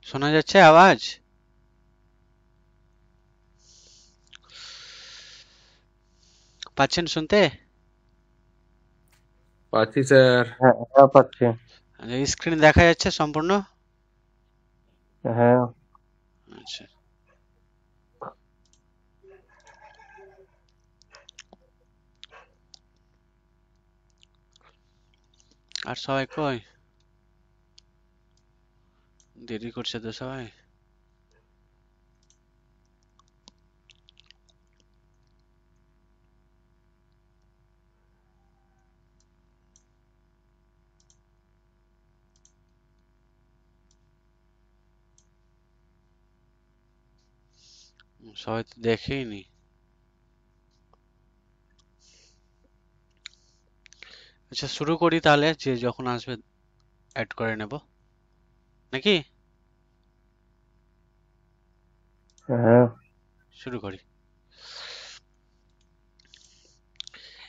শোনা যাচ্ছে আওয়াজ? পাচ্ছেন শুনতে? পাচ্ছি স্যার। হ্যাঁ, হ্যাঁ পাচ্ছি। স্ক্রিন দেখা যাচ্ছে সম্পূর্ণ? হ্যাঁ। আচ্ছা। আর সবাই কই? দেরি করছে তো সবাই। সবাই তো দেখেই নি। আচ্ছা শুরু করি তাহলে, যে যখন আসবে অ্যাড করে নেব নাকি? হ্যাঁ। শুরু করি।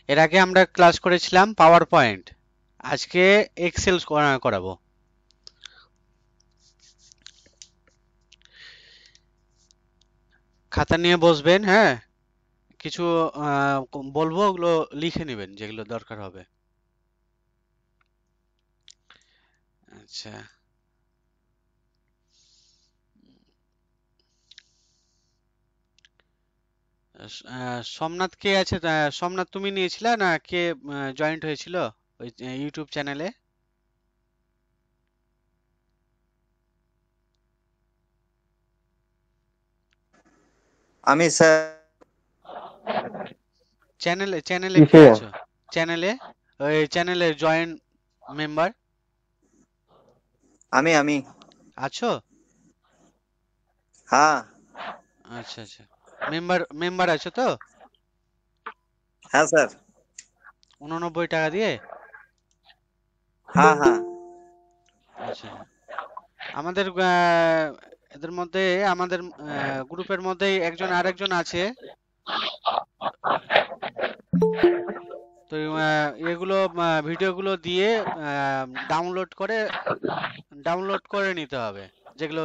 এর আগে আমরা ক্লাস করেছিলাম পাওয়ার পয়েন্ট, আজকে এক্সেল করাবো। খাতা নিয়ে বসবেন, হ্যাঁ? কিছু বলবো, ওগুলো লিখে নেবেন যেগুলো দরকার হবে। আচ্ছা। সোমনাথ কে আছে? সোমনাথ তুমি নিয়েছিলে না কে জয়েন্ট হয়েছিল ওই ইউটিউব চ্যানেলে? আমি স্যার। চ্যানেলে চ্যানেলে কে কিসে? আছো? চ্যানেলে, ওই চ্যানেলে জয়েন্ট মেম্বার আমি আছো? হ্যাঁ। আচ্ছা আচ্ছা। মেম্বার মেম্বার আছো তো? হ্যাঁ স্যার। 89 টাকা দিয়ে? হ্যাঁ হ্যাঁ। আচ্ছা। আমাদের এদের মধ্যে, আমাদের গ্রুপের মধ্যে একজন আরেকজন আছে। তো এগুলো ভিডিওগুলো দিয়ে ডাউনলোড করে নিতে হবে, যেগুলো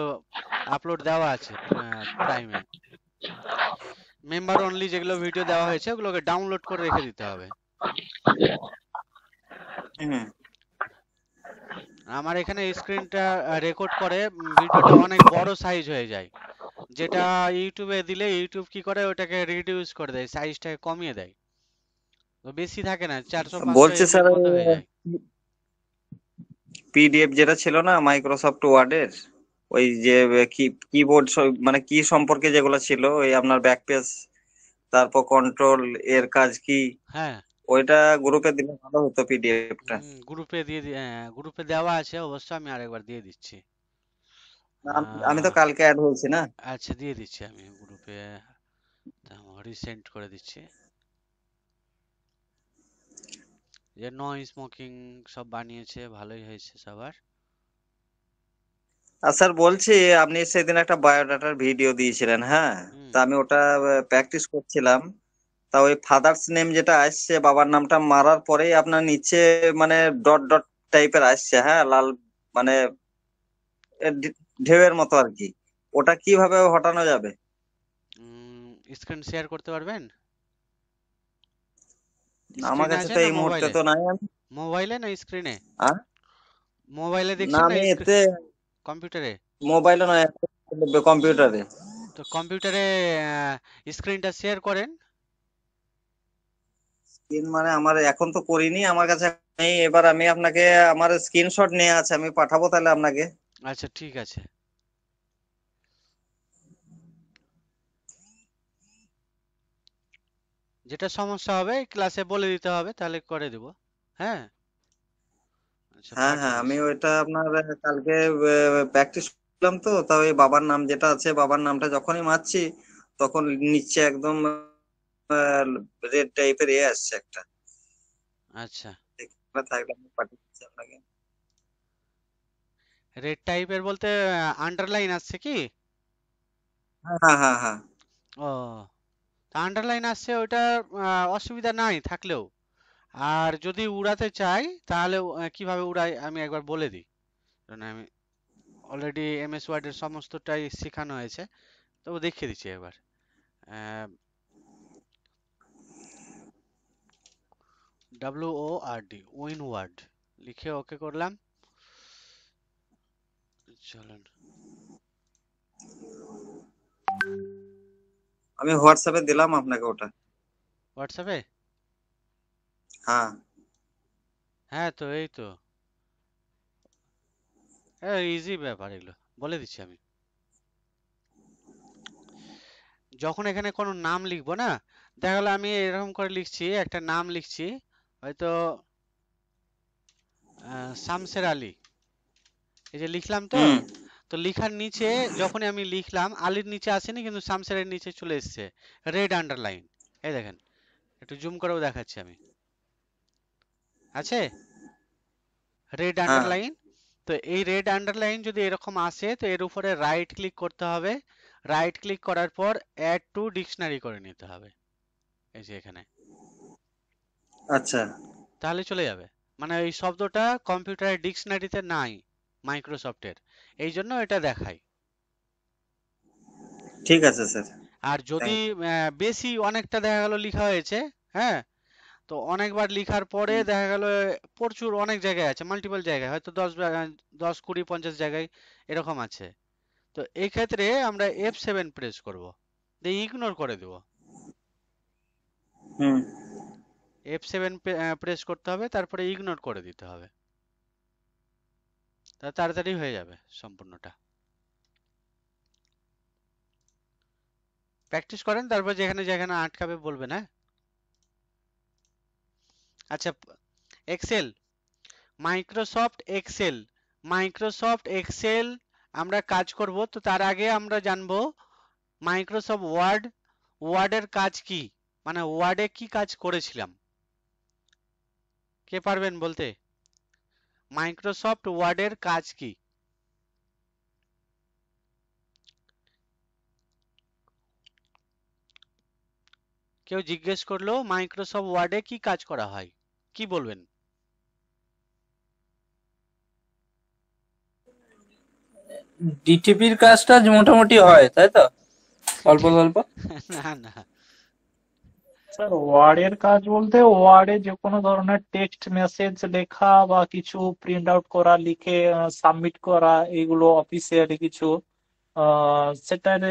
আপলোড দেওয়া আছে প্রাইমে। মেম্বার অনলি যেগুলো ভিডিও দেওয়া হয়েছে ওগুলোকে ডাউনলোড করে রেখে দিতে হবে। হুম। আমার এখানে স্ক্রিনটা রেকর্ড করে ভিডিওটা অনেক বড় সাইজ হয়ে যায়, যেটা ইউটিউবে দিলে ইউটিউব কি করে ওটাকে রিডিউস করে দেয়, সাইজটাকে কমিয়ে দেয়। তো বেশি থাকে না, 400-500 বলছি এমবির স্যার, মধ্যে হয়ে যায়। পিডিএফ যেটা ছিল না মাইক্রোসফট ওয়ার্ডের, ওই যে কিবোর্ড মানে কি সম্পর্কে যেগুলো ছিল, ওই আপনার ব্যাক পেজ, তারপর কন্ট্রোল এর কাজ কি, হ্যাঁ। ওইটা গ্রুপে দিলে ভালো হতো পিডিএফটা। গ্রুপে গ্রুপে দেওয়া আছে অবশ্য, আমি আরেকবার দিয়ে দিচ্ছি। আমি তো আহ, কালকে অ্যাড হয়েছি না। আচ্ছা দিয়ে দিচ্ছি আমি গ্রুপে, রিসেন্ড করে দিচ্ছি। যে নো স্মোকিং সব বানিয়েছে, ভালোই হয়েছে সবার। আর স্যার বলছি, আপনি সেদিন একটা বায়োডাটার ভিডিও দিয়েছিলেন, হ্যাঁ? হুম। তা আমি ওটা প্র্যাকটিস করছিলাম। তা ওই ফাদার্স নেম যেটা আসছে, বাবার নামটা মারার পরেই আপনার নিচে মানে ডট ডট টাইপের আসছে, হ্যাঁ, লাল, মানে ঢেউয়ের মতো আর কি। ওটা কিভাবে হটানো যাবে? স্ক্রিন শেয়ার করতে পারবেন? আমার স্ক্রিনে কাছে আছে তো না এই মুহূর্তে মোবাইলে? তো নাই। আমি মোবাইলে না স্ক্রিনে? আহ, মোবাইলে না, দেখছেন না আমি এতে কম্পিউটারে? মোবাইলে নয়, কম্পিউটারে। তো কম্পিউটারে স্ক্রিনটা শেয়ার করেন। স্ক্রিন মানে আমার এখন তো করিনি, আমার কাছে নেই। এবার আমি আপনাকে আমার স্ক্রিনশট নিয়ে আছে, আমি পাঠাবো তাহলে আপনাকে। আচ্ছা ঠিক আছে। যেটা সমস্যা হবে ক্লাসে বলে দিতে হবে, তাহলে করে দেব। হ্যাঁ। আচ্ছা হ্যাঁ হ্যাঁ, পাঠিয়ে আমি দিচ্ছি। ওইটা আপনার কালকে প্র্যাকটিস করলাম তো, তা ওই বাবার নাম যেটা আছে, বাবার নামটা যখনই মারছি তখন নিচে একদম রেড টাইপের আসছে একটা। আচ্ছা। এখানে থাকলে আমি পাঠিয়ে দিচ্ছি আপনাকে। রেড টাইপের বলতে আন্ডারলাইন আসছে কি? হ্যাঁ হ্যাঁ হ্যাঁ হ্যাঁ। ও, আন্ডারলাইন আসছে ওটা, অসুবিধা নাই থাকলেও। আর যদি উড়াতে চাই তাহলে কিভাবে উড়াই আমি একবার বলে দিই, কারণ আমি অলরেডি এমএস ওয়ার্ডের সমস্তটাই শেখানো হয়েছে, তবু দেখিয়ে দিচ্ছি একবার। WORD, উইনওয়ার্ড লিখে ওকে করলাম। চলুন, আমি হোয়াটসঅ্যাপে দিলাম আপনাকে ওটা। হোয়াটসঅ্যাপে? হ্যাঁ। হ্যাঁ, তো এই তো, হ্যাঁ ইজি ব্যাপার, এগুলো বলে দিচ্ছি আমি। যখন এখানে কোনো নাম লিখবো না, দেখা গেলো আমি এরকম করে লিখছি, একটা নাম লিখছি, হয়তো শামসের আলী, এই যে লিখলাম তো। হুম। তো লিখার নিচে যখনই আমি লিখলাম, আলীর নিচে আসেনি কিন্তু শামসেরের নিচে চলে এসেছে রেড আন্ডারলাইন। এই দেখেন, একটু জুম করেও দেখাচ্ছি আমি, আছে রেড হ্যাঁ। আন্ডারলাইন। তো এই রেড আন্ডারলাইন যদি এরকম আসে, তো এর উপরে রাইট ক্লিক করতে হবে। রাইট ক্লিক করার পর অ্যাড টু ডিকশনারি করে নিতে হবে, এই যে এখানে, আচ্ছা, তাহলে চলে যাবে। মানে এই শব্দটা কম্পিউটারের ডিকশনারিতে নাই মাইক্রোসফটের, এই জন্য এটা দেখায়। ঠিক আছে স্যার। আর যদি বেশি অনেকটা দেখা গেল লিখা হয়েছে, হ্যাঁ, তো অনেকবার লিখার পরে দেখা গেল প্রচুর অনেক জায়গায় আছে, মাল্টিপল জায়গায়, হয়তো 10, 20, 50 জায়গায় এরকম আছে। তো এই ক্ষেত্রে আমরা F7 প্রেস করব, দিয়ে ইগনোর করে দেব। হুম। F7 প্রেস করতে হবে, তারপরে ইগনোর করে দিতে হবে, তা তাড়াতাড়ি হয়ে যাবে সম্পূর্ণটা। প্র্যাকটিস করেন, তারপর যেখানে যেখানে আটকাবে বলবেন, হ্যাঁ। আচ্ছা, Excel, Microsoft Excel, Microsoft Excel আমরা কাজ করব, তো তার আগে আমরা জানবো মাইক্রোসফট ওয়ার্ড, ওয়ার্ডের কাজ কি, মানে ওয়ার্ডে কি কাজ করেছিলাম, কে পারবেন বলতে? মাইক্রোসফট ওয়ার্ডের কাজ কি? কেউ জিজ্ঞেস করলো মাইক্রোসফট ওয়ার্ডে কি কাজ করা হয়, কি বলবেন? ডিটিপির কাজটা যে মোটামুটি হয়, তাই তো? অল্প অল্প। না না, স্যার ওয়ার্ডের কাজ বলতে ওয়ার্ডে যে কোনো ধরনের টেক্সট মেসেজ লেখা বা কিছু প্রিন্ট আউট করা, লিখে সাবমিট করা, এগুলো অফিসিয়ালি কিছু সেটার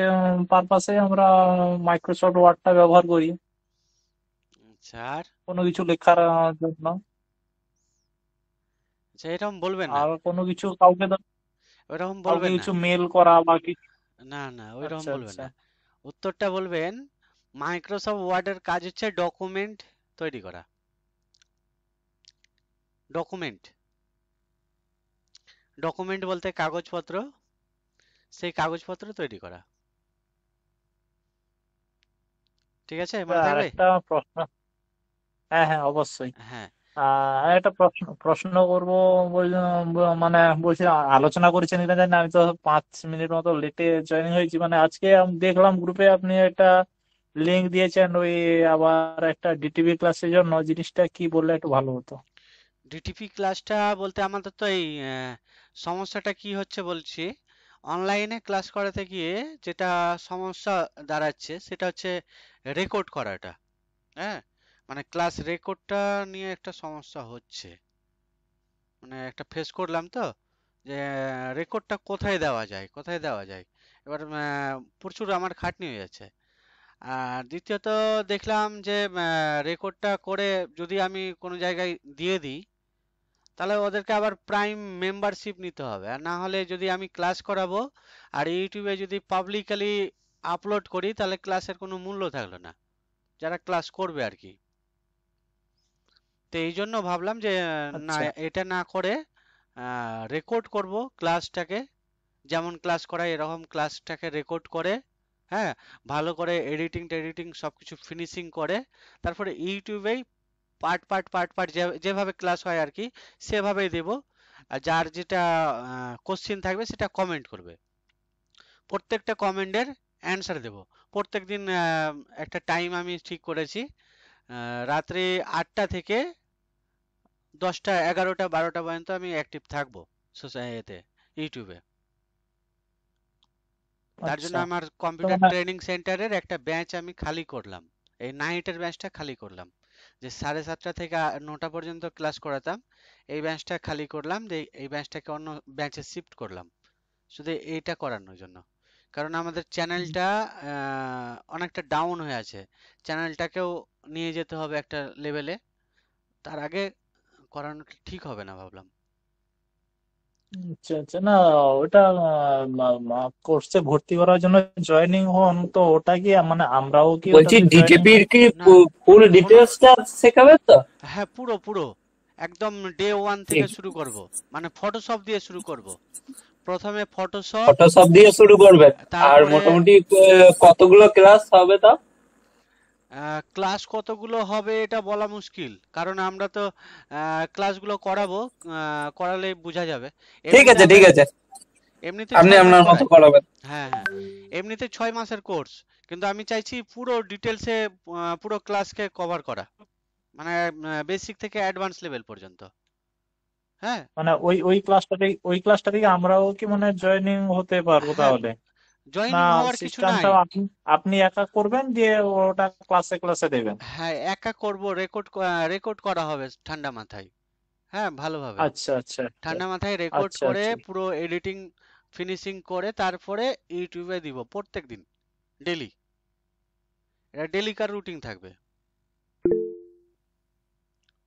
পারপাসে আমরা মাইক্রোসফট ওয়ার্ডটা ব্যবহার করি স্যার কোনো কিছু লেখার জন্য। আচ্ছা, এরকম বলবেন না, আর কোনো কিছু কাউকে ওইরকম কাউকে বলবেন না, কিছু মেল করা বা কিছু। না না ওইরকম আচ্ছা বলবেন আচ্ছা। না। উত্তরটা বলবেন, মাইক্রোসফট ওয়ার্ডের কাজ হচ্ছে ডকুমেন্ট তৈরি করা। ডকুমেন্ট, ডকুমেন্ট বলতে কাগজপত্র, সেই কাগজপত্র তৈরি করা। ঠিক আছে, মনে আর থাকবে? একটা প্রশ্ন, হ্যাঁ হ্যাঁ অবশ্যই। হ্যাঁ, আর একটা প্রশ্ন প্রশ্ন করবো মানে বলছিলাম, আলোচনা করেছেন কিনা জানি না, আমি তো 5 মিনিট মতো লেটে জয়েনিং হয়েছি। মানে আজকে আমি দেখলাম গ্রুপে আপনি একটা লিংক দিয়েছেন ওই আবার একটা ডিটিভি ক্লাসের জন্য, জিনিসটা কি বললে একটু ভালো হতো। ডিটিপি ক্লাসটা বলতে আমাদের তো এই সমস্যাটা কি হচ্ছে বলছি, অনলাইনে ক্লাস করাতে গিয়ে যেটা সমস্যা দাঁড়াচ্ছে সেটা হচ্ছে রেকর্ড করাটা, হ্যাঁ, মানে ক্লাস রেকর্ডটা নিয়ে একটা সমস্যা হচ্ছে, মানে একটা ফেস করলাম তো, যে রেকর্ডটা কোথায় দেওয়া যায়, কোথায় দেওয়া যায়, এবার প্রচুর আমার খাটনি হয়ে যাচ্ছে। আর দ্বিতীয়ত দেখলাম যে রেকর্ডটা করে যদি আমি কোনো জায়গায় দিয়ে দিই, তাহলে ওদেরকে আবার প্রাইম মেম্বারশিপ নিতে হবে, আর না হলে যদি আমি ক্লাস করাবো আর ইউটিউবে যদি পাবলিকালি আপলোড করি, তাহলে ক্লাসের কোনো মূল্য থাকলো না, যারা ক্লাস করবে আর কি। তো এই জন্য ভাবলাম যে না, আচ্ছা এটা না করে রেকর্ড করব ক্লাসটাকে, যেমন ক্লাস করাই এরকম ক্লাসটাকে রেকর্ড করে, হ্যাঁ, ভালো করে এডিটিং টেডিটিং সবকিছু ফিনিশিং করে, তারপরে ইউটিউবেই পার্ট পার্ট পার্ট পার্ট যেভাবে ক্লাস হয় আর কি, সেভাবেই দেব। আর যার যেটা কোশ্চিন থাকবে সেটা কমেন্ট করবে, প্রত্যেকটা কমেন্টের অ্যান্সার দেব। প্রত্যেকদিন একটা টাইম আমি ঠিক করেছি, রাত্রি 8টা থেকে 10টা 11টা 12টা পর্যন্ত আমি অ্যাক্টিভ থাকবো সোসাইটিতে, ইউটিউবে। তার জন্য আচ্ছা। আমার তো কম্পিউটার মানে ট্রেনিং সেন্টারের একটা ব্যাচ আমি খালি করলাম, এই নাইটের ব্যাচটা খালি করলাম, যে 7:30 থেকে 9টা পর্যন্ত ক্লাস করাতাম, এই ব্যাচটা খালি করলাম, যে এই ব্যাচটাকে অন্য ব্যাচে শিফট করলাম শুধু এইটা করানোর জন্য। কারণ আমাদের চ্যানেলটা অনেকটা ডাউন হয়ে আছে, চ্যানেলটাকেও নিয়ে যেতে হবে একটা লেভেলে, তার আগে করানোটা ঠিক হবে না ভাবলাম। আচ্ছা আচ্ছা, না ওটা কোর্সে ভর্তি করার জন্য জয়েনিং হন, তো ওটা কি মানে আমরাও কি বলছি ওটাতে জয়েনিং? ডিটিপির কি না, ফুল কোনো, ডিটেলসটা শেখাবে তো? হ্যাঁ পুরো পুরো একদম ডে ওয়ান থেকে শুরু করব, মানে ফটোশপ দিয়ে শুরু করব। প্রথমে ফটোশপ, ফটোশপ দিয়ে শুরু করবেন? আর তারপরে মোটামুটি কতগুলো ক্লাস হবে তা? ক্লাস কতগুলো হবে এটা বলা মুশকিল, কারণ আমরা তো ক্লাসগুলো করাবো, করালে বোঝা যাবে। ঠিক এমনিতে আছে আমরা ঠিক আছে, এমনিতে আপনি 6 মাস আপনার মতো করাই। করাবেন। হ্যাঁ হ্যাঁ, এমনিতে 6 মাসের কোর্স, কিন্তু আমি চাইছি পুরো ডিটেলসে পুরো ক্লাসকে কভার করা, মানে বেসিক থেকে অ্যাডভান্স লেভেল পর্যন্ত। হ্যাঁ মানে ওই ক্লাসটা থেকে আমরাও কি মানে জয়েনিং হতে পারবো হ্যাঁ, তাহলে? না জয়েনিং হওয়ার কিছু নাই। সিস্টেমটা আপনি আপনি একা করবেন, দিয়ে ওটা ক্লাসে ক্লাসে দেবেন? হ্যাঁ একা করব, রেকর্ড করা হবে ঠান্ডা মাথায়, হ্যাঁ ভালোভাবে আচ্ছা আচ্ছা আচ্ছা ঠান্ডা মাথায় রেকর্ড আচ্ছা করে আচ্ছা। পুরো এডিটিং ফিনিশিং করে তারপরে ইউটিউবে দিব প্রত্যেক দিন, ডেলি। এটা ডেলিকার রুটিন থাকবে,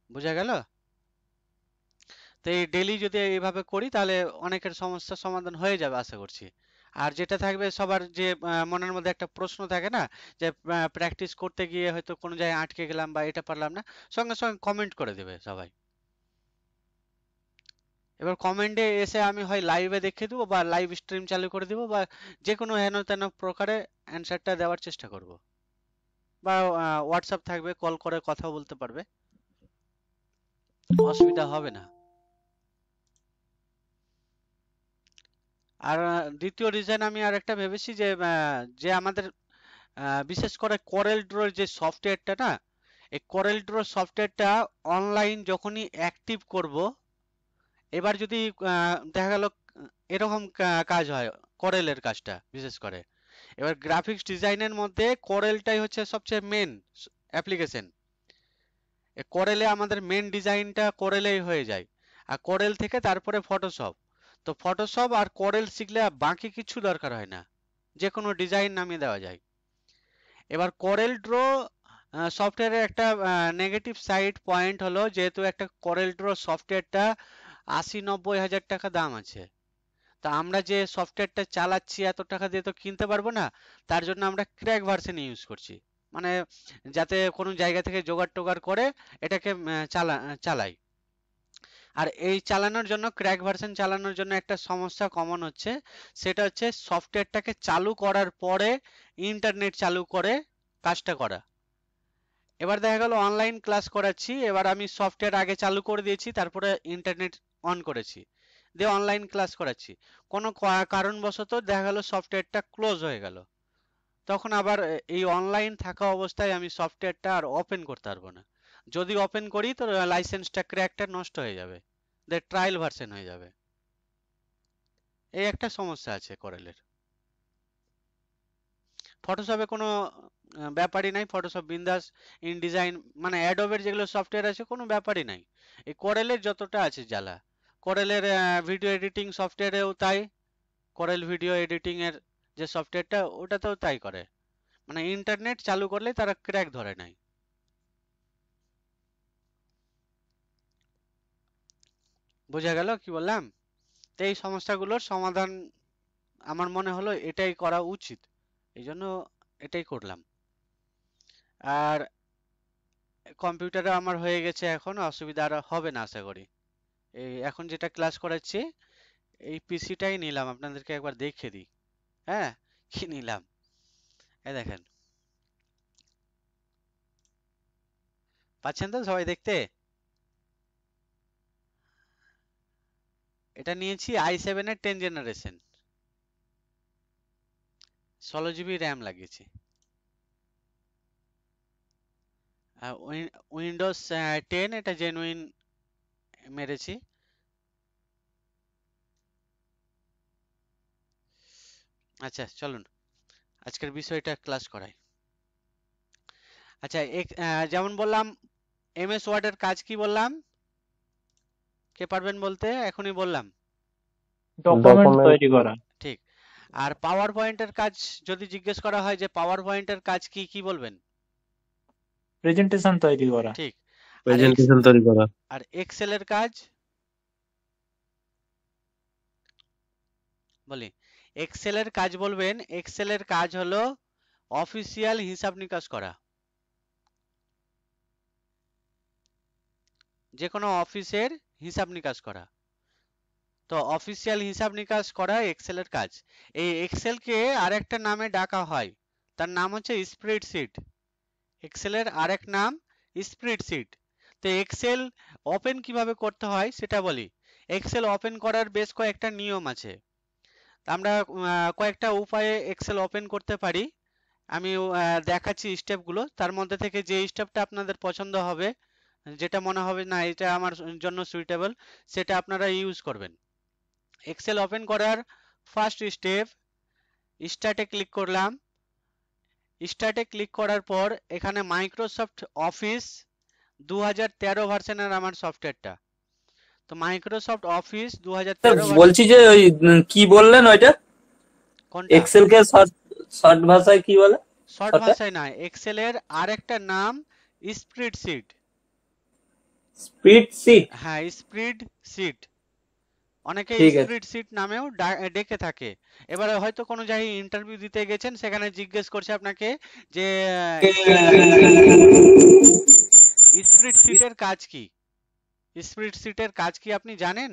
বোঝা গেল? তো এই ডেলি যদি এইভাবে করি তাহলে অনেকের সমস্যার সমাধান হয়ে যাবে আশা করছি। আর যেটা থাকবে সবার যে মনের মধ্যে একটা প্রশ্ন থাকে না, যে প্র্যাকটিস করতে গিয়ে হয়তো কোনো জায়গায় আটকে গেলাম বা এটা পারলাম না, সঙ্গে সঙ্গে কমেন্ট করে দেবে সবাই। এবার কমেন্টে এসে আমি হয় লাইভে দেখিয়ে দেবো বা লাইভ স্ট্রিম চালু করে দিব, বা যে কোনো হেন তেন প্রকারে অ্যান্সারটা দেওয়ার চেষ্টা করব, বা হোয়াটসঅ্যাপ থাকবে, কল করে কথা বলতে পারবে, অসুবিধা হবে না। আর দ্বিতীয় রিজন আমি আর একটা ভেবেছি যে যে আমাদের বিশেষ করে করেল ড্রোর যে সফটওয়্যারটা না, এই করেল ড্র সফটওয়্যারটা অনলাইন যখনই অ্যাক্টিভ করব, এবার যদি দেখা গেল এরকম কাজ হয়, করেলের কাজটা বিশেষ করে, এবার গ্রাফিক্স ডিজাইনের মধ্যে করেলটাই হচ্ছে সবচেয়ে মেন অ্যাপ্লিকেশন। করেলে আমাদের মেন ডিজাইনটা করেলেই হয়ে যায়, আর করেল থেকে তারপরে ফটোশপ। তো ফটোশপ আর করেল শিখলে আর বাকি কিছু দরকার হয় না, যে কোনো ডিজাইন নামিয়ে দেওয়া যায়। এবার করেল ড্র সফটওয়্যারের একটা নেগেটিভ সাইড পয়েন্ট হলো, যেহেতু একটা করেল ড্র সফটওয়্যারটা 80-90 হাজার টাকা দাম আছে, তা আমরা যে সফটওয়্যারটা চালাচ্ছি এত টাকা দিয়ে তো কিনতে পারবো না, তার জন্য আমরা ক্র্যাক ভার্সন ইউজ করছি, মানে যাতে কোনো জায়গা থেকে জোগাড় টোগাড় করে এটাকে চালাই। আর এই চালানোর জন্য, ক্র্যাক ভার্সন চালানোর জন্য একটা সমস্যা কমন হচ্ছে, সেটা হচ্ছে সফটওয়্যারটাকে চালু করার পরে ইন্টারনেট চালু করে কাজটা করা। এবার দেখা গেল অনলাইন ক্লাস করাচ্ছি, এবার আমি সফটওয়্যার আগে চালু করে দিয়েছি, তারপরে ইন্টারনেট অন করেছি, দিয়ে অনলাইন ক্লাস করাচ্ছি, কোনো কারণবশত দেখা গেল সফটওয়্যারটা ক্লোজ হয়ে গেল, তখন আবার এই অনলাইন থাকা অবস্থায় আমি সফটওয়্যারটা আর ওপেন করতে পারবো না। যদি ওপেন করি তো লাইসেন্সটা ক্র্যাকটা নষ্ট হয়ে যাবে, ট্রায়াল ভার্সন হয়ে যাবে। এই একটা সমস্যা আছে করেলের। ফটোশপে কোনো ব্যাপারই নাই, ফটোশপ বিন্দাস, ইনডিজাইন মানে অ্যাডোবের যেগুলো সফটওয়্যার আছে কোনো ব্যাপারই নাই। এই করেলের যতটা আছে জ্বালা, করেলের ভিডিও এডিটিং সফটওয়্যারেও তাই, করেল ভিডিও এডিটিং এর যে সফটওয়্যারটা ওটাতেও তাই করে, মানে ইন্টারনেট চালু করলে তারা ক্র্যাক ধরে নাই। বোঝা গেল কি বললাম? তো এই সমস্যাগুলোর সমাধান আমার মনে হলো এটাই করা উচিত, এই জন্য এটাই করলাম। আর কম্পিউটারে আমার হয়ে গেছে, এখন অসুবিধা আর হবে না আশা করি। এই এখন যেটা ক্লাস করাচ্ছি এই পিসিটাই নিলাম, আপনাদেরকে একবার দেখিয়ে দিই। হ্যাঁ, কি নিলাম, এই দেখেন, পাচ্ছেন তো সবাই দেখতে? এটা নিয়েছি i7 এর 10 জেনারেশন, 16 জিবি র্যাম লাগিয়েছি। উইন্ডোজ 10 এটা জেনুইন মেরেছি। আচ্ছা চলুন আজকের বিষয়টা ক্লাস করাই। আচ্ছা যেমন বললাম এমএস ওয়ার্ডের কাজ কি বললাম, কে পারবেন বলতে? এখনই বললাম। ডকুমেন্ট ডকুমেন্ট তৈরি করা, ঠিক। আর পাওয়ার পয়েন্টের কাজ যদি জিজ্ঞেস করা হয় যে পাওয়ার পয়েন্টের কাজ কি, কি বলবেন? প্রেজেন্টেশন তৈরি করা, ঠিক। আর প্রেজেন্টেশন তৈরি করা, আর এক্সেলের কাজ বলি, এক্সেলের কাজ বলবেন, এক্সেলের কাজ হলো অফিসিয়াল হিসাব নিকাশ করা। যে কোনো অফিসের হিসাব নিকাশ করা, তো অফিসিয়াল হিসাব নিকাশ করা এক্সেলের কাজ। এই এক্সেলকে আরেকটা নামে ডাকা হয়, তার নাম হচ্ছে স্প্রেডশিট। এক্সেলের আরেক নাম স্প্রেডশিট। তো এক্সেল ওপেন কিভাবে করতে হয় সেটা বলি। এক্সেল ওপেন করার বেশ কয়েকটা নিয়ম আছে। আমরা কয়েকটা উপায়ে এক্সেল ওপেন করতে পারি। আমি দেখাচ্ছি স্টেপগুলো, তার মধ্যে থেকে যে স্টেপটা আপনাদের পছন্দ হবে, যেটা মনে হবে না এটা আমার জন্য সুইটেবল, সেটা আপনারা ইউজ করবেন। এক্সেল ওপেন করার ফার্স্ট স্টেপ, স্টার্টে ক্লিক করলাম। স্টার্টে ক্লিক করার পর এখানে মাইক্রোসফট অফিস 2013 ভার্সনের আমার সফটওয়্যারটা, তো মাইক্রোসফট অফিস 2013 বলছি যে ওই কি বললেন ওইটা, কোনটা? এক্সেল কে শর্ট শর্ট ভাষায় কি বলে? শর্ট ওটা ভাষায় নয়, এক্সেলের আরেকটা নাম স্প্রেডশিট। স্প্রেডশিট। হ্যাঁ স্প্রেডশিট, অনেকে ঠিক আছে। স্প্রেডশিট নামেও ডেকে থাকে। এবারে হয়তো কোনো জায়গায় ইন্টারভিউ দিতে গেছেন, সেখানে জিজ্ঞেস করছে আপনাকে যে স্প্রেডশিটের কাজ কি, স্প্রেডশিটের কাজ কি আপনি জানেন?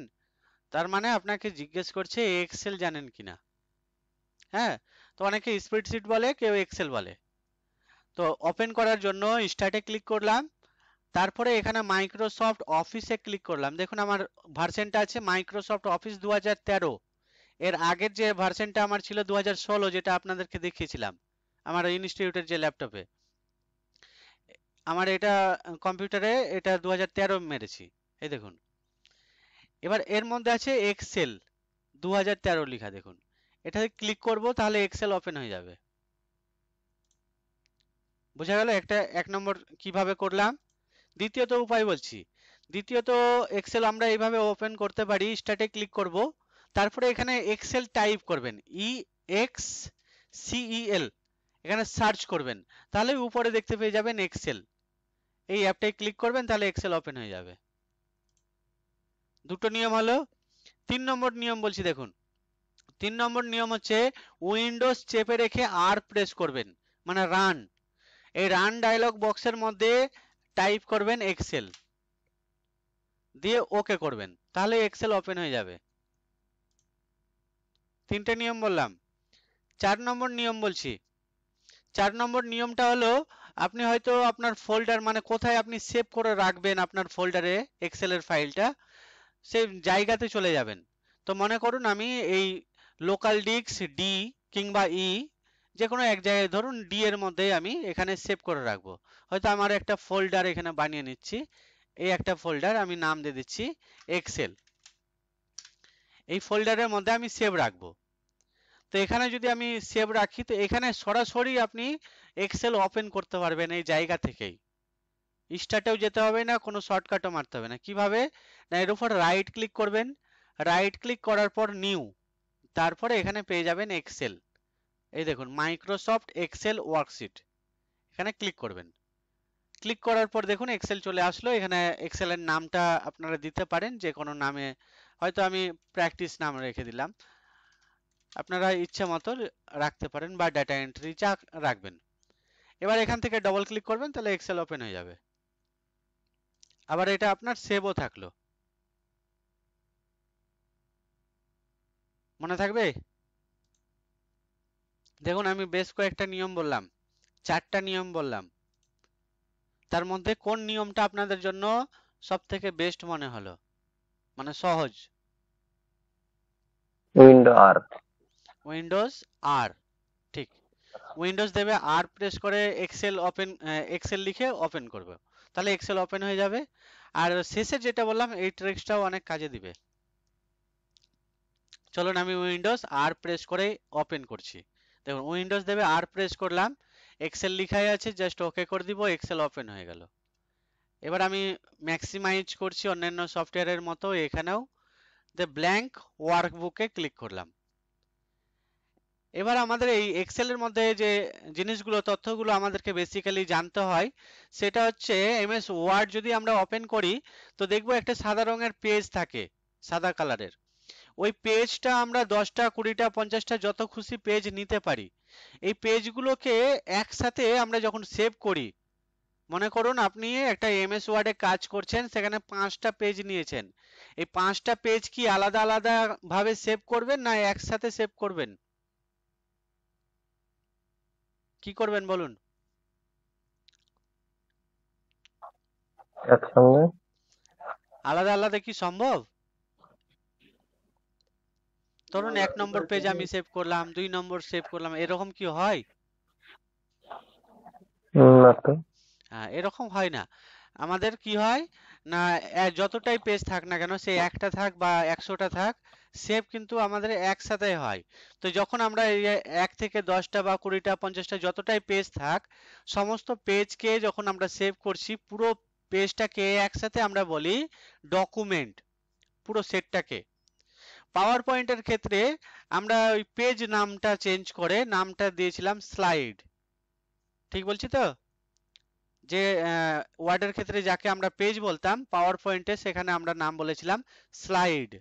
তার মানে আপনাকে জিজ্ঞেস করছে এক্সেল জানেন কিনা। হ্যাঁ, তো অনেকে স্প্রেডশিট বলে, কেউ এক্সেল বলে। তো ওপেন করার জন্য স্টার্টে ক্লিক করলাম, তারপরে এখানে মাইক্রোসফট অফিসে ক্লিক করলাম। দেখুন আমার ভার্সনটা আছে মাইক্রোসফট অফিস 2013। এর আগের যে ভার্সনটা আমার ছিল 2016, যেটা আপনাদেরকে দেখিয়েছিলাম আমার ইনস্টিটিউটের যে ল্যাপটপে। আমার এটা কম্পিউটারে এটা 2013 মেরেছি, এই দেখুন। এবার এর মধ্যে আছে এক্সেল 2013 লেখা, দেখুন এটাতে ক্লিক করব, তাহলে এক্সেল ওপেন হয়ে যাবে। বোঝা গেল একটা 1 নম্বর কিভাবে করলাম। দ্বিতীয়ত উপায় বলছি। দ্বিতীয়ত এক্সেল আমরা এইভাবে ওপেন করতে পারি, স্টার্টে ক্লিক করব, তারপরে এখানে এক্সেল টাইপ করবেন, EXCEL, এখানে সার্চ করবেন, তাহলে উপরে দেখতে পেয়ে যাবেন এক্সেল। এই অ্যাপটায় ক্লিক করবেন, তাহলে এক্সেল ওপেন হয়ে যাবে। দুটো নিয়ম হলো। 3 নম্বর নিয়ম বলছি, দেখুন 3 নম্বর নিয়ম হচ্ছে উইন্ডোজ চেপে রেখে আর প্রেস করবেন, মানে রান। এই রান ডায়লগ বক্সের মধ্যে টাইপ করবেন এক্সেল, দিয়ে ওকে করবেন, তাহলে এক্সেল ওপেন হয়ে যাবে। 3টে নিয়ম বললাম। 4 নম্বর নিয়ম বলছি। 4 নম্বর নিয়মটা হলো, আপনি হয়তো আপনার ফোল্ডার, মানে কোথায় আপনি সেভ করে রাখবেন আপনার ফোল্ডারে এক্সেলের ফাইলটা, সেই জায়গাতে চলে যাবেন। তো মনে করুন আমি এই লোকাল ডিস্ক ডি কিংবা ই, যে কোনো এক জায়গায়, ধরুন ডি এর মধ্যে আমি এখানে সেভ করে রাখবো। হয়তো আমার একটা ফোল্ডার এখানে বানিয়ে নিচ্ছি, এই একটা ফোল্ডার আমি নাম দিয়ে দিচ্ছি এক্সেল। এই ফোল্ডারের মধ্যে আমি সেভ রাখবো। তো এখানে যদি আমি সেভ রাখি, তো এখানে সরাসরি আপনি এক্সেল ওপেন করতে পারবেন এই জায়গা থেকেই। স্টার্টেও যেতে হবে না, কোনো শর্টকাটও মারতে হবে না। কিভাবে না, এর উপর রাইট ক্লিক করবেন, রাইট ক্লিক করার পর নিউ, তারপরে এখানে পেয়ে যাবেন এক্সেল। এই দেখুন মাইক্রোসফট এক্সেল ওয়ার্কশিট, এখানে ক্লিক করবেন। ক্লিক করার পর দেখুন এক্সেল চলে আসলো। এখানে এক্সেলের নামটা আপনারা দিতে পারেন যে কোনো নামে, হয়তো আমি প্র্যাকটিস নাম রেখে দিলাম, আপনারা ইচ্ছে মতো রাখতে পারেন, বা ডাটা এন্ট্রি যা রাখবেন। এবার এখান থেকে ডবল ক্লিক করবেন, তাহলে এক্সেল ওপেন হয়ে যাবে। আবার এটা আপনার সেভও থাকলো, মনে থাকবে। দেখুন আমি বেশ কয়েকটা নিয়ম বললাম, 4টা নিয়ম বললাম, তার মধ্যে কোন নিয়মটা আপনাদের জন্য সব থেকে বেস্ট মনে হলো, মানে সহজ? উইন্ডো আর। উইন্ডোজ আর, ঠিক। উইন্ডোজ দেবে, আর প্রেস করে এক্সেল ওপেন, এক্সেল লিখে ওপেন করবে, তাহলে এক্সেল ওপেন হয়ে যাবে। আর শেষে যেটা বললাম এই ট্রিক্সটাও অনেক কাজে দিবে। চলুন আমি উইন্ডোজ আর প্রেস করে ওপেন করছি। দেখুন উইন্ডোজ দেবে, আর প্রেস করলাম, এক্সেল লিখাই আছে, জাস্ট ওকে করে দিব, এক্সেল ওপেন হয়ে গেল। এবার আমি ম্যাক্সিমাইজ করছি অন্যান্য সফটওয়্যারের মতো, এখানেও ব্ল্যাঙ্ক ওয়ার্কবুকে ক্লিক করলাম। এবার আমাদের এই এক্সেলের মধ্যে যে জিনিসগুলো, তথ্যগুলো আমাদেরকে বেসিক্যালি জানতে হয়, সেটা হচ্ছে এমএস ওয়ার্ড যদি আমরা ওপেন করি তো দেখবো একটা সাদা রঙের পেজ থাকে, সাদা কালারের। ওই পেজটা আমরা 10টা 20টা 50টা যত খুশি পেজ নিতে পারি। এই পেজগুলোকে একসাথে আমরা যখন সেভ করি, মনে করুন আপনি একটা এমএস ওয়ার্ডে কাজ করছেন, সেখানে 5টা পেজ নিয়েছেন, এই 5টা পেজ কি আলাদা আলাদা ভাবে সেভ করবেন না একসাথে সেভ করবেন? কি করবেন বলুন? একসঙ্গে। আলাদা আলাদা কি সম্ভব? ধরুন 1 নম্বর পেজ আমি সেভ করলাম, 2 নম্বর সেভ করলাম, এরকম কি হয়? না তো। হ্যাঁ, এরকম হয় না। আমাদের কি হয় না, যতটাই পেজ থাক না কেন, সে একটা থাক বা 100টা থাক, সেভ কিন্তু আমাদের একসাথে হয়। তো যখন আমরা এই 1 থেকে 10টা বা 20টা 50টা যতটাই পেজ থাক, সমস্ত পেজকে যখন আমরা সেভ করছি, পুরো পেজটাকে একসাথে আমরা বলি ডকুমেন্ট, পুরো সেটটাকে। পাওয়ার পয়েন্টের ক্ষেত্রে আমরা ওই পেজ নামটা চেঞ্জ করে নামটা দিয়েছিলাম স্লাইড। ঠিক বলছি তো? যে ওয়ার্ডের ক্ষেত্রে যাকে আমরা পেজ বলতাম, পাওয়ার পয়েন্টে সেখানে আমরা নাম বলেছিলাম স্লাইড।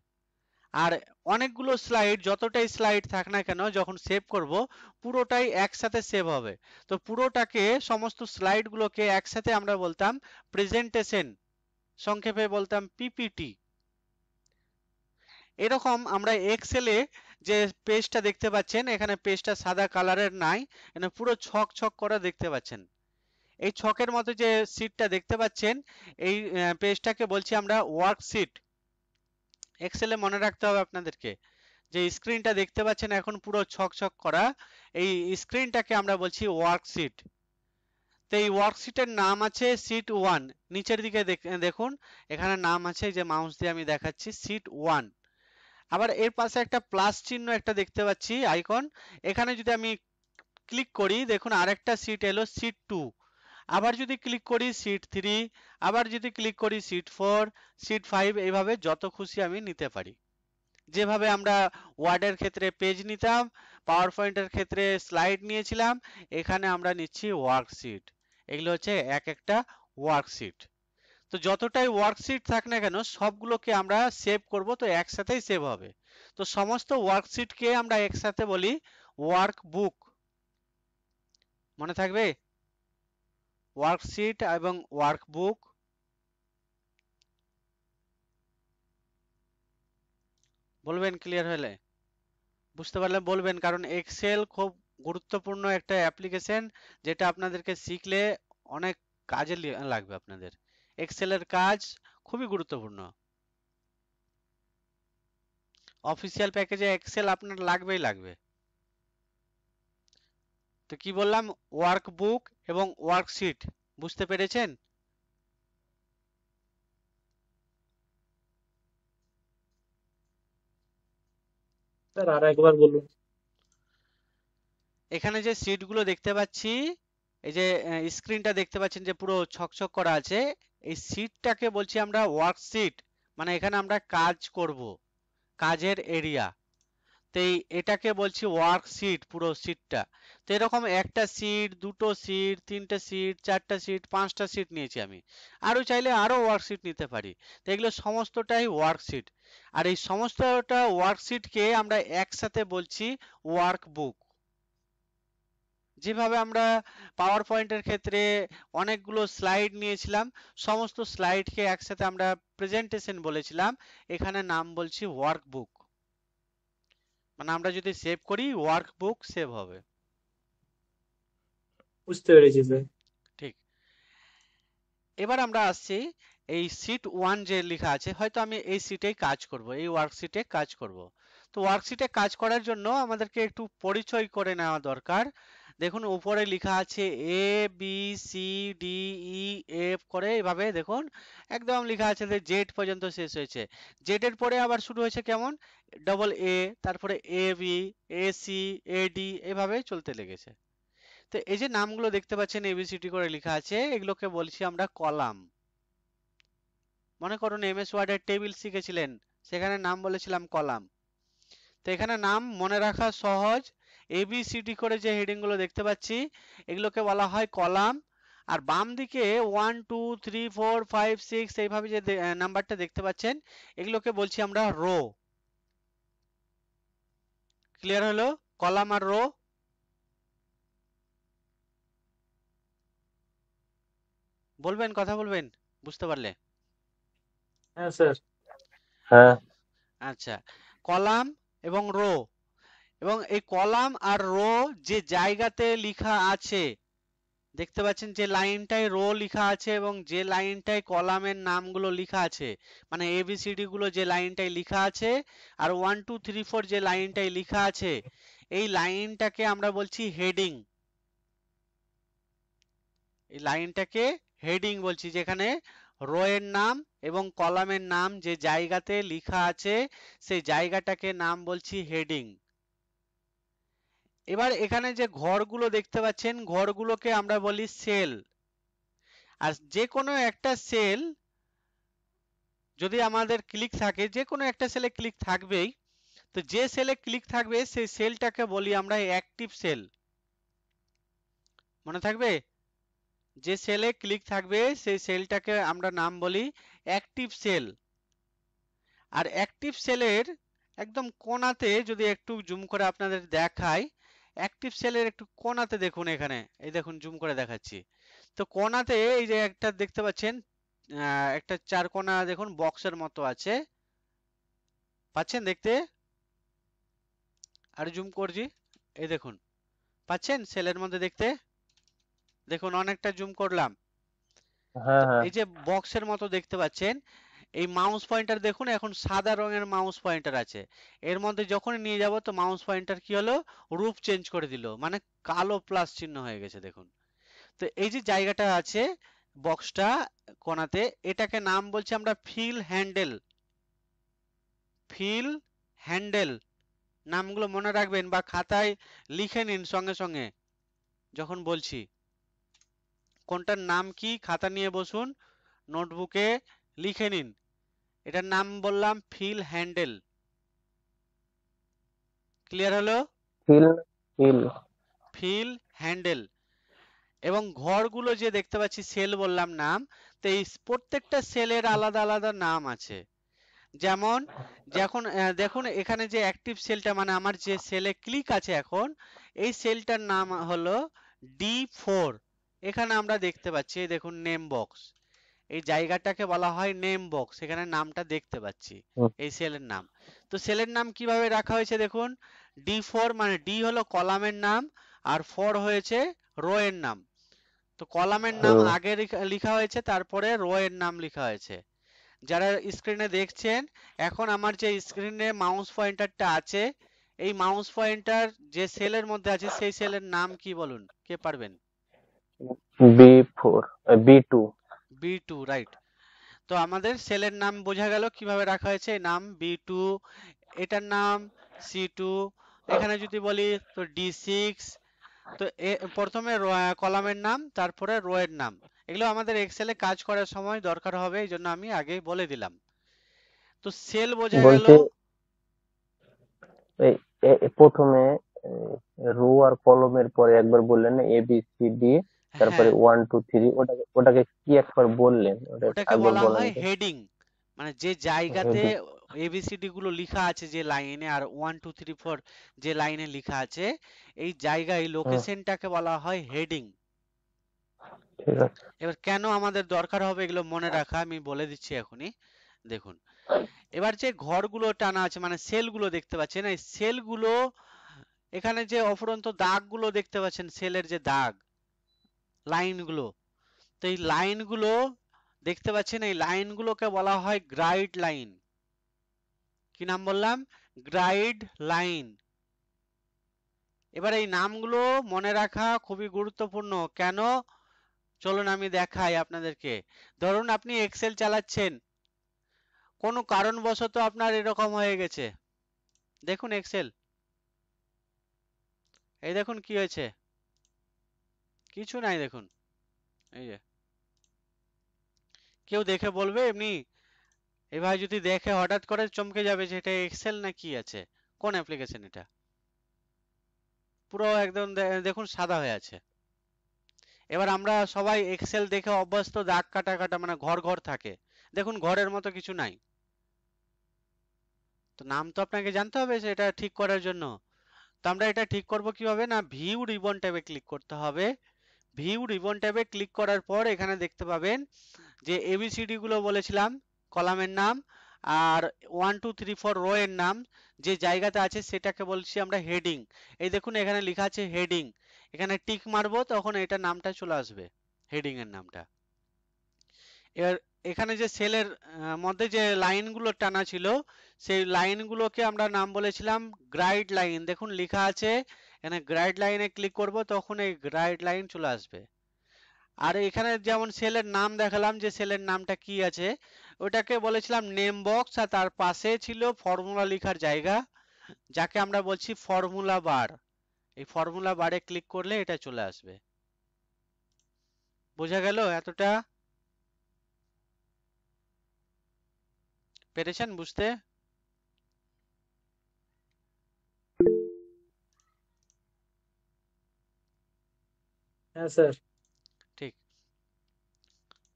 আর অনেকগুলো স্লাইড, যতটাই স্লাইড থাক না কেন, যখন সেভ করব পুরোটাই একসাথে সেভ হবে। তো পুরোটাকে, সমস্ত স্লাইডগুলোকে একসাথে আমরা বলতাম প্রেজেন্টেশন, সংক্ষেপে বলতাম পিপিটি। এরকম আমরা এক্সেলে যে পেজটা দেখতে পাচ্ছেন, এখানে পেজটা সাদা কালারের নাই, এখানে পুরো ছক ছক করা দেখতে পাচ্ছেন। এই ছকের মতো যে শীটটা দেখতে পাচ্ছেন, এই পেজটাকে বলছি আমরা ওয়ার্কশিট। এক্সেলে মনে রাখতে হবে আপনাদেরকে, যে স্ক্রিনটা দেখতে পাচ্ছেন এখন পুরো ছক ছক করা, এই স্ক্রিনটাকে আমরা বলছি ওয়ার্কশিট। তো এই ওয়ার্কশিটের নাম আছে শীট 1। নিচের দিকে দেখুন, এখানে নাম আছে, যে মাউস দিয়ে আমি দেখাচ্ছি, শীট 1। আবার এর পাশে একটা প্লাস চিহ্ন একটা দেখতে পাচ্ছি আইকন, এখানে যদি আমি ক্লিক করি, দেখুন আরেকটা শীট এলো, শীট 2। আবার যদি ক্লিক করি শীট 3, আবার যদি ক্লিক করি শীট 4, শীট 5, এইভাবে যত খুশি আমি নিতে পারি। যেভাবে আমরা ওয়ার্ডের ক্ষেত্রে পেজ নিতাম, পাওয়ার পয়েন্টের ক্ষেত্রে স্লাইড নিয়েছিলাম, এখানে আমরা নিচ্ছি ওয়ার্কশিট। এগুলো হচ্ছে এক একটা ওয়ার্কশিট। তো যতটাই ওয়ার্কশিট থাক না কেন, সবগুলোকে আমরা সেভ করব, তো একসাথেই সেভ হবে। তো সমস্ত ওয়ার্কশিটকে আমরা একসাথে বলি ওয়ার্কবুক। মনে থাকবে? ওয়ার্কশিট এবং ওয়ার্কবুক। বলবেন ক্লিয়ার হলে? বুঝতে পারলে বলবেন, কারণ এক্সেল খুব গুরুত্বপূর্ণ একটা অ্যাপ্লিকেশন, যেটা আপনাদেরকে শিখলে অনেক কাজে লাগবে আপনাদের। এক্সেলের কাজ খুবই গুরুত্বপূর্ণ। অফিসিয়াল প্যাকেজে এক্সেল আপনার লাগবেই লাগবে। তো কি বললাম, ওয়ার্কবুক এবং ওয়ার্কশিট, বুঝতে পেরেছেন? স্যার আর একবার বলুন। এখানে যে শীটগুলো দেখতে পাচ্ছি, এই যে স্ক্রিনটা দেখতে পাচ্ছেন যে পুরো ছকছক করা আছে, এই শীটটাকে বলছি আমরা ওয়ার্কশিট। মানে এখানে আমরা কাজ করব, কাজের এরিয়া। তো এটাকে বলছি ওয়ার্কশিট, পুরো শীটটা। তো এরকম একটা শীট, দুটো শীট, তিনটে শীট, চারটা শীট, 5টা শীট নিয়েছি আমি। আরো চাইলে আরো ওয়ার্কশিট নিতে পারি। তো এগুলো সমস্তটাই ওয়ার্কশিট। আর এই সমস্তটা ওয়ার্কশিটকে আমরা একসাথে বলছি ওয়ার্কবুক। যেভাবে আমরা পাওয়ার পয়েন্টের ক্ষেত্রে অনেকগুলো স্লাইড নিয়েছিলাম, সমস্ত স্লাইডকে একসাথে আমরা প্রেজেন্টেশন বলেছিলাম, এখানে নাম বলছি ওয়ার্কবুক। মানে আমরা যদি সেভ করি, ওয়ার্কবুক সেভ হবে। বুঝতে পেরেছি স্যার। ঠিক। এবার আমরা আসছি এই শীট 1 যে লেখা আছে, হয়তো আমি এই শীটেই কাজ করব, এই ওয়ার্কশিটে কাজ করব। তো ওয়ার্কশিটে কাজ করার জন্য আমাদেরকে একটু পরিচয় করে নেওয়া দরকার, দেখুন উপরে লেখা আছে A B C D E F করে এভাবে দেখুন একদম লেখা আছে যে জেড পর্যন্ত শেষ হয়েছে। জেড এর পরে আবার শুরু হয়েছে কেমন ডবল এ, তারপরে A B, A C, A D এভাবে চলতে লেগেছে। তো এই যে নামগুলো দেখতে পাচ্ছেন এবিসিডি করে লেখা আছে এগুলোকে বলছি আমরা কলাম। মনে করুন এমএস ওয়ার্ডের টেবিল শিখেছিলেন, সেখানে নাম বলেছিলাম কলাম। তো এখানে নাম মনে রাখা সহজ। এবিসিডি করে যে হেডিং গুলো দেখতে পাচ্ছি এগুলোকে বলা হয় কলাম। আর বাম দিকে 1 2 3 4 5 6 এইভাবে যে নাম্বারটা দেখতে পাচ্ছেন এগুলোকে বলছি আমরা রো। ক্লিয়ার হলো কলাম আর রো? বলবেন, কথা বলবেন বুঝতে পারলে? হ্যাঁ স্যার। হ্যাঁ আচ্ছা, কলাম এবং রো, এবং এই কলাম আর রো যে জায়গাতে লেখা আছে দেখতে পাচ্ছেন যে লাইনটায় রো লেখা আছে এবং যে লাইনটায় কলামের নামগুলো লেখা আছে, মানে এবিসিডি গুলো যে লাইনটায় লেখা আছে আর 1 2 3 4 যে লাইনটায় লেখা আছে এই লাইনটাকে আমরা বলছি হেডিং। এই লাইনটাকে হেডিং বলছি, যেখানে রো এর নাম এবং কলামের নাম যে জায়গাতে লেখা আছে সেই জায়গাটাকে নাম বলছি হেডিং। এবার এখানে যে ঘরগুলো দেখতে পাচ্ছেন ঘরগুলোকে আমরা বলি সেল। আর যে কোনো একটা সেল যদি আমাদের ক্লিক থাকে, যে কোনো একটা সেলে ক্লিক থাকবেই, তো যে সেলে ক্লিক থাকবে সেই সেলটাকে বলি আমরা অ্যাক্টিভ সেল। মনে থাকবে? যে সেলে ক্লিক থাকবে সেই সেলটাকে আমরা নাম বলি অ্যাক্টিভ সেল। আর অ্যাক্টিভ সেলের একদম কোণাতে যদি একটু জুম করে আপনাদের দেখাই, অ্যাক্টিভ সেলের একটু কোণাতে দেখুন, এখানে এই দেখুন জুম করে দেখাচ্ছি। তো কোণাতে এই যে একটা দেখতে পাচ্ছেন একটা চার কোণা দেখুন বক্সের মতো আছে, পাচ্ছেন দেখতে? আর জুম করছি, এই দেখুন পাচ্ছেন সেলের মধ্যে দেখতে? দেখুন অনেকটা জুম করলাম। হ্যাঁ তো হ্যাঁ এই যে বক্সের মতো দেখতে পাচ্ছেন, এই মাউস পয়েন্টার দেখুন এখন সাদা রঙের মাউস পয়েন্টার আছে, এর মধ্যে যখনই নিয়ে যাব তো মাউস পয়েন্টার কি হলো, রূপ চেঞ্জ করে দিল, মানে কালো প্লাস চিহ্ন হয়ে গেছে দেখুন। তো এই যে জায়গাটা আছে বক্সটা কোণাতে, এটাকে নাম বলছি আমরা ফিল হ্যান্ডেল। ফিল হ্যান্ডেল নামগুলো মনে রাখবেন বা খাতায় লিখে নিন সঙ্গে সঙ্গে যখন বলছি কোনটার নাম কি, খাতা নিয়ে বসুন নোটবুকে লিখে নিন। এটার নাম বললাম ফিল হ্যান্ডেল। ক্লিয়ার হলো? Fill fill fill handle. এবং ঘরগুলো যে দেখতে পাচ্ছি সেল বললাম নাম, তো এই প্রত্যেকটা সেলের আলাদা আলাদা নাম আছে। যেমন যখন দেখুন এখানে যে অ্যাক্টিভ সেলটা মানে আমার যে সেলে ক্লিক আছে এখন, এই সেলটার নাম হলো D4। এখানে আমরা দেখতে পাচ্ছি এই দেখুন নেম বক্স, এই জায়গাটাকে বলা হয় নেম বক্স, এখানে নামটা দেখতে পাচ্ছি এই সেলের নাম। তো সেলের নাম কিভাবে রাখা হয়েছে দেখুন, D4 মানে ডি হলো কলামের নাম আর 4 হয়েছে রো এর নাম। তো কলামের নাম আগে লেখা হয়েছে তারপরে রো এর নাম লেখা হয়েছে। যারা স্ক্রিনে দেখছেন এখন আমার যে স্ক্রিনে মাউস পয়েন্টারটা আছে, এই মাউস পয়েন্টার যে সেলের মধ্যে আছে সেই সেলের নাম কি বলুন, কে পারবেন? B4 B2 B2, right. তো আমাদের সেলের নাম বোঝা গেল কিভাবে রাখা হয়েছে, নাম B2, এটার নাম C2, এখানে যদি বলি তো D6। তো প্রথমে কলামের নাম তারপরে রো এর নাম, এগুলো আমাদের এক্সেলে কাজ করার সময় দরকার হবে, এই জন্য আমি আগেই বলে দিলাম। তো সেল বোঝা গেল। বলতে এই প্রথমে রো আর কলমের পরে একবার বললেন না ABCD, তারপরে হ্যাঁ, 1 2 3, ওটাকে কি একবার বললেন, ওটা ওটাকে আরেকবার বলা বলেন হয় তো। হেডিং, মানে যে জায়গাতে হেডিং। এবিসিডি গুলো লেখা আছে যে লাইনে আর 1 2 3 4 যে লাইনে লেখা আছে এই জায়গায় লোকেশনটাকে বলা হয় হেডিং। ঠিক আছে। এবার কেন আমাদের দরকার হবে এগুলো মনে রাখা আমি বলে দিচ্ছি এখনই। দেখুন এবার যে ঘরগুলো টানা আছে মানে সেলগুলো দেখতে পাচ্ছেন, এই সেলগুলো এখানে যে অফুরন্ত দাগগুলো দেখতে পাচ্ছেন, সেলের যে দাগ লাইনগুলো, তো এই লাইনগুলো দেখতে পাচ্ছেন, এই লাইনগুলোকে বলা হয় গ্রাইড লাইন। কি নাম বললাম? Grid line. এবার এই নামগুলো মনে রাখা খুবই গুরুত্বপূর্ণ। কেন? চলুন আমি দেখাই আপনাদেরকে। ধরুন আপনি এক্সেল চালাচ্ছেন, কোনো কারণবশত আপনার এরকম হয়ে গেছে, দেখুন এক্সেল, এই দেখুন কি হয়েছে, কিছু নাই দেখুন, এই যে কেউ দেখে বলবে এমনি, এবার যদি দেখে হঠাৎ করে চমকে যাবে যে এটা এক্সেল না কি আছে, কোন অ্যাপ্লিকেশন এটা, পুরো একদম দেখুন সাদা হয়ে আছে। এবার আমরা সবাই এক্সেল দেখে অভ্যস্ত, দাগ কাটা কাটা মানে ঘর ঘর থাকে, দেখুন ঘরের মতো কিছু নাই। তো নাম তো আপনাকে জানতে হবে সেটা ঠিক করার জন্য। তো আমরা এটা ঠিক করব কিভাবে, না ভিউ রিবন ট্যাবে ক্লিক করতে হবে। ভিউ রিবন ট্যাবে ক্লিক করার পর এখানে দেখতে পাবেন যে এবিসিডি গুলো বলেছিলাম কলামের নাম, আর 1 2 3 4 রো এর নাম যে জায়গাতে আছে সেটাকে বলছি আমরা হেডিং। এই দেখুন এখানে লেখা আছে হেডিং, এখানে টিক মারবো তখন এটা নামটা চলে আসবে, হেডিং এর নামটা। এবার এখানে যে সেলের মধ্যে যে লাইনগুলো টানা ছিল সেই লাইনগুলোকে আমরা নাম বলেছিলাম গ্রাইড লাইন। দেখুন লেখা আছে এখানে গ্রাইড লাইনে ক্লিক করব তখন এই গ্রাইড লাইন চলে আসবে। আর এখানে যেমন সেলের নাম দেখালাম যে সেলের নামটা কি আছে, ওটাকে বলেছিলাম নেম বক্স, আর তার পাশে ছিল ফর্মুলা লেখার জায়গা যাকে আমরা বলছি ফর্মুলা বার। এই ফর্মুলা বারে ক্লিক করলে এটা চলে আসবে। বোঝা গেল? এতটা পেরেছেন বুঝতে? হ্যাঁ স্যার। ঠিক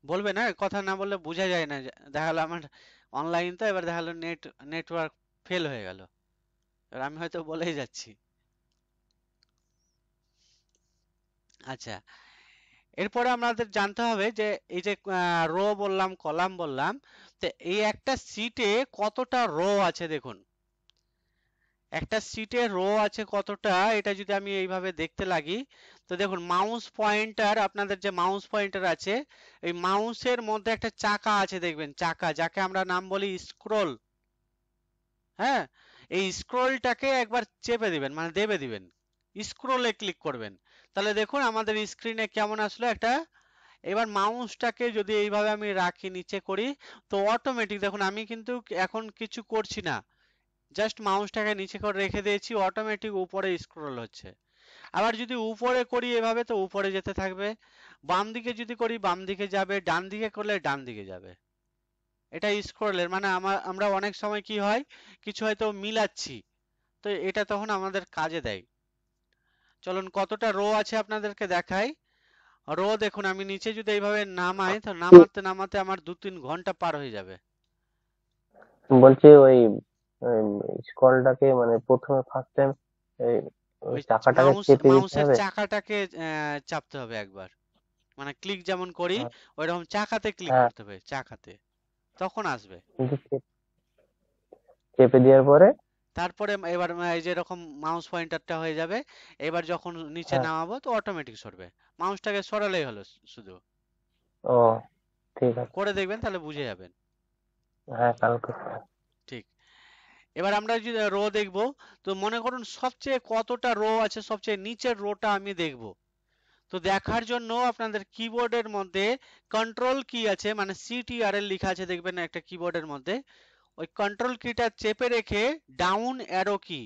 বলবে না, কথা না বললে বোঝা যায় না। দেখা গেলো আমার অনলাইন তো, এবার দেখা গেলো নেটওয়ার্ক ফেল হয়ে গেল, এবার আমি হয়তো বলেই যাচ্ছি। আচ্ছা, এরপরে আমাদের জানতে হবে যে এই যে রো বললাম কলাম বললাম, তো এই একটা সিটে কতটা রো আছে দেখুন, একটা সিটে রো আছে কতটা, এটা যদি আমি এইভাবে দেখতে লাগি তো দেখুন মাউস পয়েন্টার, আপনাদের যে মাউস পয়েন্টার আছে এই মাউসের মধ্যে একটা চাকা আছে দেখবেন, চাকা যাকে আমরা নাম বলি স্ক্রোল। হ্যাঁ, এই স্ক্রোলটাকে একবার চেপে দিবেন মানে দেবে দিবেন, স্ক্রোলে ক্লিক করবেন, তাহলে দেখুন আমাদের স্ক্রিনে কেমন আসলো একটা। এবার মাউসটাকে যদি এইভাবে আমি রাখি নিচে করি তো অটোমেটিক দেখুন আমি কিন্তু এখন কিছু করছি না, জাস্ট মাউসটাকে নিচে করে রেখে দিয়েছি, অটোমেটিক উপরে স্ক্রোল হচ্ছে। আবার যদি উপরে করি এভাবে তো উপরে যেতে থাকবে, বাম দিকে যদি করি বাম দিকে যাবে, ডান দিকে করলে ডান দিকে যাবে। এটা স্ক্রোলের মানে আমরা অনেক সময় কি হয় কিছু হয়তো মিলাচ্ছি, তো এটা তখন আমাদের কাজে দেয়। চলুন কতটা রো আছে আপনাদেরকে দেখাই। রো দেখুন আমি নিচে যদি এইভাবে নামাই তো নামাতে নামাতে আমার 2-3 ঘন্টা পার হয়ে যাবে। বলছি ওই স্কলটাকে মানে প্রথমে ফার্স্ট টাইম ওই ওই চাকাটাকে চেপে দিতে মাউসের হবে। চাকাটাকে চাপতে হবে একবার, মানে ক্লিক যেমন করি হ্যাঁ, ওইরকম চাকাতে ক্লিক হ্যাঁ, করতে হবে, চাকাতে, তখন আসবে। কিন্তু চেপে দেওয়ার পরে তারপরে এবার এই যে এরকম মাউস পয়েন্টারটা হয়ে যাবে, এবার যখন নিচে হ্যাঁ। নামাবো তো অটোমেটিক সরবে, মাউসটাকে সরালেই হলো শুধু। ও, ঠিক আছে। করে দেখবেন তাহলে বুঝে যাবেন। হ্যাঁ, কালকে। ঠিক, এবার আমরা যদি রো দেখবো তো মনে করুন সবচেয়ে কতটা রো আছে, সবচেয়ে নিচের রোটা আমি দেখবো, তো দেখার জন্য আপনাদের কিবোর্ডের মধ্যে কন্ট্রোল কি আছে মানে CTRL লেখা আছে দেখবেন একটা কিবোর্ডের মধ্যে, ওই কন্ট্রোল কিটা চেপে রেখে ডাউন অ্যারো কি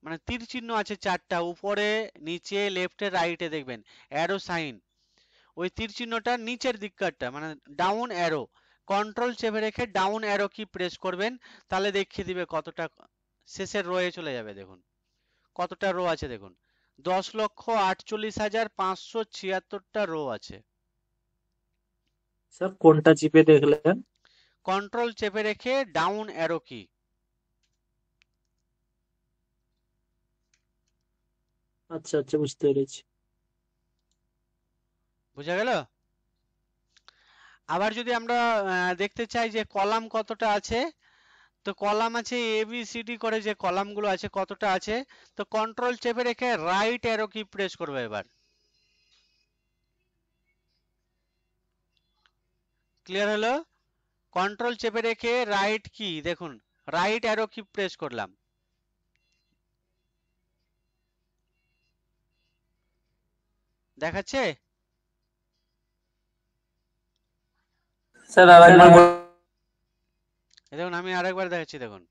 মানে তীর চিহ্ন আছে চারটা, উপরে নিচে লেফটে রাইটে দেখবেন অ্যারো সাইন, ওই তীর চিহ্নটা নিচের দিককারটা মানে ডাউন অ্যারো, কন্ট্রোল চেপে রেখে ডাউন অ্যারো কি প্রেস করবেন, তাহলে দেখিয়ে দিবে কতটা শেষের রোয়ে চলে যাবে। দেখুন কতটা রো আছে দেখুন, 10,48,576টা রো আছে। স্যার কোনটা চিপে দেখলেন? কন্ট্রোল চেপে রেখে ডাউন অ্যারো কি। আচ্ছা আচ্ছা, বুঝতে পেরেছি। বুঝা গেল? আবার যদি আমরা দেখতে চাই যে কলাম কতটা আছে, তো কলাম আছে ABCD করে যে কলামগুলো আছে কতটা আছে, তো কন্ট্রোল চেপে রেখে রাইট অ্যারো কি প্রেস করবে এবার। ক্লিয়ার হলো? কন্ট্রোল চেপে রেখে রাইট কি দেখুন, রাইট অ্যারো কি প্রেস করলাম, দেখাচ্ছে? স্যার আরেকবার দেখুন আমি আরেকবার দেখাচ্ছি, দেখুন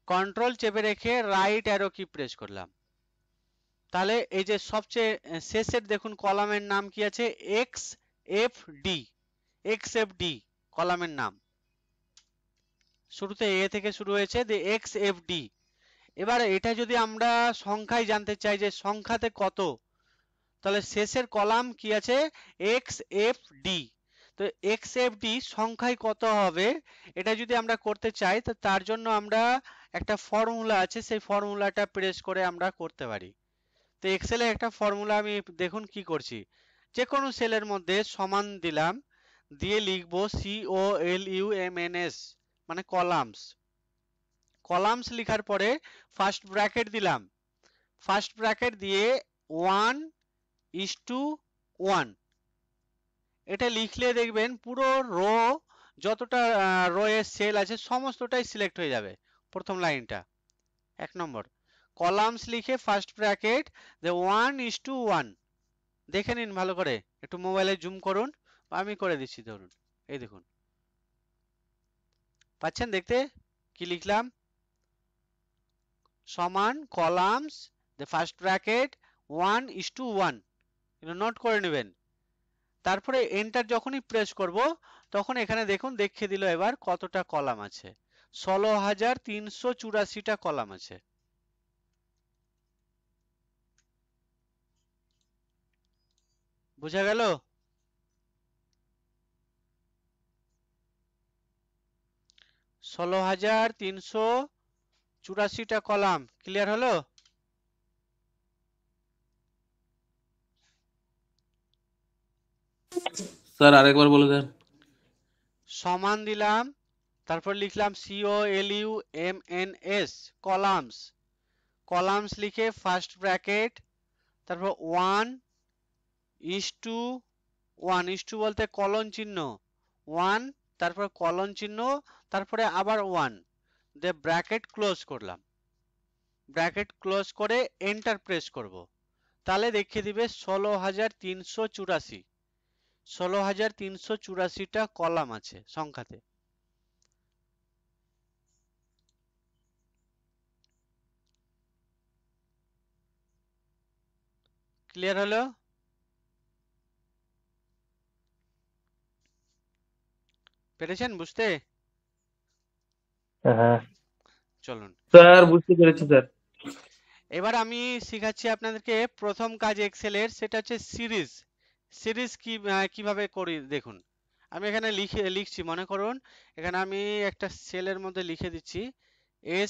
কন্ট্রোল চেপে রেখে রাইট অ্যারো কি প্রেস করলাম, তাহলে এই যে সবচেয়ে শেষের দেখুন কলামের নাম কি আছে, x F D, x F D কলামের নাম, শুরুতে এ থেকে শুরু হয়েছে, এক্স এফ ডি। এবার এটা যদি আমরা সংখ্যায় জানতে চাই যে সংখ্যাতে কত, তাহলে শেষের কলাম কি আছে, এক্স এফ ডি। তো এক্স এফ ডি সংখ্যায় কত হবে, এটা যদি আমরা করতে চাই তো তার জন্য আমরা একটা ফর্মুলা আছে, সেই ফর্মুলাটা প্রেস করে আমরা করতে পারি। তো এক্সেলে একটা ফর্মুলা আমি দেখুন কি করছি, যে কোনো সেলের মধ্যে সমান দিলাম, দিয়ে লিখবো COLUMNS মানে কলামস। কলামস লেখার পরে ফার্স্ট ব্র্যাকেট দিলাম, ফার্স্ট ব্র্যাকেট দিয়ে 1:1, এটা লিখলে দেখবেন পুরো রো, যতটা রো এর সেল আছে সমস্তটাই সিলেক্ট হয়ে যাবে। প্রথম লাইনটা 1 নম্বর, কলামস লিখে ফার্স্ট ব্র্যাকেট 1:1, দেখে নিন ভালো করে, একটু মোবাইলে জুম করুন, আমি করে দিচ্ছি, ধরুন এই দেখুন, পাচ্ছেন দেখতে কি লিখলাম, সমান কলামস ফার্স্ট ব্র্যাকেট 1:1, এটা নোট করে নেবেন। তারপরে এন্টার যখনই প্রেস করব তখন এখানে দেখুন দেখিয়ে দিল এবার কতটা কলাম আছে, 16,384টা কলাম আছে। বুঝা গেল? 16,384টা কলাম, ক্লিয়ার হলো? স্যার আরেকবার বলে দেন। সমান দিলাম, তারপর লিখলাম COLUMNS কলামস, কলামস লিখে ফার্স্ট ব্র্যাকেট, তারপর 1:1 বলতে কলন চিহ্ন 1, তারপর কলন চিহ্ন, তারপরে আবার 1 দিয়ে ব্র্যাকেট ক্লোজ করলাম, ব্র্যাকেট ক্লোজ করে এন্টার প্রেস করব, তাহলে দেখিয়ে দিবে 16,384, 16,384টা কলাম আছে সংখ্যাতে। ক্লিয়ার হলো? পেরেছেন বুঝতে? হ্যাঁ চলুন স্যার বুঝতে পেরেছি স্যার। এবার আমি শিখাচ্ছি আপনাদেরকে প্রথম কাজ এক্সেলের, সেটা হচ্ছে সিরিজ। সিরিজ কিভাবে করি দেখুন, আমি এখানে লিখছি, মনে করুন এখানে আমি একটা সেলের মধ্যে লিখে দিচ্ছি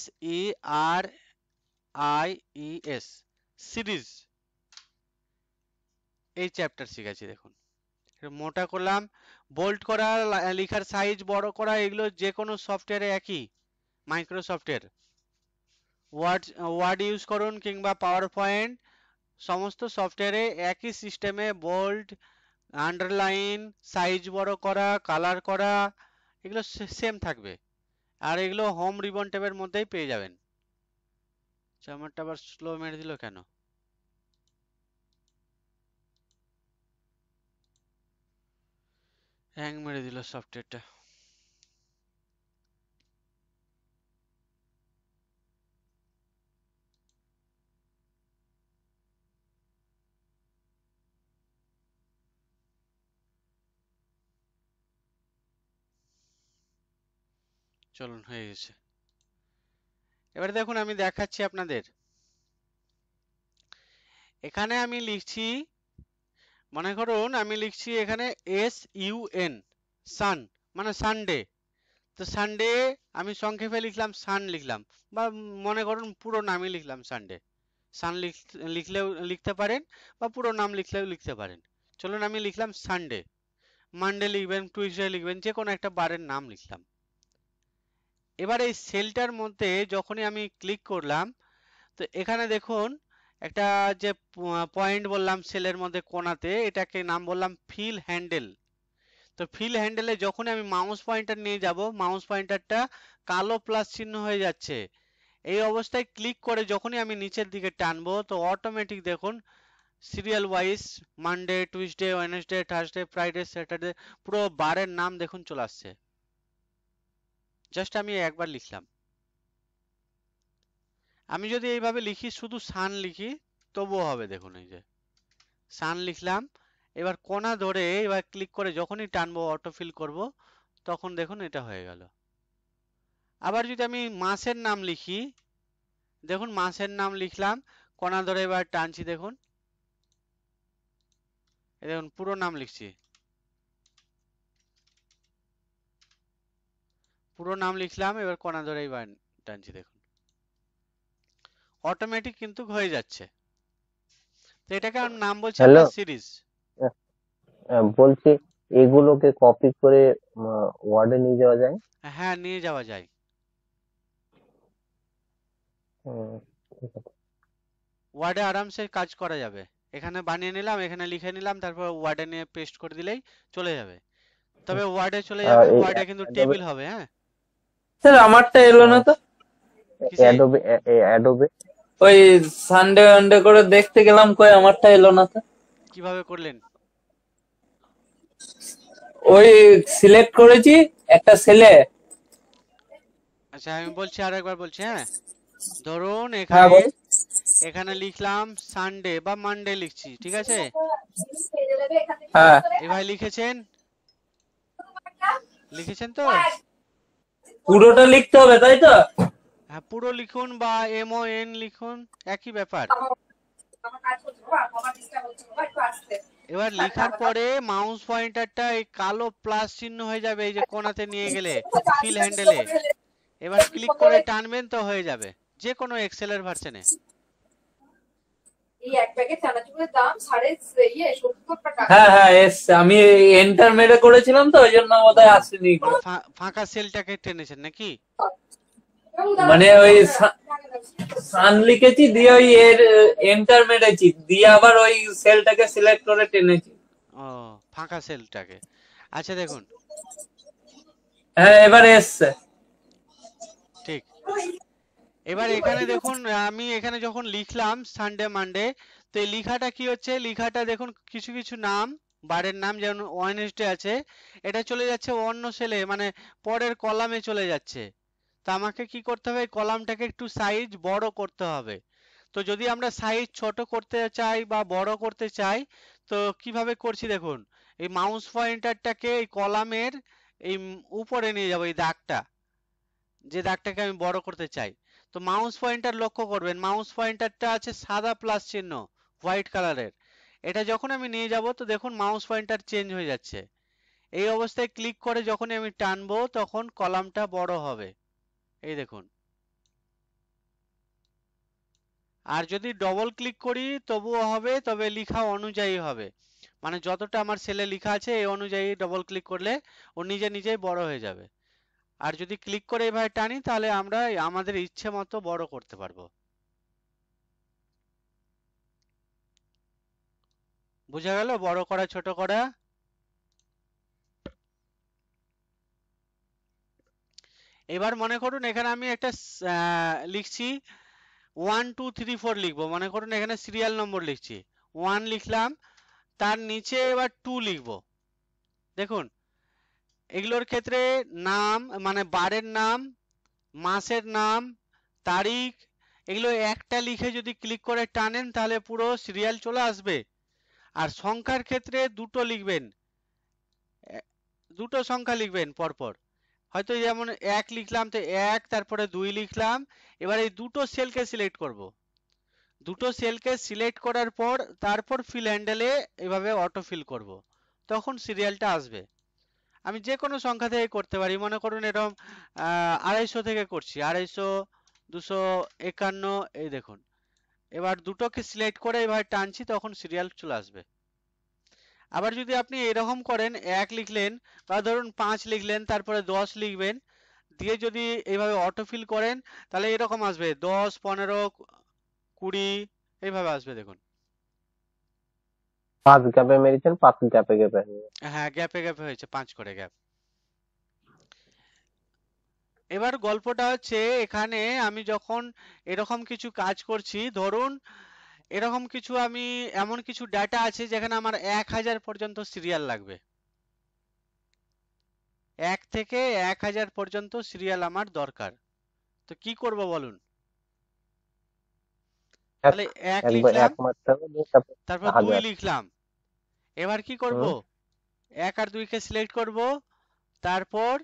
SERIES, সিরিজ। এই চ্যাপ্টার শিখাচ্ছি, দেখুন মোটা করলাম, বোল্ড করা, লেখার সাইজ বড় করা, এগুলো যে কোনো সফটওয়্যারে একই, মাইক্রোসফটের ওয়ার্ড ইউজ করুন কিংবা পাওয়ার পয়েন্ট, সমস্ত সফটওয়্যারে একই সিস্টেমে বোল্ড, আন্ডারলাইন, সাইজ বড় করা, কালার করা, এগুলো সেম থাকবে, আর এগুলো হোম রিবন ট্যাবের মধ্যেই পেয়ে যাবেন। আমারটা আবার স্লো মেরে দিল কেন? হ্যাং মেরে দিল সফটওয়্যারটা। চলুন হয়ে গেছে। এবারে দেখুন আমি দেখাচ্ছি আপনাদের, এখানে আমি লিখছি, মনে করুন আমি লিখছি এখানে SUN, সান মানে সানডে, তো সানডে আমি সংক্ষেপে লিখলাম সান লিখলাম, বা মনে করুন পুরো নামই লিখলাম সানডে, সান লিখলেও লিখতে পারেন বা পুরো নাম লিখলেও লিখতে পারেন। চলুন আমি লিখলাম সানডে, মানডে লিখবেন, টুইসডে লিখবেন, যে কোনো একটা বারের নাম লিখলাম। এবার এই সেলটার মধ্যে যখনই আমি ক্লিক করলাম, তো এখানে দেখুন একটা যে পয়েন্ট বললাম সেলের মধ্যে কোণাতে, এটাকে নাম বললাম ফিল হ্যান্ডেল। তো ফিল হ্যান্ডেলে যখন আমি মাউস পয়েন্টার নিয়ে যাব, মাউস পয়েন্টারটা কালো প্লাস চিহ্ন হয়ে যাচ্ছে, এই অবস্থায় ক্লিক করে যখনই আমি নিচের দিকে টানবো তো অটোমেটিক দেখুন serial wise Monday, Tuesday, Wednesday, Thursday, Friday, Saturday, পুরো বারের নাম দেখুন চলে আসছে। জাস্ট আমি একবার লিখলাম। আমি যদি এইভাবে লিখি, শুধু সান লিখি, তবুও হবে। দেখুন এই যে সান লিখলাম, এবার কোণা ধরে এবার ক্লিক করে যখনই টানবো, অটোফিল করব, তখন দেখুন এটা হয়ে গেল। আবার যদি আমি মাসের নাম লিখি, দেখুন মাসের নাম লিখলাম, কোণা ধরে এবার টানছি, দেখুন এই দেখুন পুরো নাম লিখছি, পুরো নাম লিখলাম, এবার কোণা ধরে এবার টানছি, দেখুন অটোমেটিক কিন্তু হয়ে যাচ্ছে। তো এটাকে আমি নাম বলছি হ্যালো, আমরা সিরিজ। বলছি এগুলোকে কপি করে ওয়ার্ডে নিয়ে যাওয়া যায়? হ্যাঁ, নিয়ে যাওয়া যায়। হুম, ঠিক আছে। ওয়ার্ডে আরামসে কাজ করা যাবে। এখানে বানিয়ে নিলাম, এখানে লিখে নিলাম, তারপর ওয়ার্ডে নিয়ে পেস্ট করে দিলেই চলে যাবে। তবে ওয়ার্ডে চলে যাবে, এই ওয়ার্ডে কিন্তু টেবিল হবে। হ্যাঁ, স্যার আমারটা এলো না তো। কিসে? অ্যাডোবে, অ্যাডোবে ওই সানডে ওয়ানডে করে দেখতে গেলাম, কই আমারটা এলো না তো। কিভাবে করলেন? ওই সিলেক্ট করেছি একটা ছেলে। আচ্ছা, আমি বলছি, আর একবার বলছি। হ্যাঁ, ধরুন হ্যাঁ এখানে বল। এখানে লিখলাম সানডে বা মানডে লিখছি, ঠিক আছে? হ্যাঁ এই ভাই লিখেছেন, লিখেছেন তো? পুরোটা লিখতে হবে তাই তো? হ্যাঁ, পুরো লিখুন বা MON লিখুন, একই ব্যাপার। এবার লেখার পরে মাউস পয়েন্টারটা এই কালো প্লাস চিহ্ন হয়ে যাবে, এই যে কোণাতে নিয়ে গেলে ফিল হ্যান্ডেলে, এবার ক্লিক করে টানবেন তো হয়ে যাবে, যে কোনো এক্সেলের ভার্সনে। এই এক প্যাকেট চানাচুরের দাম 70 টাকা। হ্যাঁ হ্যাঁ এসছে, আমি এন্টার মেরে করেছিলাম তো, ওই জন্য বোধহয় আসেনি। মানে ফাঁকা সেলটাকে টেনেছেন নাকি? মানে ওই সান লিখেছি, দিয়ে ওই এর এন্টার মেরেছি, দিয়ে আবার ওই সেলটাকে সিলেক্ট করে টেনেছি। ও, ফাঁকা সেলটাকে। আচ্ছা দেখুন, হ্যাঁ এবার এসছে। ঠিক। এবার এখানে দেখুন, আমি এখানে যখন লিখলাম সানডে মানডে, তো এই লেখাটা কি হচ্ছে, লেখাটা দেখুন কিছু কিছু নাম, বারের নাম, যেমন ওয়েডনেসডে আছে, এটা চলে যাচ্ছে অন্য সেলে, মানে পরের কলামে চলে যাচ্ছে। তো আমাকে কি করতে হবে, কলামটাকে একটু সাইজ বড় করতে হবে। তো যদি আমরা সাইজ ছোট করতে চাই বা বড় করতে চাই, তো কিভাবে করছি দেখুন, এই মাউস পয়েন্টারটাকে এই কলামের এই উপরে নিয়ে যাবো, এই দাগটা, যে দাগটাকে আমি বড় করতে চাই। তো মাউস পয়েন্টার লক্ষ্য করবেন, মাউস পয়েন্টারটা আছে সাদা প্লাস চিহ্ন, হোয়াইট কালারের। এটা যখন আমি নিয়ে যাব, তো দেখুন মাউস পয়েন্টার চেঞ্জ হয়ে যাচ্ছে। এই অবস্থায় ক্লিক করে যখনই আমি টানবো, তখন কলামটা বড় হবে, এই দেখুন। আর যদি ডবল ক্লিক করি তবুও হবে, তবে লেখা অনুযায়ী হবে, মানে যতটা আমার সেলে লেখা আছে এই অনুযায়ী ডবল ক্লিক করলে ও নিজে নিজেই বড় হয়ে যাবে। আর যদি ক্লিক করে এভাবে টানি, তাহলে আমরা আমাদের ইচ্ছে মতো বড় করতে পারবো। বোঝা গেল বড় করা ছোট করা? এবার মনে করুন এখানে আমি একটা লিখছি 1 2 3 4 লিখবো, মনে করুন এখানে সিরিয়াল নম্বর লিখছি, 1 লিখলাম, তার নিচে এবার 2 লিখবো। দেখুন এগুলোর ক্ষেত্রে নাম, মানে বারের নাম, মাসের নাম, তারিখ, এগুলো একটা লিখে যদি ক্লিক করে টানেন, তাহলে পুরো সিরিয়াল চলে আসবে। আর সংখ্যার ক্ষেত্রে দুটো লিখবেন, দুটো সংখ্যা লিখবেন পরপর। হয়তো যেমন 1 লিখলাম, তো 1, তারপরে 2 লিখলাম। এবার এই দুটো সেলকে সিলেক্ট করব, দুটো সেলকে সিলেক্ট করার পর তারপর ফিল হ্যান্ডেলে এভাবে অটো ফিল করব, তখন সিরিয়ালটা আসবে। আমি যে কোনো সংখ্যা থেকে করতে পারি, মনে করুন এরকম 250 থেকে করছি, 250, 251, এই দেখুন। এবার দুটোকে সিলেক্ট করে এবার টানছি, তখন সিরিয়াল চলে আসবে। আবার যদি আপনি এরকম করেন, 1 লিখলেন বা ধরুন 5 লিখলেন, তারপরে 10 লিখবেন, দিয়ে যদি এইভাবে অটো ফিল করেন, তাহলে এরকম আসবে 10, 15, 20, এইভাবে আসবে। দেখুন 5 গ্যাপে মেরেছেন, 5 গ্যাপে গ্যাপে। হ্যাঁ, গ্যাপে গ্যাপে হয়েছে, 5 করে গ্যাপ। এবার গল্পটা হচ্ছে, এখানে আমি যখন এরকম কিছু কাজ করছি, ধরুন এরকম কিছু আমি এমন কিছু ডাটা আছে যেখানে আমার 1000 পর্যন্ত সিরিয়াল লাগবে, 1 থেকে 1000 পর্যন্ত সিরিয়াল আমার দরকার। তো কি করব বলুন? এক তাহলে 1 একবার লিখলাম, এক মারতে হবে দিয়ে তারপর তারপর 2 1000। লিখলাম। এবার কি করব? হুম 1 আর 2 কে সিলেক্ট করব, তারপর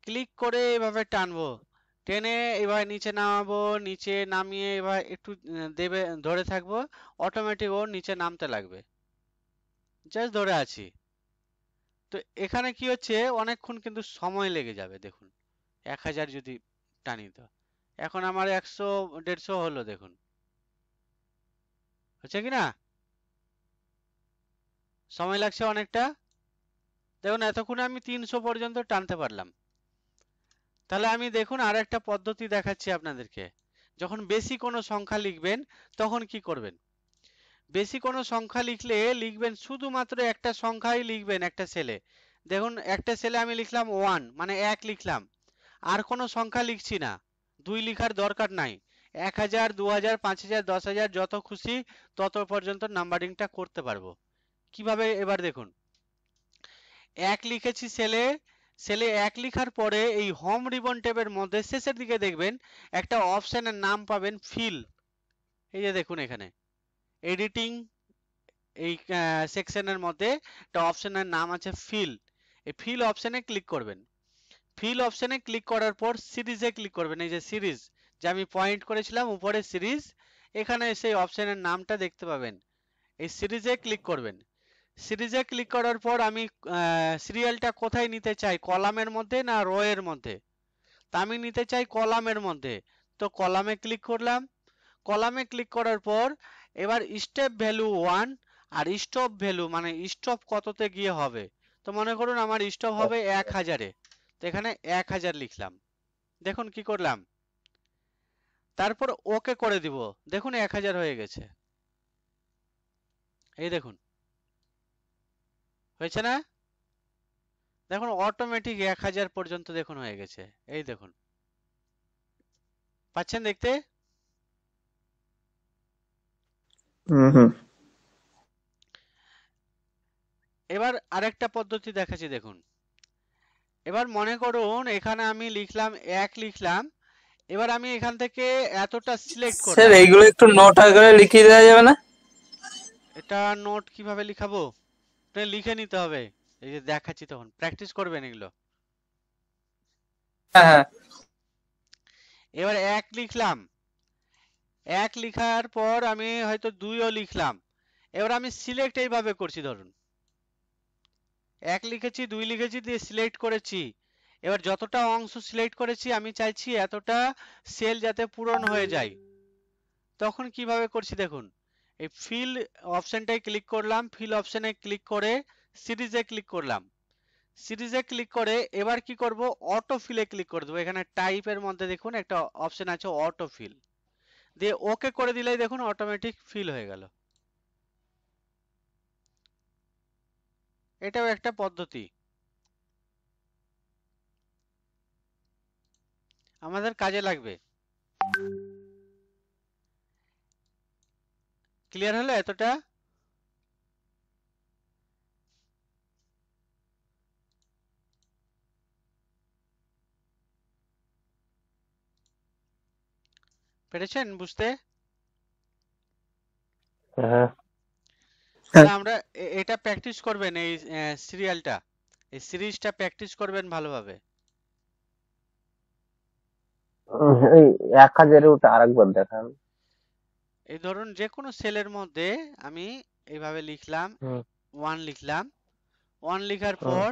ক্লিক করে এভাবে টানবো, টেনে এভাবে নিচে নামাবো, নিচে নামিয়ে এবার একটু দেবে ধরে থাকবো, অটোমেটিক ও নিচে নামতে লাগবে। জাস্ট ধরে আছি। তো এখানে কি হচ্ছে, অনেকক্ষণ কিন্তু সময় লেগে যাবে। দেখুন 1000 যদি টানি, তো এখন আমার 100 150 হলো, দেখুন হচ্ছে কি না? সময় লাগছে অনেকটা। দেখুন এতক্ষণে আমি 300 পর্যন্ত টানতে পারলাম। তাহলে আমি দেখুন আর একটা পদ্ধতি দেখাচ্ছি আপনাদেরকে। যখন বেশি কোনো সংখ্যা লিখবেন তখন কি করবেন? বেশি কোনো সংখ্যা লিখবেন শুধুমাত্র একটা সংখ্যাই লিখবেন একটা সেলে। দেখুন একটা সেলে আমি লিখলাম 1, মানে 1 লিখলাম, আর কোনো সংখ্যা লিখছি না, 2 লিখার দরকার নাই। 1000, 2000, 5000, 10000 যত খুশি তত পর্যন্ত নাম্বারিংটা করতে পারবো। কিভাবে এবার দেখুন, 1 লিখেছি সেলে, সেলে 1 লিখার পরে এই হোম রিবন ট্যাবের মধ্যে শেষের দিকে দেখবেন একটা অপশনের নাম পাবেন ফিল। এই যে দেখুন এখানে এডিটিং এই সেকশনের মধ্যে একটা অপশনের নাম আছে ফিল। এই ফিল অপশনে ক্লিক করবেন। ফিল অপশনে ক্লিক করার পর সিরিজে ক্লিক করবেন। এই যে সিরিজ যে আমি পয়েন্ট করেছিলাম উপরে সিরিজ, এখানে সেই অপশনের নামটা দেখতে পাবেন। এই সিরিজে ক্লিক করবেন। সিরিজে ক্লিক করার পর আমি সিরিয়ালটা কোথায় নিতে চাই, কলামের মধ্যে না রো এর মধ্যে? তা আমি নিতে চাই কলামের মধ্যে। তো কলামে ক্লিক করলাম। কলামে ক্লিক করার পর এবার স্টেপ ভ্যালু 1 আর স্টপ ভ্যালু মানে স্টপ কততে গিয়ে হবে। তো মনে করুন আমার স্টপ হবে 1000-এ, তো এখানে 1000 লিখলাম। দেখুন কি করলাম, তারপর ওকে করে দিব। দেখুন 1000 হয়ে গেছে। এই দেখুন হয়েছে না? দেখুন অটোমেটিক 1000 পর্যন্ত দেখুন হয়ে গেছে। এই দেখুন পাচ্ছেন দেখতে? হুম এবার আরেকটা পদ্ধতি দেখাচ্ছি দেখুন। এবার মনে করুন এখানে আমি লিখলাম 1 লিখলাম, এবার আমি এখান থেকে এতটা সিলেক্ট স্যার করলাম। এইগুলো একটু নোট আকারে লিখিয়ে দেওয়া যাবে না? এটা নোট কিভাবে লিখাবো? এটা লিখে নিতে হবে। এই যে দেখাচ্ছি তখন প্র্যাকটিস করবেন এগুলো। হ্যাঁ হ্যাঁ এবার 1 লিখলাম, 1 লিখার পর আমি হয়তো 2ও লিখলাম। এবার আমি সিলেক্ট এইভাবে করছি, ধরুন 1 লিখেছি, 2 লিখেছি, দিয়ে সিলেক্ট করেছি। এবার যতটা অংশ সিলেক্ট করেছি আমি চাইছি এতটা সেল যাতে পূরণ হয়ে যায়। তখন কিভাবে করছি দেখুন, এই ফিল অপশনটায় ক্লিক করলাম, ফিল অপশনে ক্লিক করে সিরিজে ক্লিক করলাম। সিরিজে ক্লিক করে এবার কি করব, অটো ফিলে ক্লিক করে দেবো। এখানে টাইপের মধ্যে দেখুন একটা অপশন আছে অটো ফিল, দিয়ে ওকে করে দিলেই দেখুন অটোমেটিক ফিল হয়ে গেল। এটাও একটা পদ্ধতি, আমাদের কাজে লাগবে। ক্লিয়ার হলো এতটা? পেরেছেন বুঝতে? হ্যাঁ তাহলে আমরা এটা প্র্যাকটিস করবেন, এই সিরিয়ালটা, এই সিরিজটা প্র্যাকটিস করবেন ভালোভাবে। এই 1000 ওটা আরেকবার দেখান। এই ধরুন যে কোনো সেলের মধ্যে আমি এইভাবে লিখলাম, হুম 1 লিখলাম। 1 লিখার হুম পর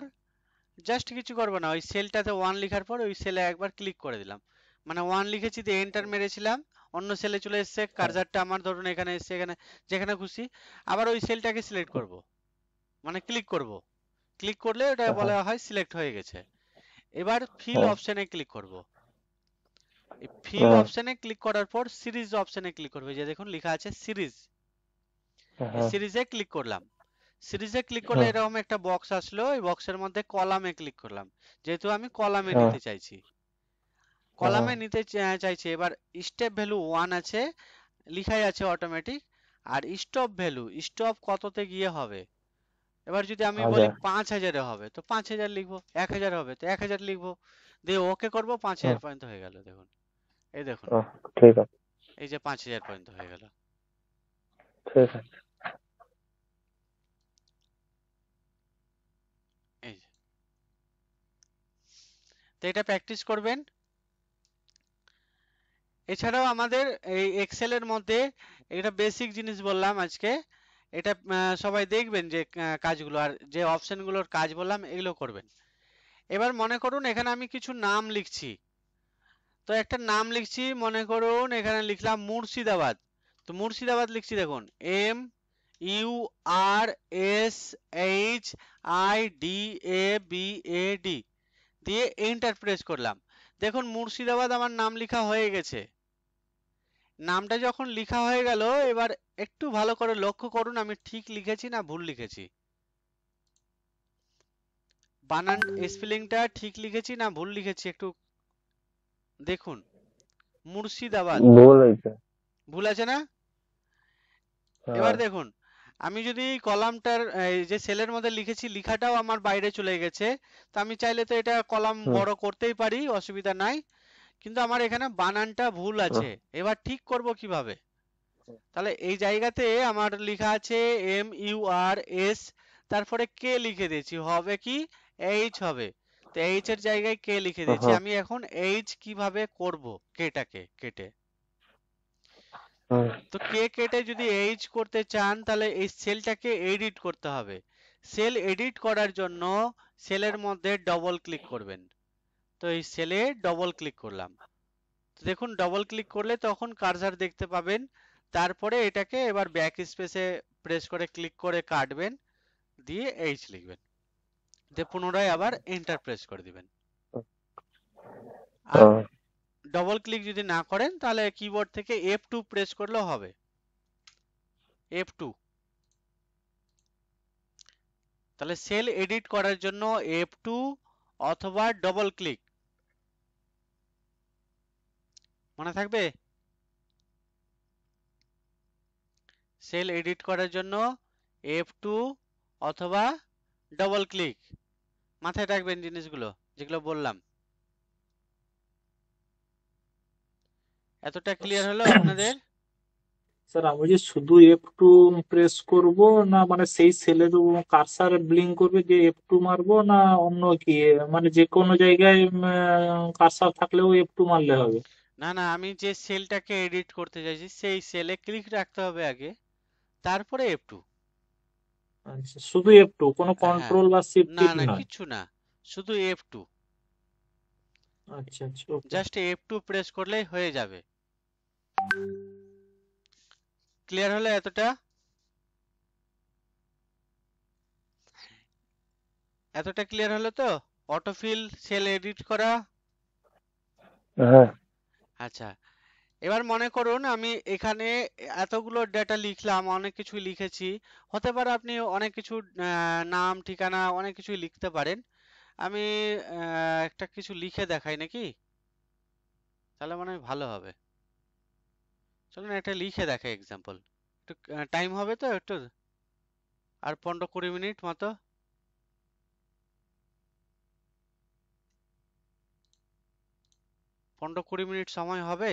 জাস্ট কিছু করবো না, ওই সেলটাতে 1 লিখার পর ওই সেলে একবার ক্লিক করে দিলাম। মানে 1 লিখেছি দিয়ে এন্টার মেরেছিলাম, অন্য সেলে চলে এসেছে, কার্সারটা আমার ধরুন এখানে এসেছে, এখানে যেখানে খুশি আবার ওই সেলটাকে সিলেক্ট করব, মানে ক্লিক করব। ক্লিক করলে ওটা হ্যাঁ বলা হয় সিলেক্ট হয়ে গেছে। এবার ফিল হ্যাঁ অপশনে ক্লিক করব। এই ফিল হ্যাঁ অপশনে ক্লিক করার পর সিরিজ অপশনে ক্লিক করবে, যে দেখুন লেখা আছে সিরিজ। এই হ্যাঁ সিরিজে ক্লিক করলাম। সিরিজে ক্লিক করলে হ্যাঁ এরকম একটা বক্স আসলো, এই বক্সের মধ্যে কলামে ক্লিক করলাম, যেহেতু আমি কলামে হ্যাঁ নিতে চাইছি। কলামে নিতে চাইছি। এবার স্টেপ ভ্যালু 1 আছে, লিখাই আছে অটোমেটিক, আর স্টপ ভ্যালু, স্টপ কততে গিয়ে হবে। এবার যদি আমি বলি 1000। 5000-এ হবে তো 5000 লিখবো, 1000 হবে তো 1000 লিখবো, দিয়ে ওকে করবো, 5000 হুম, পর্যন্ত হয়ে গেল। দেখুন, এই দেখুন, ও, ঠিক আছে, এই যে 5000 পর্যন্ত হয়ে গেল। ঠিক আছে। এই যে, তো এটা প্র্যাকটিস করবেন। এছাড়াও আমাদের এই এক্সেলের মধ্যে এটা বেসিক জিনিস বললাম আজকে, এটা সবাই দেখবেন যে কাজগুলো, আর যে অপশনগুলোর কাজ বললাম এগুলো করবেন। এবার মনে করুন এখানে আমি কিছু নাম লিখছি, তো একটা নাম লিখছি, মনে করুন এখানে লিখলাম মুর্শিদাবাদ। তো মুর্শিদাবাদ লিখছি, দেখুন MURSHIDABAD দিয়ে এন্টার প্রেস করলাম। দেখুন মুর্শিদাবাদ আমার নাম লেখা হয়ে গেছে। নামটা যখন লেখা হয়ে গেল, এবার একটু ভালো করে লক্ষ্য করুন আমি ঠিক লিখেছি না ভুল লিখেছি, বানান স্পেলিংটা ঠিক লিখেছি না ভুল লিখেছি, একটু দেখুন। মুর্শিদাবাদ ভুল হয়েছে। ভুল আছে না? এবার হ্যাঁ। দেখুন, আমি যদি কলামটার এই যে সেলের মধ্যে লিখেছি লেখাটাও আমার বাইরে চলে গেছে, তো আমি চাইলে তো এটা কলাম হুম, বড় করতেই পারি, অসুবিধা নাই, কিন্তু আমার এখানে বানানটা ভুল হুম, আছে। এবার ঠিক করব কিভাবে? তাহলে এই জায়গাতে আমার লেখা আছে MURS, তারপরে কে লিখে দিয়েছি, হবে কি এইচ হবে, তো এইচ এর জায়গায় কে লিখে দিয়েছি। হুম, আমি এখন এইচ কিভাবে করব, কেটাকে কেটে, হুম, তো কে কেটে যদি এইচ করতে চান তাহলে এই সেলটাকে এডিট করতে হবে। সেল এডিট করার জন্য সেলের মধ্যে ডবল ক্লিক করবেন। তো এই সেলে ডবল ক্লিক করলাম, তো দেখুন ডবল ক্লিক করলে তখন কার্সার দেখতে পাবেন। তারপরে এটাকে এবার ব্যাক স্পেসে প্রেস করে ক্লিক করে কাটবেন, দিয়ে এইচ লিখবেন, দিয়ে পুনরায় আবার এন্টার প্রেস করে দিবেন। আর হুম, ডবল ক্লিক যদি না করেন তাহলে কিবোর্ড থেকে F2 প্রেস করলেও হবে, F2। তাহলে সেল এডিট করার জন্য F2 অথবা ডবল ক্লিক, মনে থাকবে? সেল এডিট করার জন্য F2 অথবা ডবল ক্লিক, মাথায় রাখবেন জিনিসগুলো যেগুলো বললাম। এতটা ক্লিয়ার হলো আপনাদের? স্যার আমি যে শুধু F2 প্রেস করব, না মানে সেই সেলের কার্সার ব্লিঙ্ক করবে যে F2 মারবো, না অন্য কি, মানে যে কোনো জায়গায় কার্সার থাকলেও F2 মারলে হবে? না না, আমি যে সেলটাকে এডিট করতে চাইছি সেই সেলে ক্লিক রাখতে হবে আগে, তারপরে F2। আচ্ছা, শুধু F2, কোনো হ্যাঁ, কন্ট্রোল বা শিফট না টিপ না নয়? কিচ্ছু না, শুধু F2, আচ্ছা আচ্ছা, ওকে। জাস্ট F2 প্রেস করলেই হয়ে যাবে। ক্লিয়ার হলো এতটা? এতটা ক্লিয়ার হলো তো অটোফিল সেল এডিট করা? হ্যাঁ, আচ্ছা, এবার মনে করুন আমি এখানে এতগুলো ডেটা লিখলাম, অনেক কিছু লিখেছি, হতে পারে আপনি অনেক কিছু নাম ঠিকানা অনেক কিছুই লিখতে পারেন। আমি একটা কিছু লিখে দেখাই নাকি, তাহলে মনে হয় ভালো হবে। চলুন একটা লিখে দেখাই এক্সাম্পল, একটু টাইম হবে তো একটু, আর 15-20 মিনিট মতো। 15-20 মিনিট সময় হবে?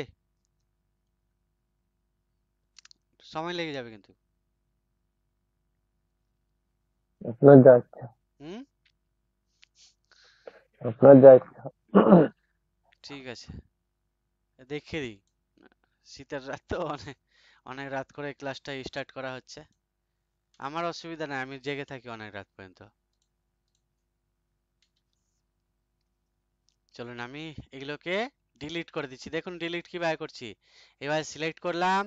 সময় লেগে যাবে কিন্তু। আপনার যা ইচ্ছা, হুম, আপনার যা ইচ্ছা। ঠিক আছে, দেখিয়ে দিই। শীতের রাত তো, অনেক অনেক রাত করে ক্লাসটা স্টার্ট করা হচ্ছে। আমার অসুবিধা নাই, আমি জেগে থাকি অনেক রাত পর্যন্ত। চলুন আমি এগুলোকে ডিলিট করে দিচ্ছি, দেখুন ডিলিট কিভাবে করছি। এবার সিলেক্ট করলাম।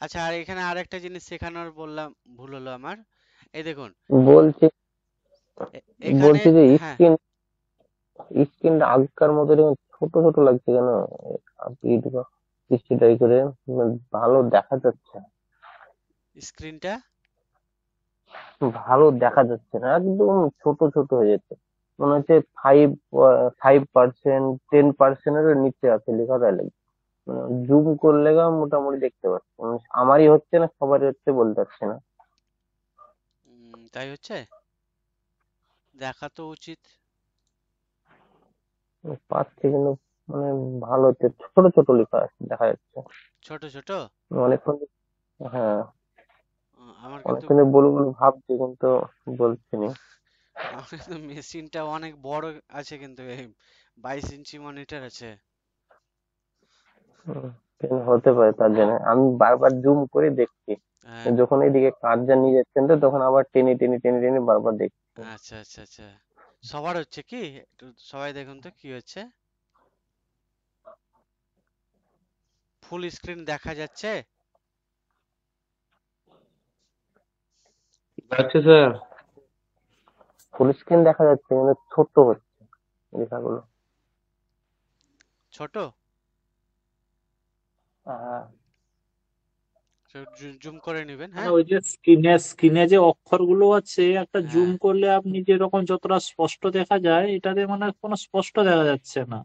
আচ্ছা, আর এখানে আরেকটা জিনিস শেখানোর বললাম, ভুল হলো আমার। এই দেখুন বলছি এখানে, বলছি যে হ্যাঁ, স্ক্রিনটা আগেকার মতো এরকম ছোট ছোট লাগছে কেন? আপনি একটু ট্রাই করে, ভালো দেখা যাচ্ছে না। স্ক্রিনটা ভালো দেখা যাচ্ছে না, একদম ছোট ছোট হয়ে যাচ্ছে। মনে হচ্ছে 5% 10% এর নিচে আছে লেখাটা, লাগছে। জুম করলে মোটামুটি দেখতে পাচ্ছি, আমারই হচ্ছে না সবারই হচ্ছে বলতে পারছি না। তাই হচ্ছে, দেখা তো উচিত। পাচ্ছি কিন্তু মানে ভালো হচ্ছে, ছোট ছোট লেখা আছে দেখা যাচ্ছে ছোট ছোট। অনেকক্ষণ। হ্যাঁ, আমার কিন্তু অনেকক্ষণ বলবো বলে ভাবছি কিন্তু বলছি না। আমার কিন্তু মেশিনটা অনেক বড় আছে, কিন্তু এই 22 ইঞ্চি মনিটর আছে। কিন্তু হতে পারে, তার জন্য আমি বারবার জুম করে দেখছি, হ্যাঁ, যখন এইদিকে কাজ যা নিয়ে যাচ্ছেন তো তখন আবার টেনে টেনে টেনে টেনে বারবার দেখছি। আচ্ছা আচ্ছা আচ্ছা। সবার হচ্ছে কি, একটু সবাই দেখুন তো কি হচ্ছে। ফুল স্ক্রিন দেখা যাচ্ছে? আচ্ছা স্যার। ফুল স্ক্রিন দেখা যাচ্ছে কিন্তু ছোট হচ্ছে লেখাগুলো। ছোট? হ্যাঁ, জুম করে নেবেন, মানে হ্যাঁ। ওই যে স্ক্রিনে যে অক্ষরগুলো আছে, একটা জুম হ্যাঁ করলে আপনি যেরকম যতটা স্পষ্ট দেখা যায়, এটাতে মানে কোনো স্পষ্ট দেখা যাচ্ছে না,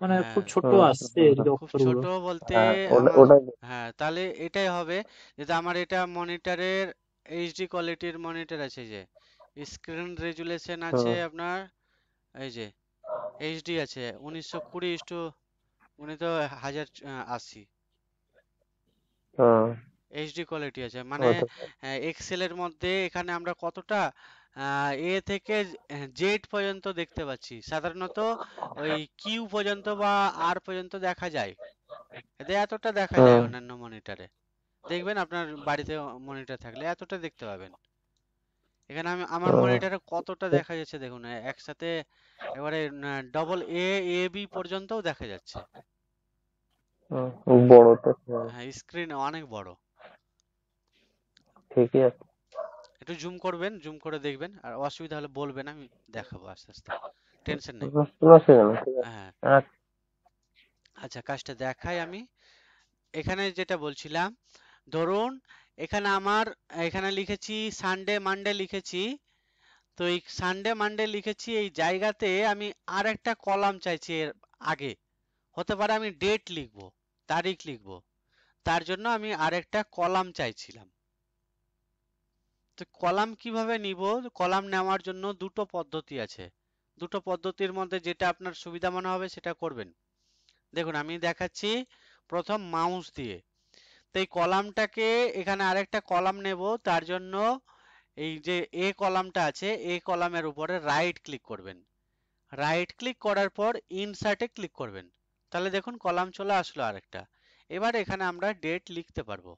মানে হ্যাঁ, খুব ছোট হুম, আসছে হুম, এই হুম। যে খুব অক্ষরগুলো। ছোট বলতে হ্যাঁ, আমার, ওটাই। হ্যাঁ তাহলে এটাই হবে, যেটা আমার এটা মনিটরের এইচডি কোয়ালিটির মনিটর আছে, যে স্ক্রিন রেজুলেশন আছে হুম, আপনার, এই যে এইচডি আছে 1920 উনি তো 1080 হুম, এইচডি কোয়ালিটি আছে, মানে হতে পারে। এক্সেলের মধ্যে এখানে আমরা কতটা এ থেকে জেড পর্যন্ত দেখতে পাচ্ছি। সাধারণত ওই কিউ পর্যন্ত বা আর পর্যন্ত দেখা যায়, এতে এতটা দেখা যায় হুম, অন্যান্য মনিটরে। দেখবেন আপনার বাড়িতে মনিটর থাকলে এতটা দেখতে পাবেন। এখানে আমার হুম, মনিটরে কতটা দেখা যাচ্ছে দেখুন, একসাথে এবারে ডবল এ এ বি পর্যন্তও দেখা যাচ্ছে। বড় তো। হুম, হ্যাঁ, স্ক্রিন অনেক বড়। ঠিকই আছে। একটু জুম করবেন, জুম করে দেখবেন, আর অসুবিধা হলে বলবেন, আমি দেখাবো আস্তে আস্তে, টেনশন নেই। কোনো অসুবিধা নেই, ঠিক আছে। হ্যাঁ, আচ্ছা। আচ্ছা কাজটা দেখাই আমি। এখানে যেটা বলছিলাম, ধরুন এখানে আমার, এখানে লিখেছি সানডে মানডে লিখেছি, তো এই সানডে মানডে লিখেছি এই জায়গাতে আমি আর একটা কলাম চাইছি এর আগে। হতে পারে আমি ডেট লিখবো, তারিখ লিখবো, তার জন্য আমি আরেকটা কলাম চাইছিলাম। তো কলাম কিভাবে নিব? কলাম নেওয়ার জন্য দুটো পদ্ধতি আছে, দুটো পদ্ধতির মধ্যে যেটা আপনার সুবিধা মনে হবে সেটা করবেন। দেখুন আমি দেখাচ্ছি প্রথম মাউস দিয়ে। তো এই কলামটাকে, এখানে আরেকটা কলাম নেব, তার জন্য এই যে এ কলামটা আছে, এ কলামের উপরে রাইট ক্লিক করবেন। রাইট ক্লিক করার পর ইনসার্টে ক্লিক করবেন, তাহলে দেখুন কলাম চলে আসলো আরেকটা। এবার এখানে আমরা ডেট লিখতে পারবো,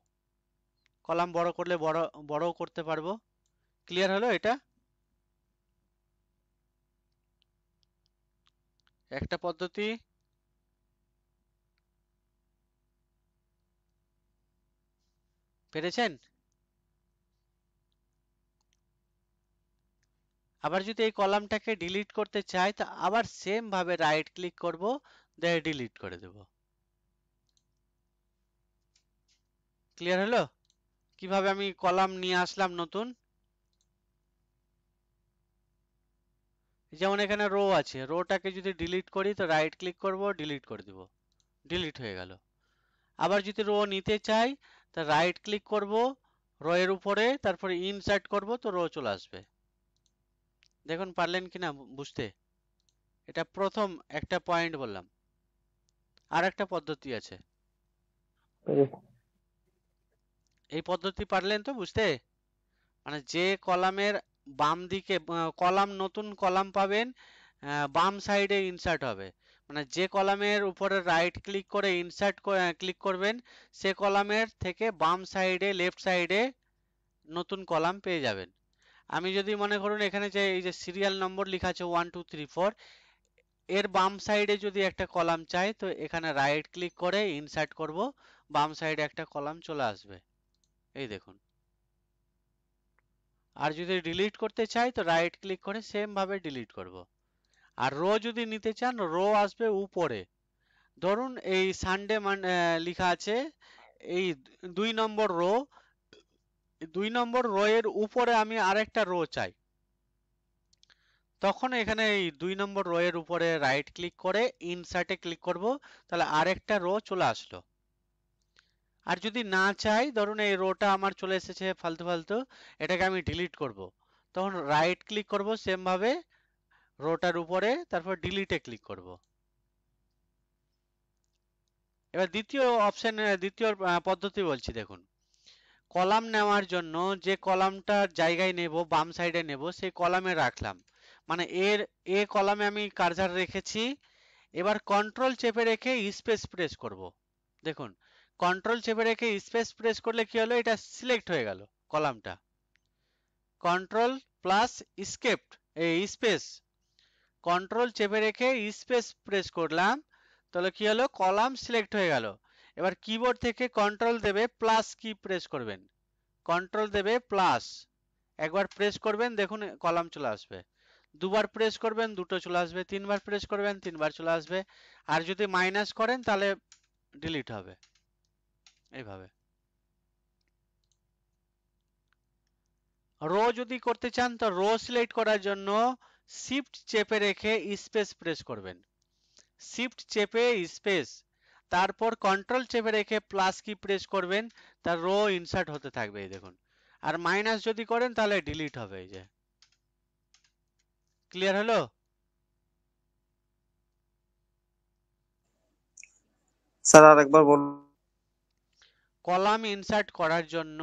কলাম বড় করলে বড়ও করতে পারবো। ক্লিয়ার হলো এটা? একটা পদ্ধতি। পেরেছেন? আবার যদি এই কলামটাকে ডিলিট করতে চাই, তা আবার সেম ভাবে রাইট ক্লিক করব, দিয়ে ডিলিট করে দেব। ক্লিয়ার হলো কিভাবে আমি কলাম নিয়ে আসলাম নতুন? যেমন এখানে রো আছে, রোটাকে যদি ডিলিট করি তো রাইট ক্লিক করব, ডিলিট করে দেব, ডিলিট হয়ে গেল। আবার যদি রো নিতে চাই তা রাইট ক্লিক করব রো এর উপরে, তারপরে ইনসার্ট করব, তো রো চলে আসবে। দেখুন পারলেন কিনা বুঝতে? এটা প্রথম একটা পয়েন্ট বললাম। আর একটা পদ্ধতি আছে, এই পদ্ধতি পারলেন তো বুঝতে? মানে যে কলামের বাম দিকে কলাম, নতুন কলাম পাবেন, বাম সাইডে ইনসার্ট হবে, মানে যে কলামের উপরে রাইট ক্লিক করে ইনসার্ট ক্লিক করবেন, সে কলামের থেকে বাম সাইডে, লেফট সাইডে নতুন কলাম পেয়ে যাবেন। আমি যদি মনে করুন এখানে যে এই যে সিরিয়াল নম্বর লেখা আছে 1 2 3 4, এর বাম সাইডে যদি একটা কলাম চাই, তো এখানে রাইট ক্লিক করে ইনসার্ট করব, বাম সাইডে একটা কলাম চলে আসবে, এই দেখুন। আর যদি ডিলিট করতে চাই তো রাইট ক্লিক করে সেম ভাবে ডিলিট করব। আর রো যদি নিতে চান, রো আসবে উপরে। ধরুন এই সানডে লেখা আছে, এই 2 নম্বর রো, 2 নম্বর রো এর উপরে আমি আরেকটা রো চাই, তখন এখানে এই 2 নম্বর রো এর উপরে রাইট ক্লিক করে ইনসার্টে ক্লিক করব, তাহলে আরেকটা রো চলে আসলো। আর যদি না চাই, ধরুন এই রোটা আমার চলে এসেছে ফালতু ফালতু, এটাকে আমি ডিলিট করব, তখন রাইট ক্লিক করব সেম ভাবে রোটার উপরে, তারপর ডিলিটে ক্লিক করব। এবার দ্বিতীয় অপশন, দ্বিতীয় পদ্ধতি বলছি, দেখুন কলাম নেওয়ার জন্য যে কলামটার জায়গায় নেব, বাম সাইডে নেব, সেই কলামে রাখলাম, মানে এ কলামে আমি কার্সার রেখেছি। এবার কন্ট্রোল চেপে রেখে স্পেস প্রেস করব। দেখুন কন্ট্রোল চেপে রেখে স্পেস প্রেস করলে কি হলো, এটা সিলেক্ট হয়ে গেল কলামটা। কন্ট্রোল প্লাস স্কেপ এই স্পেস, কন্ট্রোল চেপে রেখে স্পেস প্রেস করলাম, তাহলে কি হলো, কলাম সিলেক্ট হয়ে গেল। এবার কিবোর্ড থেকে কন্ট্রোল দেবে প্লাস কি প্রেস করবেন, কন্ট্রোল দেবে প্লাস, একবার প্রেস করবেন দেখুন কলাম চলে আসবে, দুবার প্রেস করবেন দুটো চলে আসবে, তিনবার প্রেস করবেন তিনবার চলে আসবে, আর যদি মাইনাস করেন তাহলে ডিলিট হবে। এইভাবে রো যদি করতে চান, তো রো সিলেক্ট করার জন্য শিফট চেপে রেখে স্পেস প্রেস করবেন, শিফট চেপে স্পেস, তারপর কন্ট্রোল চেপে রেখে প্লাস কি প্রেস করবেন, তার রো ইনসার্ট হতে থাকবে, এই দেখুন। আর মাইনাস যদি করেন তাহলে ডিলিট হবে। এই যে ক্লিয়ার হলো? স্যার আরেকবার বলুন। কলাম ইনসার্ট করার জন্য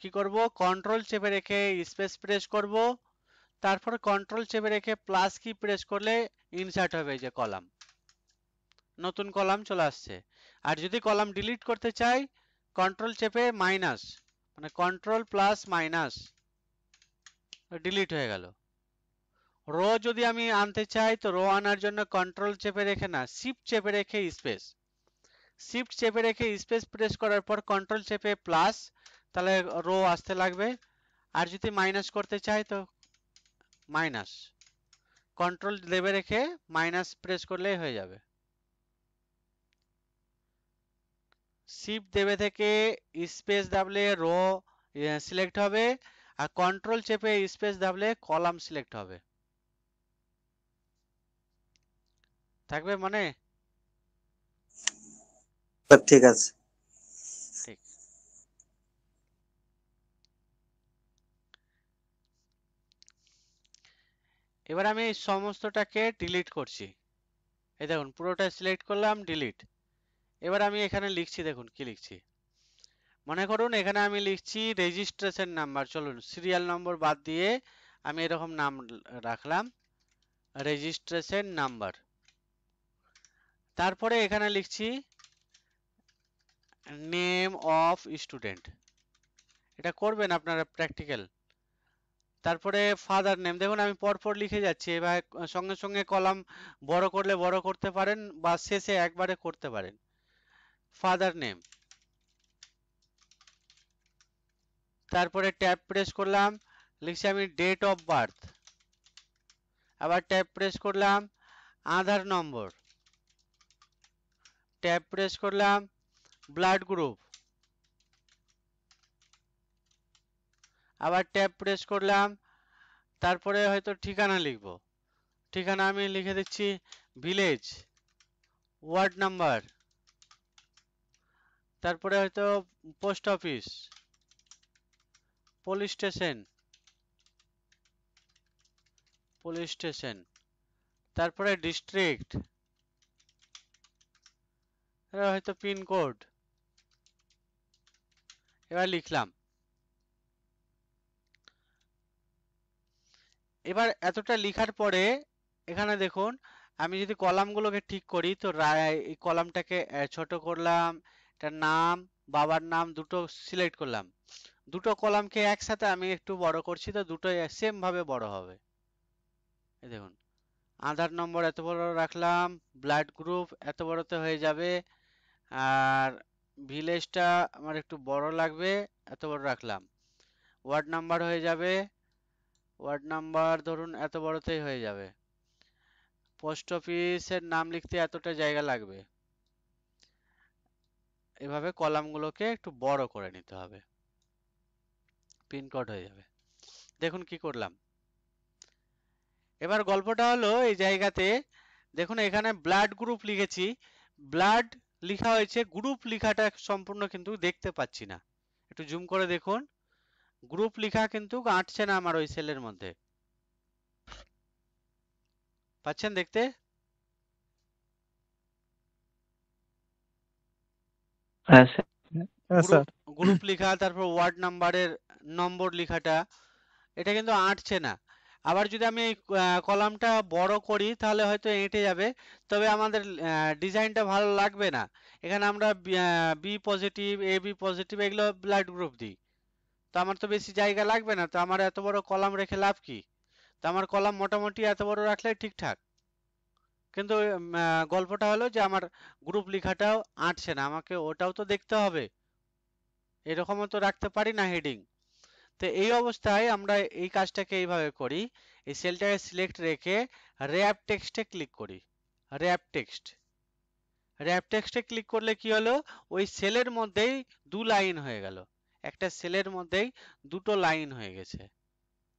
কি করব, কন্ট্রোল চেপে রেখে স্পেস প্রেস করব, তারপর কন্ট্রোল চেপে রেখে প্লাস কি প্রেস করলে ইনসার্ট হবে এই যে কলাম, নতুন কলাম চলে আসছে। আর যদি কলাম ডিলিট করতে চাই, কন্ট্রোল চেপে মাইনাস, মানে কন্ট্রোল প্লাস মাইনাস, ডিলিট হয়ে গেল। রো যদি আমি আনতে চাই, তো রো আনার জন্য কন্ট্রোল চেপে রেখে না, শিফট চেপে রেখে স্পেস, শিফট চেপে রেখে স্পেস প্রেস করার পর কন্ট্রোল চেপে প্লাস, তাহলে রো আসতে লাগবে। আর যদি মাইনাস করতে চাই তো মাইনাস, কন্ট্রোল দেবে রেখে মাইনাস প্রেস করলেই হয়ে যাবে। শিফট দেবে থেকে স্পেস দাবলে রো সিলেক্ট হবে, আর কন্ট্রোল চেপে স্পেস দাবলে কলাম সিলেক্ট হবে। থাকবে মানে? স্যার ঠিক আছে। ঠিক। এবার আমি এই সমস্তটাকে ডিলিট করছি। এই দেখুন পুরোটা সিলেক্ট করলাম, ডিলিট। এবার আমি এখানে লিখছি, দেখুন কি লিখছি, মনে করুন এখানে আমি লিখছি রেজিস্ট্রেশন নাম্বার, চলুন সিরিয়াল নম্বর বাদ দিয়ে আমি এরকম নাম রাখলাম, রেজিস্ট্রেশন নাম্বার। তারপরে এখানে লিখছি নেম অফ স্টুডেন্ট, এটা করবেন আপনারা প্র্যাকটিক্যাল। তারপরে ফাদার নেম, দেখুন আমি পরপর লিখে যাচ্ছি, এবার সঙ্গে সঙ্গে কলাম বড় করলে বড় করতে পারেন বা শেষে একবারে করতে পারেন। ফাদার নেম, তারপরে ট্যাব প্রেস করলাম, লিখছি আমি ডেট অফ বার্থ, আবার ট্যাব প্রেস করলাম আধার নম্বর, ট্যাব প্রেস করলাম ব্লাড গ্রুপ, আবার ট্যাব প্রেস করলাম, তারপরে হয়তো ঠিকানা লিখব, ঠিকানা আমি লিখে দিচ্ছি ভিলেজ, ওয়ার্ড নাম্বার, তারপরে হয়তো post office, police station, police station, তারপরে ডিস্ট্রিক্ট, হয়তো পিনকোড, এবার লিখলাম। এবার এতটা লিখার পরে এখানে দেখুন আমি যদি কলামগুলোকে ঠিক করি, তো এই কলামটাকে ছোট করলাম, এটার নাম, বাবার নাম দুটো সিলেক্ট করলাম, দুটো কলামকে একসাথে আমি একটু বড় করছি, তো দুটো সেম ভাবে বড় হবে। এই দেখুন আধার নম্বর এত বড় রাখলাম, ব্লাড গ্রুপ এত বড়তে হয়ে যাবে, আর ভিলেজটা আমার একটু বড় লাগবে, এত বড় রাখলাম, ওয়ার্ড নাম্বার হয়ে যাবে, ওয়ার্ড নাম্বার ধরুন এত বড়তেই হয়ে যাবে, পোস্ট অফিসের নাম লিখতে এতটা জায়গা লাগবে। এভাবে কলামগুলোকে একটু বড় করে নিতে হবে, পিনকোড হয়ে যাবে। দেখুন কি করলাম, এবার গল্পটা হলো এই জায়গাতে দেখুন এখানে ব্লাড গ্রুপ লিখেছি, ব্লাড লেখা হয়েছে, গ্রুপ লেখাটা সম্পূর্ণ কিন্তু দেখতে পাচ্ছি না। একটু জুম করে দেখুন, গ্রুপ লেখা কিন্তু আঁটছে না আমার ওই সেলের মধ্যে, পাচ্ছেন দেখতে? হ্যাঁ স্যার। হ্যাঁ স্যার। গ্রুপ লেখা, তারপর ওয়ার্ড নাম্বারের নম্বর লেখাটা, এটা কিন্তু আঁটছে না। আবার যদি আমি এই কলামটা বড় করি তাহলে হয়তো এঁটে যাবে, তবে আমাদের ডিজাইনটা ভালো লাগবে না। এখানে আমরা B positive, A B positive এগুলো ব্লাড গ্রুপ দিই, তো আমার তো বেশি জায়গা লাগবে না, তো আমার এত বড় কলাম রেখে লাভ কি? তো আমার কলাম মোটামুটি এত বড় রাখলে ঠিকঠাক। কিন্তু গল্পটা হলো যে আমার গ্রুপ লেখাটাও আঁটছে না, আমাকে ওটাও তো দেখতে হবে, এরকমও তো রাখতে পারি না হেডিং। তো এই অবস্থায় আমরা এই কাজটাকে এইভাবে করি, এই সেলটাকে সিলেক্ট রেখে র্যাপ টেক্সটে ক্লিক করি। র্যাপ টেক্সট, র্যাপ টেক্সটে ক্লিক করলে কি হলো, ওই সেলের মধ্যেই দু লাইন হয়ে গেল, একটা সেলের মধ্যেই দুটো লাইন হয়ে গেছে,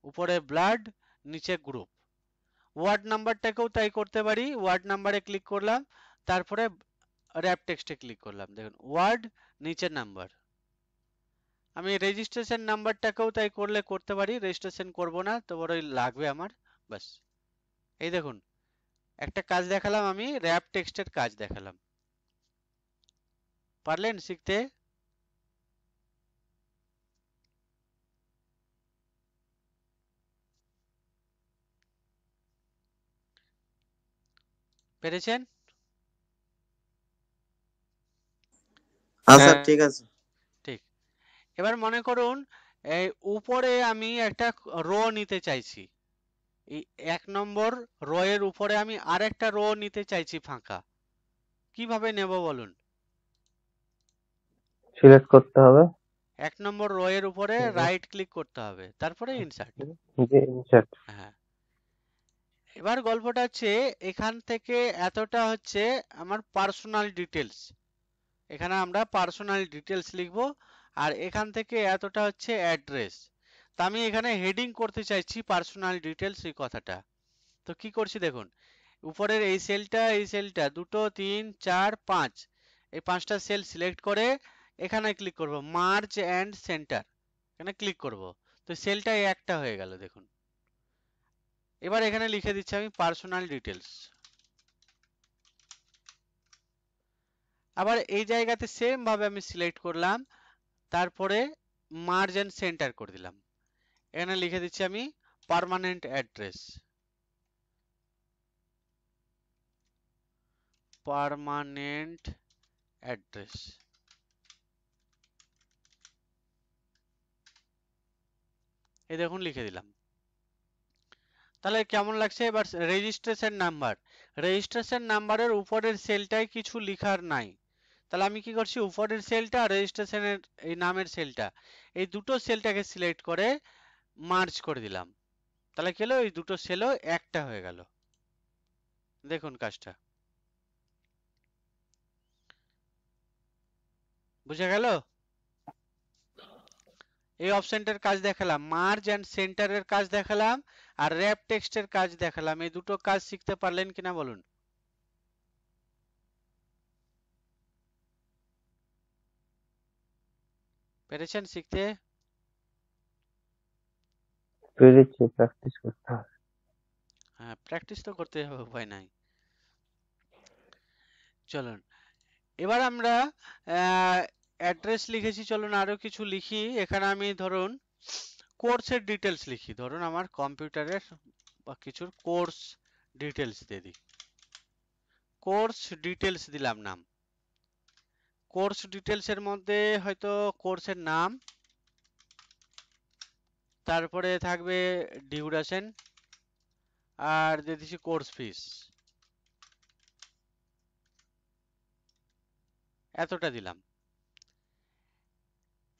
উপরে ব্লাড, নিচে গ্রুপ। ওয়ার্ড নাম্বারটাকেও তাই করতে পারি, ওয়ার্ড নাম্বারে ক্লিক করলাম, তারপরে র্যাপ টেক্সটে ক্লিক করলাম, দেখুন ওয়ার্ড, নিচে নাম্বার। আমি রেজিস্ট্রেশন নাম্বারটাকেও তাই করলে করতে পারি, রেজিস্ট্রেশন করব না, তো বড়ই লাগবে আমার, বাস। এই দেখুন একটা কাজ দেখালাম, আমি র্যাপ টেক্সটের কাজ দেখালাম, পারলেন শিখতে? পেরেছেন? হ্যাঁ স্যার হ্যাঁ ঠিক আছে। ঠিক। এবার মনে করুন এই উপরে আমি একটা রো নিতে চাইছি, এই 1 নম্বর রো এর উপরে আমি আরেকটা রো নিতে চাইছি ফাঁকা, কিভাবে নেব বলুন? সিলেক্ট করতে হবে। 1 নম্বর রো এর উপরে রাইট ক্লিক করতে হবে, তারপরে ইনসার্ট। যে ইনসার্ট। হ্যাঁ, এবার গল্পটা হচ্ছে এখান থেকে এতটা হচ্ছে আমার পার্সোনাল ডিটেলস, এখানে আমরা পার্সোনাল ডিটেলস লিখব, আর এখান থেকে এতটা হচ্ছে অ্যাড্রেস। তো আমি এখানে হেডিং করতে চাইছি পার্সোনাল ডিটেলস এই কথাটা, তো কি করছি দেখুন, উপরের এই সেলটা 2 3 4 5, এই 5টা সেল সিলেক্ট করে এখানে ক্লিক করব, মার্জ এন্ড সেন্টার, এখানে ক্লিক করব, তো সেলটা একটা হয়ে গেল দেখুন। এবার এখানে লিখে দিচ্ছি আমি পার্সোনাল ডিটেলস, আবার এই জায়গাতে সেম ভাবে আমি সিলেক্ট করলাম, তারপরে মার্জ এন্ড সেন্টার করে দিলাম, এখানে লিখে দিচ্ছি আমি পার্মানেন্ট অ্যাড্রেস, পার্মানেন্ট অ্যাড্রেস। এই দেখুন লিখে দিলাম। তাহলে কেমন লাগছে? এবার রেজিস্ট্রেশন নাম্বার, রেজিস্ট্রেশন নাম্বারের উপরের সেলটায় কিছু লিখার নাই, তাহলে আমি কি করছি, উপরের সেলটা আর রেজিস্ট্রেশনের এই নামের সেলটা, এই দুটো সেলটাকে সিলেক্ট করে মার্জ করে দিলাম, তাহলে কি হলো, এই দুটো সেলও একটা হয়ে গেল। দেখুন কাজটা বুঝা গেল? এই অপশনটার কাজ দেখালাম, মার্জ এন্ড সেন্টারের কাজ দেখালাম, আর র্যাপ টেক্সটের কাজ দেখালাম, এই দুটো কাজ শিখতে পারলেন কিনা বলুন? পেরেছেন শিখতে? পেরেছি, প্র্যাকটিস করতে হবে। হ্যাঁ, প্র্যাকটিস তো করতে হবে, উপায় নাই। চলুন এবার আমরা অ্যাড্রেস লিখেছি, চলুন আরো কিছু লিখি। এখানে আমি ধরুন কোর্সের ডিটেলস লিখি, ধরুন আমার কম্পিউটারের বা কিছুর কোর্স ডিটেলস দিয়ে দিই, কোর্স ডিটেলস দিলাম নাম। কোর্স ডিটেলস এর মধ্যে হয়তো কোর্সের নাম, তারপরে থাকবে ডিউরেশন, আর দিয়ে দিচ্ছি কোর্স ফিস, এতটা দিলাম,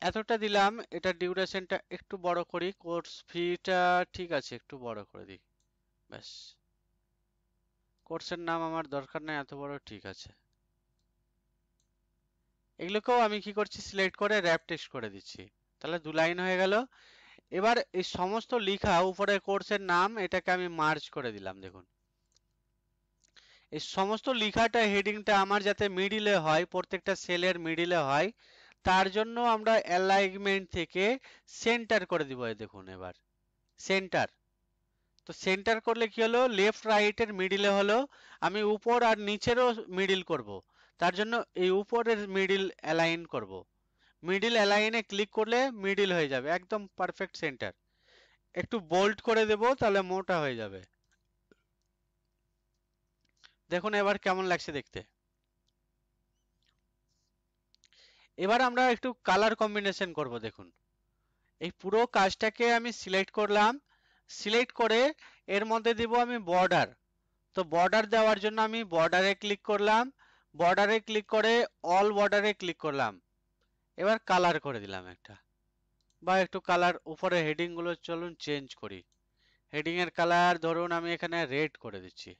এতটা দিলাম। এটা ডিউরেশনটা একটু বড় করি, কোর্স ফিটা ঠিক আছে একটু বড় করে দিই, ব্যাস। কোর্সের নাম আমার দরকার নেই এত বড়, ঠিক আছে। এগুলোকেও আমি কি করছি, সিলেক্ট করে র্যাপ টেক্সট করে দিচ্ছি, তাহলে 2 লাইন হয়ে গেল। এবার এই সমস্ত লেখা উপরে কোর্সের নাম এটাকে আমি মার্জ করে দিলাম। দেখুন এই সমস্ত লেখাটা হেডিংটা আমার যাতে মিডিলে হয়, প্রত্যেকটা সেলের মিডিলে হয়, তার জন্য আমরা অ্যালাইনমেন্ট থেকে সেন্টার করে দিব। এই দেখুন এবার সেন্টার। তো সেন্টার করলে কি হলো, লেফট রাইট এর মিডিলে হলো, আমি উপর আর নিচেরও মিডিল করব, তার জন্য এই উপরের মিডিল অ্যালাইন করব। মিডিল অ্যালাইনে ক্লিক করলে মিডিল হয়ে যাবে, একদম পারফেক্ট সেন্টার। একটু বোল্ড করে দেব, তাহলে মোটা হয়ে যাবে। দেখুন এবার কেমন লাগছে দেখতে। এবার আমরা একটু কালার কম্বিনেশন করব। দেখুন এই পুরো কাজটাকে আমি সিলেক্ট করলাম, সিলেক্ট করে এর মধ্যে দিব আমি বর্ডার। তো বর্ডার দেওয়ার জন্য আমি বর্ডারে ক্লিক করলাম, বর্ডারে ক্লিক করে অল বর্ডারে ক্লিক করলাম। এবার কালার করে দিলাম একটা, বা একটু কালার উপরে হেডিং গুলো চলুন চেঞ্জ করি। হেডিং এর কালার ধরুন আমি এখানে রেড করে দিচ্ছি,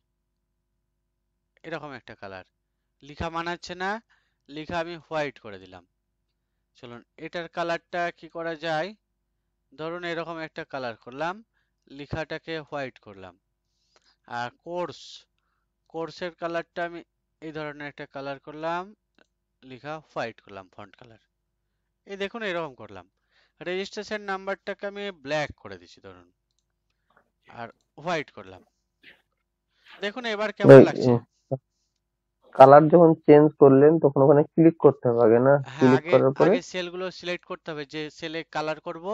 এরকম একটা কালার। লেখা মানাচ্ছে না, লেখা আমি হোয়াইট করে দিলাম। চলুন এটার কালারটা কি করা যায়, ধরুন এরকম একটা কালার করলাম, লেখাটাকে হোয়াইট করলাম। আর কোর্সের কালারটা আমি এই ধরনের একটা কালার করলাম, লেখা হোয়াইট করলাম, ফন্ট কালার। এই দেখুন এরকম করলাম। রেজিস্ট্রেশন নাম্বারটাকে আমি ব্ল্যাক করে দিচ্ছি ধরুন, আর হোয়াইট করলাম। দেখুন এবার কেমন লাগছে। কালার যখন চেঞ্জ করলেন তখন ওখানে ক্লিক করতে হবে আগে না? হ্যাঁ, ক্লিক করার পরে আগে সেলগুলো সিলেক্ট করতে হবে, যে সেলে কালার করব,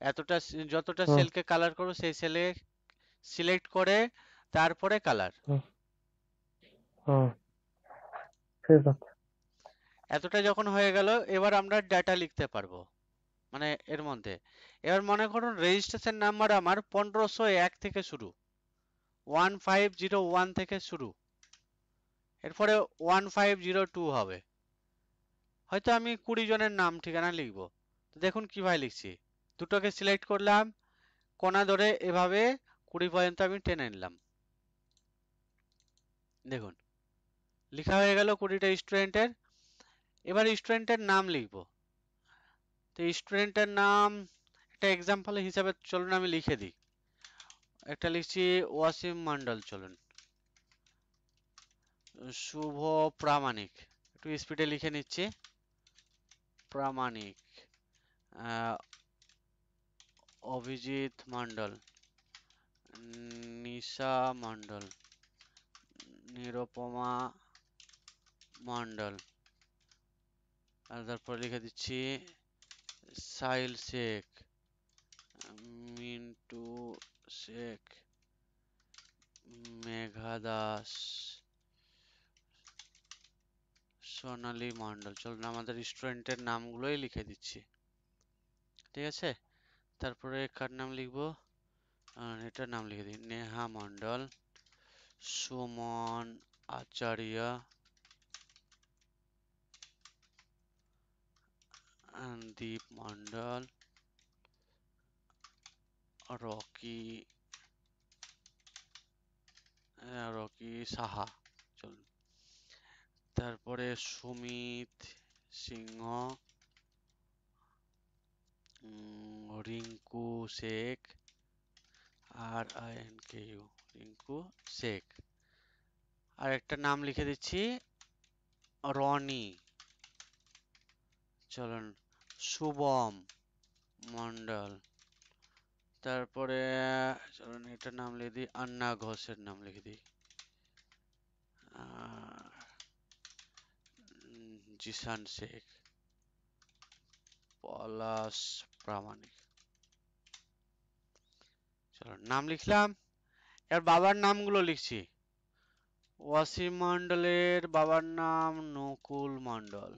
এতটা যতটা হুম সেলকে কালার করব সেই সেলে সিলেক্ট করে তারপরে কালার। হুম হুম, ঠিক আছে। এতটা যখন হয়ে গেল, এবার আমরা ডাটা লিখতে পারবো, মানে এর মধ্যে। এবার মনে করুন রেজিস্ট্রেশন নাম্বার আমার 1501 থেকে শুরু, 1501 থেকে শুরু, এরপরে 1502 হবে। হয়তো আমি 20 জনের নাম ঠিকানা লিখবো। দেখুন কিভাবে লিখছি, দুটোকে সিলেক্ট করলাম, কোনা ধরে এভাবে 20 পর্যন্ত আমি টেনে নিলাম। দেখুন লেখা হয়ে গেল 20টা স্টুডেন্টের। এবার স্টুডেন্টের নাম লিখবো। তো স্টুডেন্টের নাম একটা এক্সাম্পল হিসাবে চলুন আমি লিখে দিই। একটা লিখছি ওয়াসিম মন্ডল, চলুন শুভ প্রামাণিক, একটু স্পিডে লিখে নিচ্ছি। প্রামাণিক, অভিজিৎ মন্ডল, নিশা মন্ডল, নিরুপমা মন্ডল, আর তারপর লিখে দিচ্ছি সাহিল শেখ, মিন্টু শেখ, মেঘা দাস, সোনালী মন্ডল। চলুন আমাদের স্টুডেন্টের নামগুলোই লিখে দিচ্ছি, ঠিক আছে। তারপরে কার নাম লিখবো, এটার নাম লিখে দিই নেহা মন্ডল, সুমন আচার্য, দীপ মন্ডল, রকি রকি সাহা। চলুন তারপরে সুমিত সিংহ, রিঙ্কু শেখ, RINKU, রিঙ্কু শেখ। আর একটা নাম লিখে দিচ্ছি রনি। চলুন শুভম মন্ডল। তারপরে চলুন এটার নাম লিখে দিই, আন্না ঘোষের নাম লিখে দিই, জিসান শেখ, পলাশ প্রামাণিক। চলুন নাম লিখলাম। এর বাবার নামগুলো লিখছি। ওয়াসিম মন্ডলের বাবার নাম নকুল মন্ডল।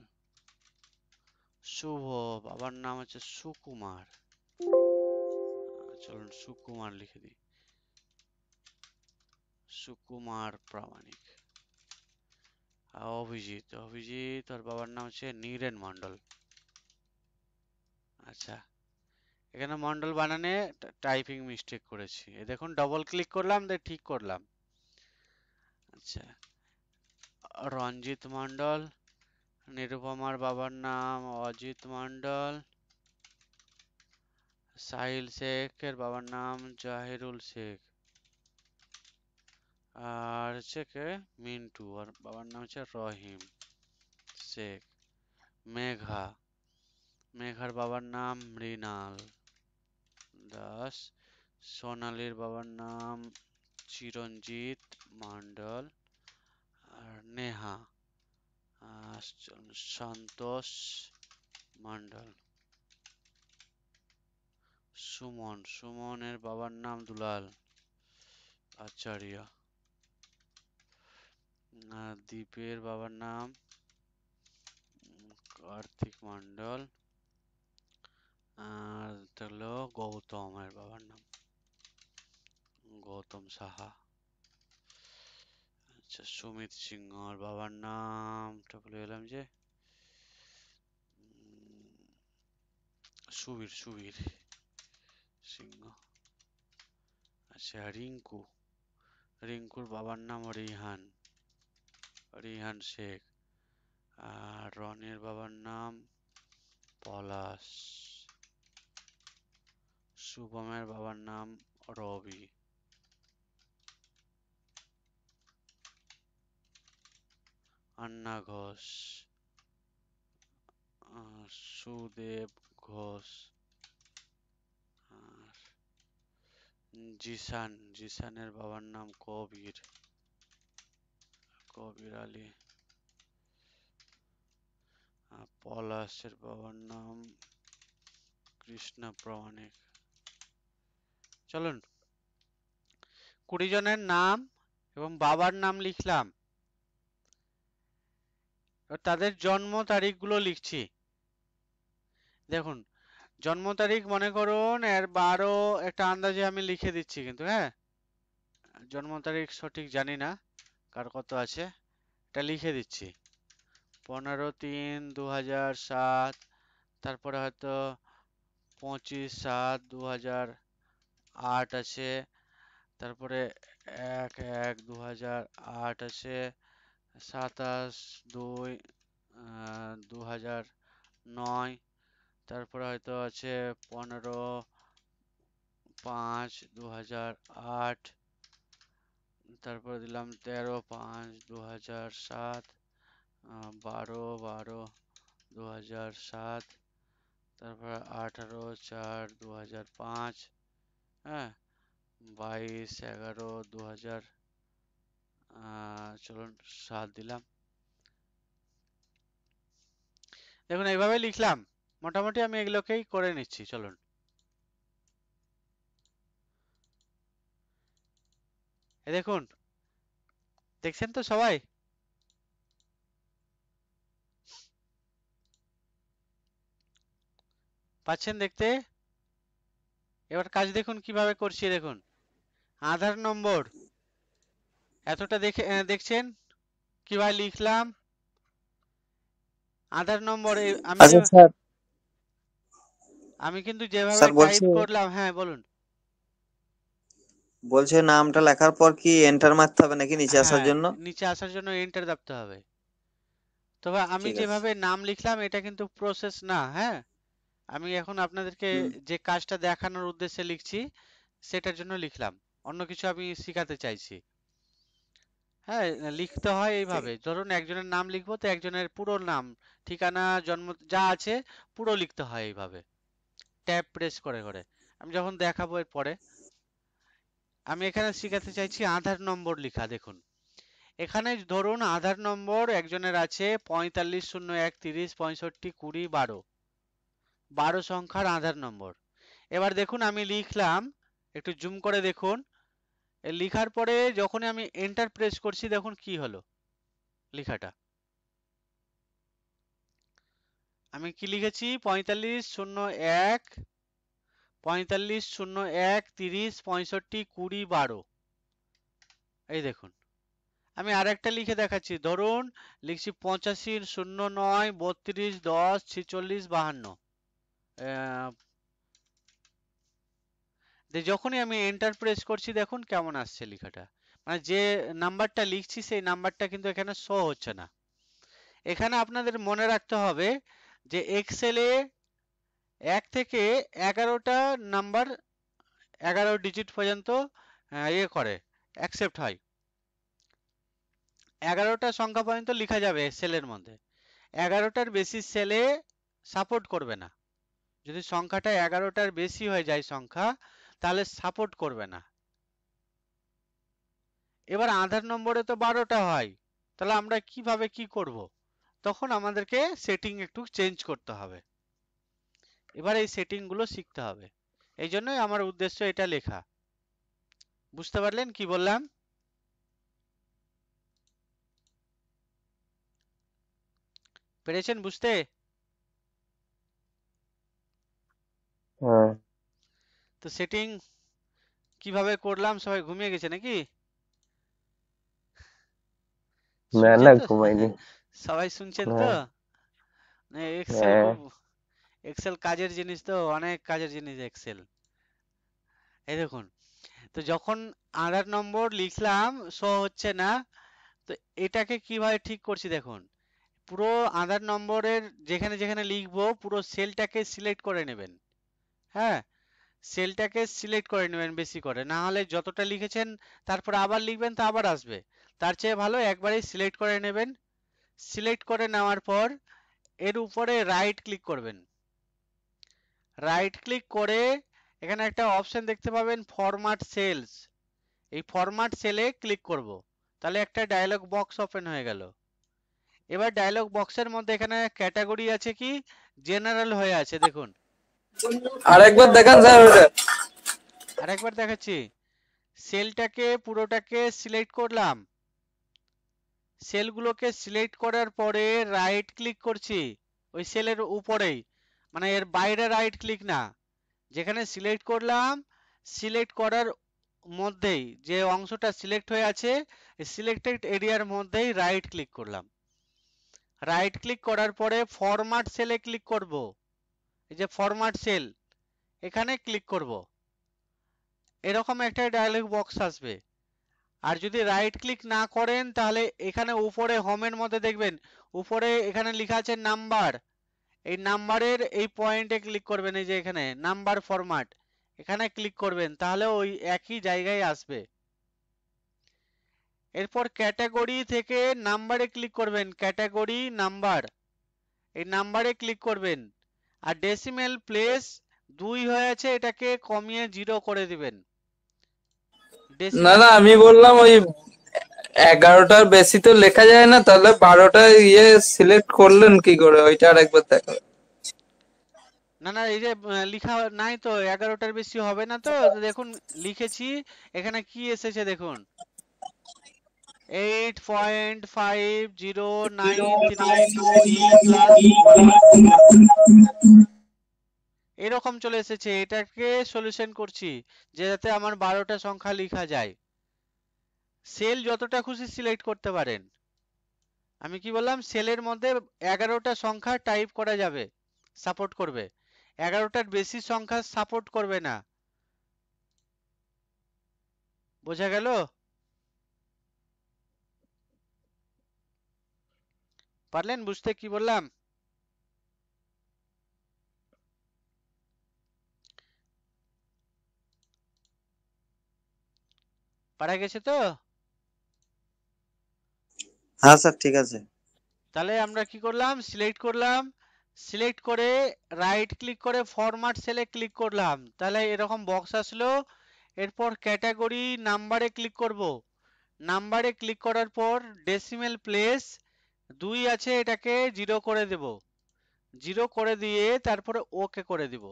শুভ বাবার নাম হচ্ছে সুকুমার, চলুন সুকুমার লিখে দিই, সুকুমার প্রামাণিক। অভিজিৎ ওর বাবার নাম হচ্ছে নীরেন মন্ডল। আচ্ছা, এখানে মন্ডল বানানে টাইপিং মিস্টেক করেছি, দেখুন ডবল ক্লিক করলাম দিয়ে ঠিক করলাম। আচ্ছা, রঞ্জিত মন্ডল, নিরুপমার বাবার নাম অজিত মন্ডল, সাহিল শেখের বাবার নাম জাহিরুল শেখ, আর হচ্ছে কে মিন্টু, আর বাবার নাম হচ্ছে রহিম শেখ। মেঘা, মেঘার বাবার নাম মৃণাল দাস। সোনালীর বাবার নাম চিরঞ্জিত মণ্ডল। আর নেহা, সন্তোষ মণ্ডল। সুমন, সুমনের বাবার নাম দুলাল আচার্য। আর দীপের বাবার নাম কার্তিক মণ্ডল। আর হলো গৌতমের বাবার নাম গৌতম সাহা। আচ্ছা, সুমিত সিংহর বাবার নামটা ভুলে গেলাম যে, সুবীর, সুবীর সিংহ। আচ্ছা, রিঙ্কু, রিঙ্কুর বাবার নাম রিহান, রিহান শেখ। আর রনির বাবার নাম পলাশ। শুভমের বাবার নাম রবি। আন্না ঘোষ, সুদেব ঘোষ। আর জিসান, জিসানের বাবার নাম কবির, কবির আলী। আর পলাশের বাবার নাম কৃষ্ণ প্রামাণিক। চলুন, 20 জনের নাম এবং বাবার নাম লিখলাম, তাদের জন্ম তারিখ গুলো লিখছি। দেখুন, জন্ম তারিখ মনে করুন এর 12, একটা আন্দাজে আমি লিখে দিচ্ছি কিন্তু, হ্যাঁ, জন্ম তারিখ সঠিক জানি না কার কত আছে, এটা লিখে দিচ্ছি। 15/3/2007, তারপরে হয়তো 25/7/2008 আছে, তারপরে 1/1/2008 আছে, 27/2/2009, তারপরে হয়তো আছে 15/5/2008, তারপরে দিলাম 13/5/2007, 12/12/2007, তারপরে 18/4/2005, হ্যাঁ, 22/11/2000, চলুন 7 দিলাম। দেখুন, এইভাবে লিখলাম, মোটামুটি আমি এগুলোকেই করে নিচ্ছি। চলুন, দেখুন, দেখছেন তো সবাই? পাচ্ছেন দেখতে? এবার কাজ দেখুন কিভাবে করছি। দেখুন, আধার নম্বর এতটা দেখছেন কিভাবে লিখলাম? আধার নম্বর আচ্ছা স্যার, আমি কিন্তু যেভাবে স্যার টাইপ বলছি, করলাম, হ্যাঁ বলুন। বলছে নামটা লেখার পর কি এন্টার মারতে হবে নাকি নিচে আসার হ্যাঁ, জন্য? নিচে আসার জন্য এন্টার দাবতে হবে। তবে আমি ঠিক আছে। যেভাবে নাম লিখলাম এটা কিন্তু প্রসেস না, হ্যাঁ, আমি এখন আপনাদেরকে হুম, যে কাজটা দেখানোর উদ্দেশ্যে লিখছি সেটার জন্য লিখলাম, অন্য কিছু আমি শিখাতে চাইছি। হ্যাঁ, লিখতে হয় ঠিক। এইভাবে। ধরুন একজনের নাম লিখবো, তো একজনের পুরো নাম, ঠিকানা, জন্ম যা আছে পুরো লিখতে হয় এইভাবে, ট্যাব প্রেস করে করে। আমি যখন দেখাবো এর পরে, আমি এখানে শিখাতে চাইছি আধার নম্বর লিখা। দেখুন, এখানে ধরুন আধার নম্বর একজনের আছে 4501306520, 12 সংখ্যার আধার নম্বর। এবার দেখুন আমি লিখলাম, একটু জুম করে দেখুন, লিখার পরে যখনই আমি এন্টার প্রেস করছি, দেখুন কি হলো লেখাটা। আমি কি লিখেছি? 4501306520, এই দেখুন। আমি আরেকটা লিখে দেখাচ্ছি, ধরুন লিখছি 850932104652। যখনই আমি এন্টার প্রেস করছি, দেখুন কেমন আসছে লেখাটা। মানে যে নাম্বারটা লিখছি সেই নাম্বারটা কিন্তু এখানে শো হচ্ছে না। এখানে আপনাদের মনে রাখতে হবে যে এক্সেলে 1 থেকে 11টা নাম্বার 11 ডিজিট পর্যন্ত ইয়ে করে, অ্যাকসেপ্ট হয়। 11টা সংখ্যা পর্যন্ত লেখা যাবে সেলের মধ্যে, 11টার বেশি সেলে সাপোর্ট করবে না। যদি সংখ্যাটা 11টার বেশি হয়ে যায় সংখ্যা, তাহলে সাপোর্ট করবে না। এবার আধার নম্বরে তো 12টা হয়, তাহলে আমরা কিভাবে কি করব? তখন আমাদেরকে সেটিং একটু চেঞ্জ করতে হবে। এবার এই সেটিং গুলো শিখতে হবে, এই জন্যই আমার উদ্দেশ্য এটা লেখা। বুঝতে পারলেন কি বললাম? পেরেছেন বুঝতে? হ্যাঁ, তো সেটিং কিভাবে করলাম, সবাই ঘুমিয়ে গেছে নাকি? না শুনছেন না তো? ঘুমাইনি। সবাই শুনছেন তো? হ্যাঁ এক্সেল হ্যাঁ। খুব, এক্সেল কাজের জিনিস তো, অনেক কাজের জিনিস এক্সেল। এই দেখুন, তো যখন আধার নম্বর লিখলাম শো হচ্ছে না, তো এটাকে কিভাবে ঠিক করছি দেখুন। পুরো আধার নম্বরের যেখানে যেখানে লিখবো পুরো সেলটাকে সিলেক্ট করে নেবেন। হ্যাঁ, সেলটাকে সিলেক্ট করে নেবেন বেশি করে, না হলে যতটা লিখেছেন তারপর আবার লিখবেন তো আবার আসবে। তার চেয়ে ভালো একবারেই সিলেক্ট করে নেবেন। সিলেক্ট করে নেওয়ার পর এর উপরে রাইট ক্লিক করবেন। রাইট ক্লিক করে এখানে একটা অপশন দেখতে পাবেন ফরম্যাট সেলস, এই ফরম্যাট সেলে ক্লিক করব। তাহলে একটা ডায়লগ বক্স ওপেন হয়ে গেল। এবার ডায়লগ বক্সের মধ্যে এখানে ক্যাটাগরি আছে কি, জেনারেল হয়ে আছে দেখুন। আরেকবার দেখান স্যার ওটা। আরেকবার দেখাচ্ছি। সেলটাকে পুরোটাকে সিলেক্ট করলাম, সেলগুলোকে সিলেক্ট করার পরে রাইট ক্লিক করছি ওই সেলের উপরেই, মানে এর বাইরে রাইট ক্লিক না, যেখানে সিলেক্ট করলাম সিলেক্ট করার মধ্যেই যে অংশটা সিলেক্ট হয়ে আছে সিলেক্টেড এরিয়ার মধ্যেই রাইট ক্লিক করলাম। রাইট ক্লিক করার পরে ফরম্যাট সেলে ক্লিক করব, এই যে ফরম্যাট সেল এখানে ক্লিক করব। এরকম একটা ডায়লগ বক্স আসবে। আর যদি রাইট ক্লিক না করেন তাহলে এখানে উপরে হোমের মধ্যে দেখবেন উপরে এখানে লেখা আছে নাম্বার, এই নাম্বারের এই পয়েন্টে ক্লিক করবেন, এই যে এখানে নাম্বার ফরম্যাট এখানে ক্লিক করবেন, তাহলে ওই একই জায়গায় আসবে। এরপর ক্যাটাগরি থেকে নাম্বারে ক্লিক করবেন, ক্যাটাগরি নাম্বার, এই নাম্বারে ক্লিক করবেন। আর ডেসিমেল প্লেস 2 হয়েছে এটাকে কমিয়ে 0 করে দিবেন। না ডেসিমেল না, আমি বললাম ওই 11টার বেশি তো লেখা যায় না, তাহলে 12টা ইয়ে সিলেক্ট করলেন কি করে, ওইটা আরেকবার দেখা। না না, এই যে লিখা নাই তো, 11টার বেশি হবে না তো। দেখুন লিখেছি, এখানে কি এসেছে দেখুন, 8.50932E+1 এরকম চলে এসেছে। এটাকে সলিউশন করছি যে যাতে আমার 12টা সংখ্যা লেখা যায়। সেল যতটা খুশি সিলেক্ট করতে পারেন। আমি কি বললাম, সেলের মধ্যে 11টা সংখ্যা টাইপ করা যাবে, সাপোর্ট করবে। 11টার বেশি সংখ্যা সাপোর্ট করবে না। বোঝা গেল? পারলেন বুঝতে কি বললাম? পারা গেছে তো? হ্যাঁ স্যার ঠিক আছে। তাহলে আমরা কি করলাম, সিলেক্ট করলাম, সিলেক্ট করে রাইট ক্লিক করে ফরম্যাট সেলে ক্লিক করলাম, তাহলে এরকম বক্স আসলো। এরপর ক্যাটাগরি নাম্বারে ক্লিক করব, নাম্বারে ক্লিক করার পর ডেসিমেল প্লেস 2 আছে এটাকে 0 করে দেব, 0 করে দিয়ে তারপরে ওকে করে দিব।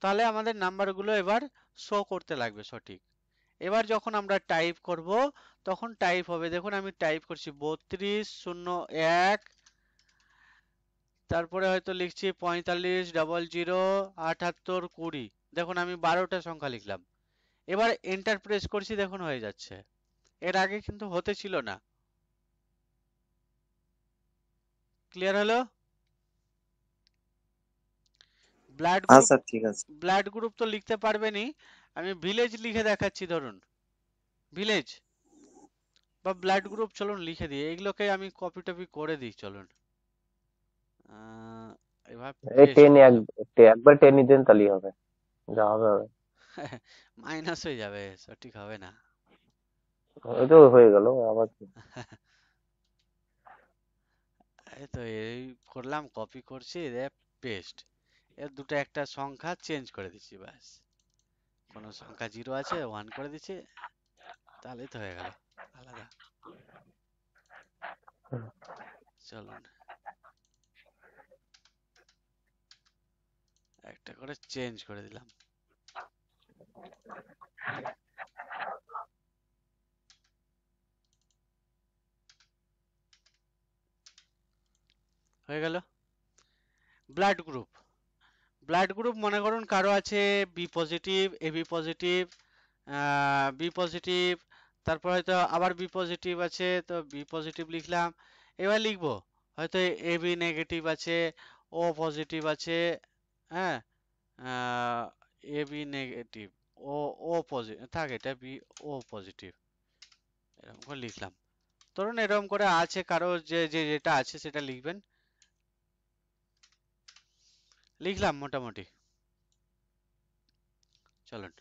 তাহলে আমাদের নাম্বারগুলো এবার শো করতে লাগবে সঠিক। এবার যখন আমরা টাইপ করব তখন টাইপ হবে। দেখুন আমি টাইপ করছি 3201, তারপরে হয়তো লিখছি 45007820। দেখুন আমি 12টা সংখ্যা লিখলাম। এবার এন্টার প্রেস করছি, দেখুন হয়ে যাচ্ছে। এর আগে কিন্তু হতে ছিল না। ক্লিয়ার হলো? ব্লাড হ্যাঁ গ্রুপ, স্যার ঠিক আছে। ব্লাড গ্রুপ তো লিখতে পারবেনই। আমি ভিলেজ লিখে দেখাচ্ছি, ধরুন ভিলেজ বা ব্লাড গ্রুপ, চলুন লিখে দিই। এগুলোকে আমি কপি টপি করে দিই, চলুন এবার এই পেস্ট করলাম। একবার টেনে দেন তাহলেই হবে, যা হবে হবে। মাইনাস হয়ে যাবে, সঠিক হবে না। ওই তো হয়ে গেল আবার কি। এই তো এই করলাম, কপি করছি, পেস্ট। এর দুটো একটা সংখ্যা চেঞ্জ করে দিচ্ছি, ব্যাস। কোনো সংখ্যা 0 আছে 1 করে দিচ্ছি, তাহলেই তো হয়ে গেল আলাদা। চলুন একটা করে চেঞ্জ করে দিলাম। হয়ে গেল। ব্লাড গ্রুপ, ব্লাড গ্রুপ মনে করুন কারো আছে B positive, AB positive, B positive, তারপর হয়তো আবার বি পজিটিভ আছে, তো বি পজিটিভ লিখলাম। এবার লিখবো হয়তো এবি নেগেটিভ আছে, ও পজিটিভ আছে, হ্যাঁ, এবি নেগেটিভ, ও ও পজিটিভ থাক, এটা বি ও পজিটিভ, এরকম করে লিখলাম। ধরুন এরকম করে আছে কারো, যেটা আছে সেটা লিখবেন। লিখলাম মোটামুটি। চলুন,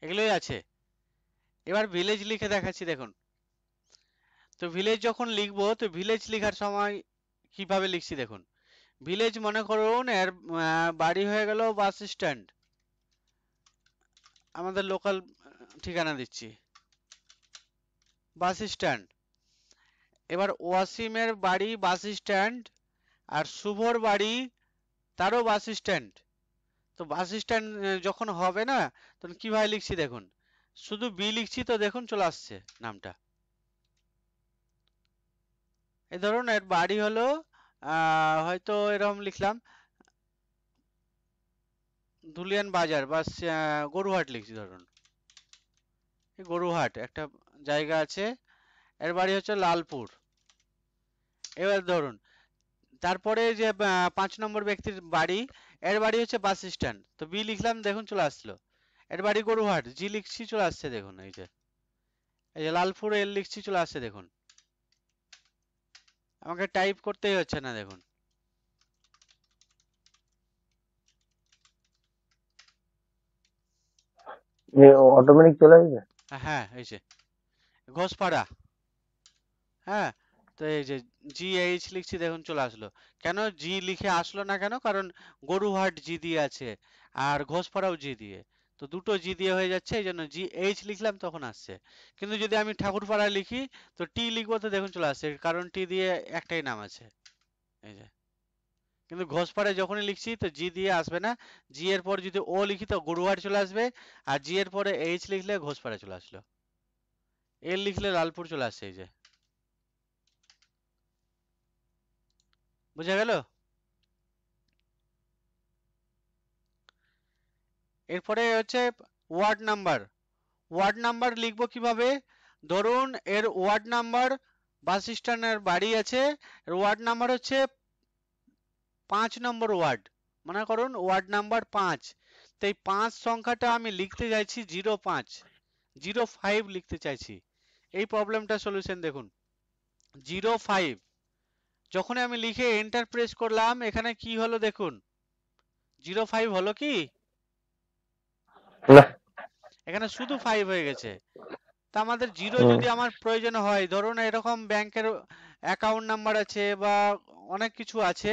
এগুলোই আছে। এবার ভিলেজ লিখে দেখাচ্ছি, দেখুন। তো ভিলেজ যখন লিখবো, তো ভিলেজ লেখার সময় কিভাবে লিখছি দেখুন। ভিলেজ মনে করুন এর বাড়ি হয়ে গেল বাস স্ট্যান্ড, আমাদের লোকাল ঠিকানা দিচ্ছি বাস স্ট্যান্ড। এবার ওয়াসিমের বাড়ি বাস স্ট্যান্ড, আর শুভর বাড়ি তারও বাস স্ট্যান্ড। তো বাস স্ট্যান্ড যখন হবে না, তখন কিভাবে লিখছি দেখুন, শুধু বি লিখছি, তো দেখুন চলে আসছে নামটা। এই ধরুন এর বাড়ি হলো হয়তো এরকম লিখলাম ধুলিয়ান বাজার বা গরুহাট লিখছি, ধরুন এই গরুহাট একটা জায়গা আছে, এর বাড়ি হচ্ছে লালপুর। এবার ধরুন তারপরে যে 5 নম্বর ব্যক্তির বাড়ি, এর বাড়ি হচ্ছে বাস স্ট্যান্ড, তো বি লিখলাম, দেখুন চলে আসলো। এর বাড়ি গরুহাট, জি লিখছি, চলে আসছে দেখুন। এই যে লালপুর, এল লিখছি, চলে আসছে দেখুন। আমাকে টাইপ করতেই হচ্ছে না, দেখুন। অটোমেটিক চলে আসবে। হ্যাঁ, এই যে ঘোষপাড়া, হ্যাঁ। তো এই যে GH লিখছি, দেখুন চলে আসলো। কেন জি লিখে আসলো না কেন? কারণ গরুহাট জি দিয়ে আছে, আর ঘোষপাড়াও জি দিয়ে, তো দুটো জি দিয়ে হয়ে যাচ্ছে, এই জন্য GH লিখলাম, তখন আসছে। কিন্তু যদি আমি ঠাকুরপাড়া লিখি, তো টি লিখবো, তো দেখুন চলে আসছে, কারণ টি দিয়ে একটাই নাম আছে, এই যে। কিন্তু ঘোষপাড়ায় যখনই লিখছি, তো জি দিয়ে আসবে না। জি এর পর যদি ও লিখি, তো গরুহাট চলে আসবে, আর জি এর পরে এইচ লিখলে ঘোষপাড়া চলে আসলো, এল লিখলে লালপুর চলে আসছে, এই যে। বুঝা গেল? এরপরে হচ্ছে ওয়ার্ড নাম্বার। ওয়ার্ড নাম্বার লিখবো কিভাবে? ধরুন এর ওয়ার্ড নাম্বার, বাস স্ট্যান্ডের বাড়ি আছে, এর ওয়ার্ড নাম্বার হচ্ছে 5 নম্বর ওয়ার্ড, মনে করুন ওয়ার্ড নাম্বার 5। তো এই 5 সংখ্যাটা আমি লিখতে চাইছি 05, 05 লিখতে চাইছি। এই প্রবলেমটা সলিউশন দেখুন। 05 যখন আমি লিখে এন্টার প্রেস করলাম, এখানে কি হলো দেখুন, 05 হলো কি? না, এখানে শুধু 5 হয়ে গেছে। তা আমাদের জিরো যদি আমার প্রয়োজন হয়, ধরুন এরকম ব্যাংকের অ্যাকাউন্ট নাম্বার আছে বা অনেক কিছু আছে,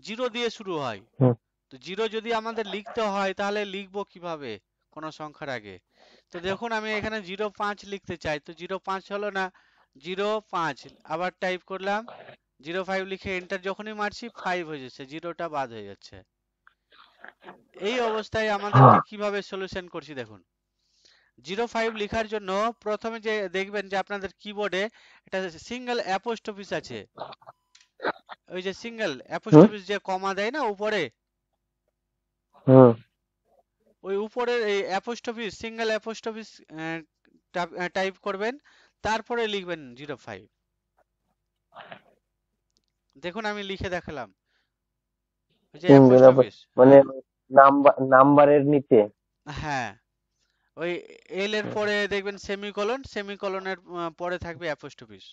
জিরো দিয়ে শুরু হয়। হুম, তো জিরো যদি আমাদের লিখতে হয়, তাহলে লিখবো কিভাবে কোনো সংখ্যার আগে? তো দেখুন আমি এখানে 05 লিখতে চাই, তো 05 হলো না, 05 আবার টাইপ করলাম, 05 লিখে এন্টার যখনই মারছি, 5 হয়ে যাচ্ছে, জিরোটা বাদ হয়ে যাচ্ছে। এই অবস্থায় আমাদেরকে কিভাবে সলিউশন করছি দেখুন। 05 লেখার জন্য প্রথমে যে দেখবেন যে আপনাদের কিবোর্ডে একটা সিঙ্গেল অ্যাপোস্ট্রোফিস আছে, ওই যে সিঙ্গেল অ্যাপোস্ট্রোফিস যে কমা দেয় না উপরে, হুম, ওই উপরে এই অ্যাপোস্ট্রোফিস, সিঙ্গেল অ্যাপোস্ট্রোফিস টাইপ করবেন, তারপরে লিখবেন 05। দেখুন আমি লিখে দেখালাম, ওই যে সিঙ্গেল অ্যাপোস্ট্রোফিস, মানে নাম্বারের নিচে। হ্যাঁ, ওই এল এর পরে দেখবেন সেমিকোলন, সেমিকোলনের পরে থাকবে অ্যাপোস্ট্রোফিস।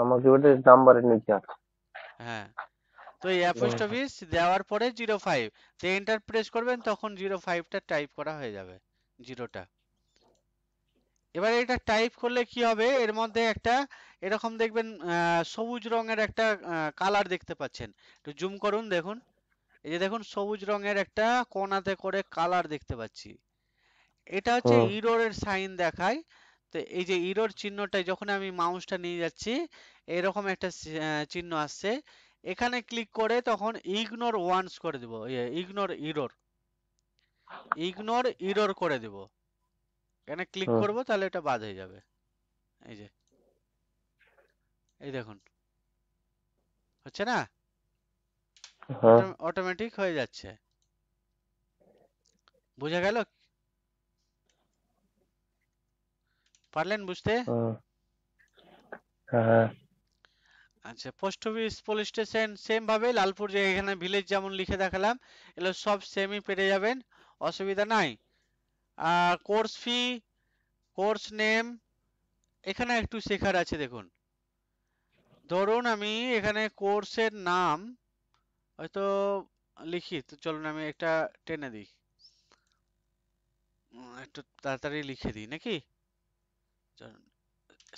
আমার কিবোর্ডে নাম্বারের নিচে আছে। হ্যাঁ, তো এই অ্যাপোস্ট্রফিস দেওয়ার পরে 05 তো এন্টার প্রেস করবেন, তখন 05টা টাইপ করা হয়ে যাবে, জিরোটা। এবার এটা টাইপ করলে কি হবে, এর মধ্যে একটা এরকম দেখবেন সবুজ রঙের একটা কালার দেখতে পাচ্ছেন। একটু জুম করুন, দেখুন এই যে দেখুন সবুজ রঙের একটা কোণাতে করে কালার দেখতে পাচ্ছি। এটা হচ্ছে ইররের সাইন দেখায়। তো এই যে ইরর চিহ্নটাই যখন আমি মাউসটা নিয়ে যাচ্ছি এরকম একটা চিহ্ন আসছে, এখানে ক্লিক করে তখন ইগনোর ওয়ান্স করে দেব, ইগনোর ইরর করে দেব। এখানে ক্লিক করব তাহলে এটা বাদ হয়ে যাবে। এই যে এই দেখুন হচ্ছে না, অটোমেটিক হয়ে যাচ্ছে। বুঝা গেল? পারলেন বুঝতে? আচ্ছা, post office, police station same ভাবে, লালপুর যে এখানে ভিলেজ যেমন লিখে দেখালাম এগুলো সব সেমই পেরে যাবেন, অসুবিধা নাই। আর কোর্স ফি, কোর্স নেম, এখানে একটু শেখার আছে। দেখুন ধরুন আমি এখানে কোর্সের নাম হয়তো লিখি, তো চলুন আমি একটা টেনে দিই, একটু তাড়াতাড়ি লিখে দিই নাকি,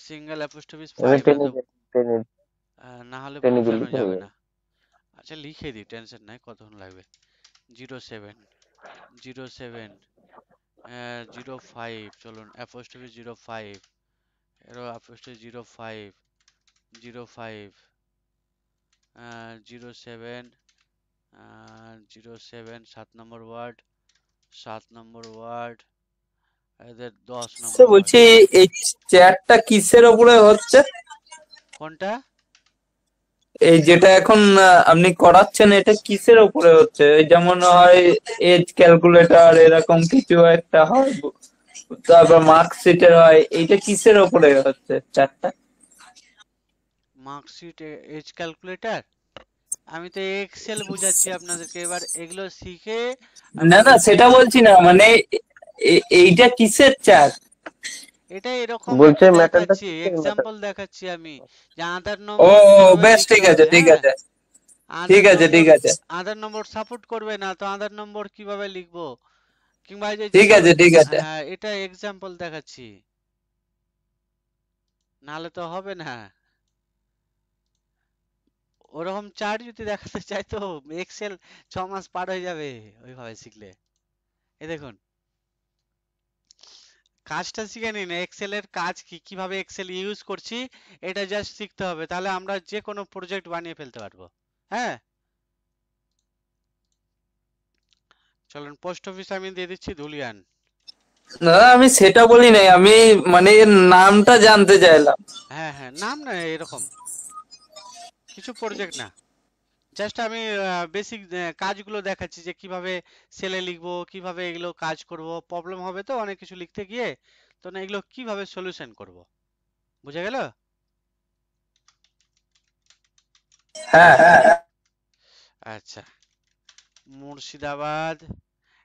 সিঙ্গেল অ্যাপোস্ট্রফিস 5 না হলে প্রবলেম হয়ে যাবে না। আচ্ছা লিখে দিই, টেনশন নাই, কতক্ষণ লাগবে। 07 05, চলুন অ্যাপোস্ট্রফি 05, এরো অ্যাপোস্ট্রফি 05 07 7 নম্বর ওয়ার্ড, 7 নম্বর ওয়ার্ড, এদের 10 নম্বর ওয়ার্ড। বলছি এই চ্যাটটা কিসের উপরে হচ্ছে? কোনটা? এই যেটা এখন আপনি করাচ্ছেন এটা কিসের উপরে হচ্ছে? যেমন হয় এজ ক্যালকুলেটর এরকম কিছু একটা হয়, তারপর মার্কশিটের হয়, এইটা কিসের উপরে হচ্ছে চ্যাটটা? মার্কশিট, এজ ক্যালকুলেটর, আমি তো এক্সেল বুঝাচ্ছি আপনাদেরকে, এবার এগুলো শিখে না না সেটা বলছি না, মানে এইটা কিসের চ্যাট? এটা এরকম বলছে একটা ম্যাটারটা দেখাচ্ছি, কি এক্সাম্পল দেখাচ্ছি আমি, যে আধার ও নম্বর কিভাবে বেশ লিখতে ঠিক আছে হবে। ঠিক হ্যাঁ, আছে আধার ঠিক আছে ঠিক নম্বর, আছে আধার নম্বর সাপোর্ট করবে না, তো আধার নম্বর কিভাবে লিখবো, কিংবা এই যে ঠিক জিরো, আছে ঠিক আছে। হ্যাঁ এটা এক্সাম্পল দেখাচ্ছি, নাহলে তো হবে না। ওরকম চার্ট যদি দেখাতে চাই তো এক্সেল 6 মাস পার হয়ে যাবে ওইভাবে শিখলে। এই দেখুন কাজটা শিখে নিন, এক্সেল এর কাজ কি, কিভাবে এক্সেল ইউজ করছি এটা জাস্ট শিখতে হবে, তাহলে আমরা যে কোনো প্রজেক্ট বানিয়ে ফেলতে পারবো। হ্যাঁ চলুন, পোস্ট অফিস আমি দিয়ে দিচ্ছি ধুলিয়ান। না আমি সেটা বলি নাই, আমি মানে এর নামটা জানতে চাইলাম। হ্যাঁ হ্যাঁ, নাম না এরকম কিছু প্রজেক্ট না, জাস্ট আমি বেসিক কাজগুলো দেখাচ্ছি যে কিভাবে সেলে লিখবো, কিভাবে এগুলো কাজ করব, প্রবলেম হবে তো অনেক কিছু লিখতে গিয়ে, তো না এগুলো কিভাবে সলিউশন করব। বুঝা গেল? হ্যাঁ হ্যাঁ হ্যাঁ। আচ্ছা, মুর্শিদাবাদ,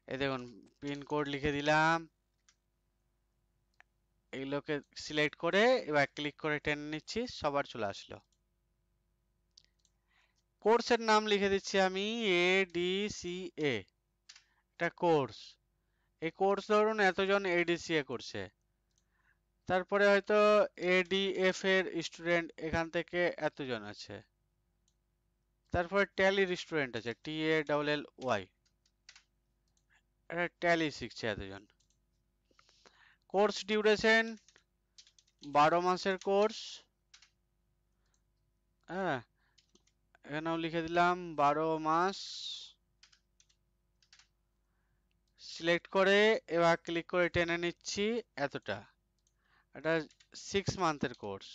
এই দেখুন পিন কোড লিখে দিলাম, এগুলোকে সিলেক্ট করে এবার ক্লিক করে টেনে নিচ্ছি, সবার চলে আসলো। কোর্সের নাম লিখে দিচ্ছি আমি ADCA, এটা কোর্স, এই কোর্স ধরুন এতজন ADCA করছে, তারপরে হয়তো ADF এর স্টুডেন্ট এখান থেকে এতজন আছে, তারপরে ট্যালির স্টুডেন্ট আছে TALLY, এটা ট্যালি শিখছে এতজন। কোর্স ডিউরেশন 12 মাসের কোর্স, হ্যাঁ এখানেও লিখে দিলাম 12 মাস, সিলেক্ট করে এবার ক্লিক করে টেনে নিচ্ছি এতটা, এটা 6 মান্থের কোর্স।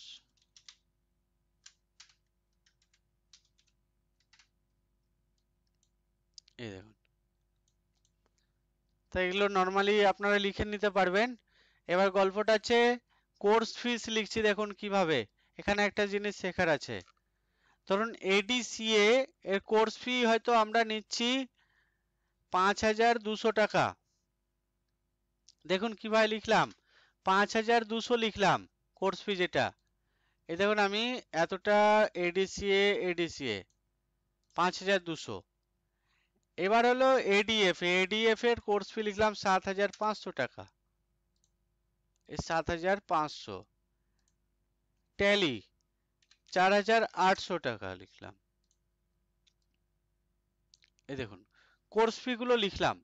এই দেখুন, তো এগুলো নর্মালি আপনারা লিখে নিতে পারবেন। এবার গল্পটা আছে কোর্স ফিস লিখছি, দেখুন কিভাবে, এখানে একটা জিনিস শেখার আছে। ধরুন ADCA এর কোর্স ফি হয়তো আমরা নিচ্ছি 5200 টাকা, দেখুন কিভাবে লিখলাম, 5200 লিখলাম কোর্স ফি যেটা, এই দেখুন আমি এতটা ADCA 5200। এবার হলো এডিএফ, এডিএফ এর কোর্স ফি লিখলাম 7500 টাকা, এই 7500। ট্যালি 4800 টাকা লিখলাম। এই দেখুন কোর্স ফি গুলো লিখলাম।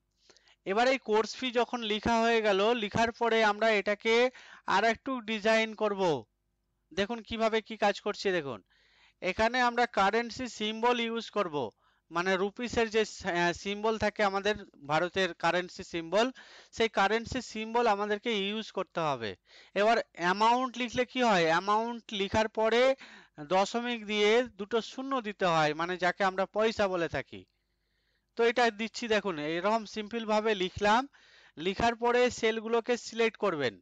এবার এই কোর্স ফি যখন লেখা হয়ে গেল, লেখার পরে আমরা এটাকে আর একটু ডিজাইন করব। দেখুন কিভাবে কি কাজ করছে দেখুন। এখানে আমরা কারেন্সি সিম্বল ইউজ করব, মানে রুপিসের যে সিম্বল থাকে আমাদের ভারতের কারেন্সি সিম্বল, সেই কারেন্সি সিম্বল আমাদেরকে ইউজ করতে হবে। এবার অ্যামাউন্ট লিখলে কি হয়, অ্যামাউন্ট লেখার পরে দশমিক দিয়ে দুটো শূন্য দিতে হয়, মানে যাকে আমরা পয়সা বলে থাকি। তো এটা দিচ্ছি দেখুন, এরকম সিম্পল ভাবে লিখলাম। লিখার পরে সেলগুলোকে সিলেক্ট করবেন,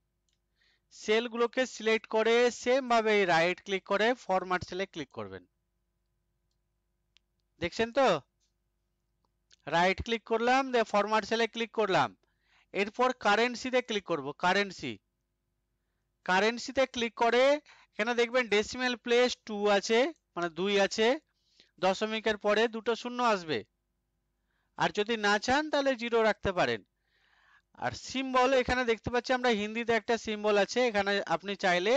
সেলগুলোকে সিলেক্ট করে সেম ভাবে রাইট ক্লিক করে ফরম্যাট সেলে ক্লিক করবেন। দেখছেন তো, রাইট ক্লিক করলাম, দিয়ে ফরম্যাট সেলে ক্লিক করলাম। এরপর কারেন্সিতে ক্লিক করব, কারেন্সি, কারেন্সিতে ক্লিক করে এখানে দেখবেন ডেসিমেল প্লেস 2 আছে, মানে 2 আছে, দশমিকের পরে দুটো শূন্য আসবে। আর যদি না চান তাহলে 0 রাখতে পারেন। আর সিম্বল এখানে দেখতে পাচ্ছি আমরা হিন্দিতে একটা সিম্বল আছে, এখানে আপনি চাইলে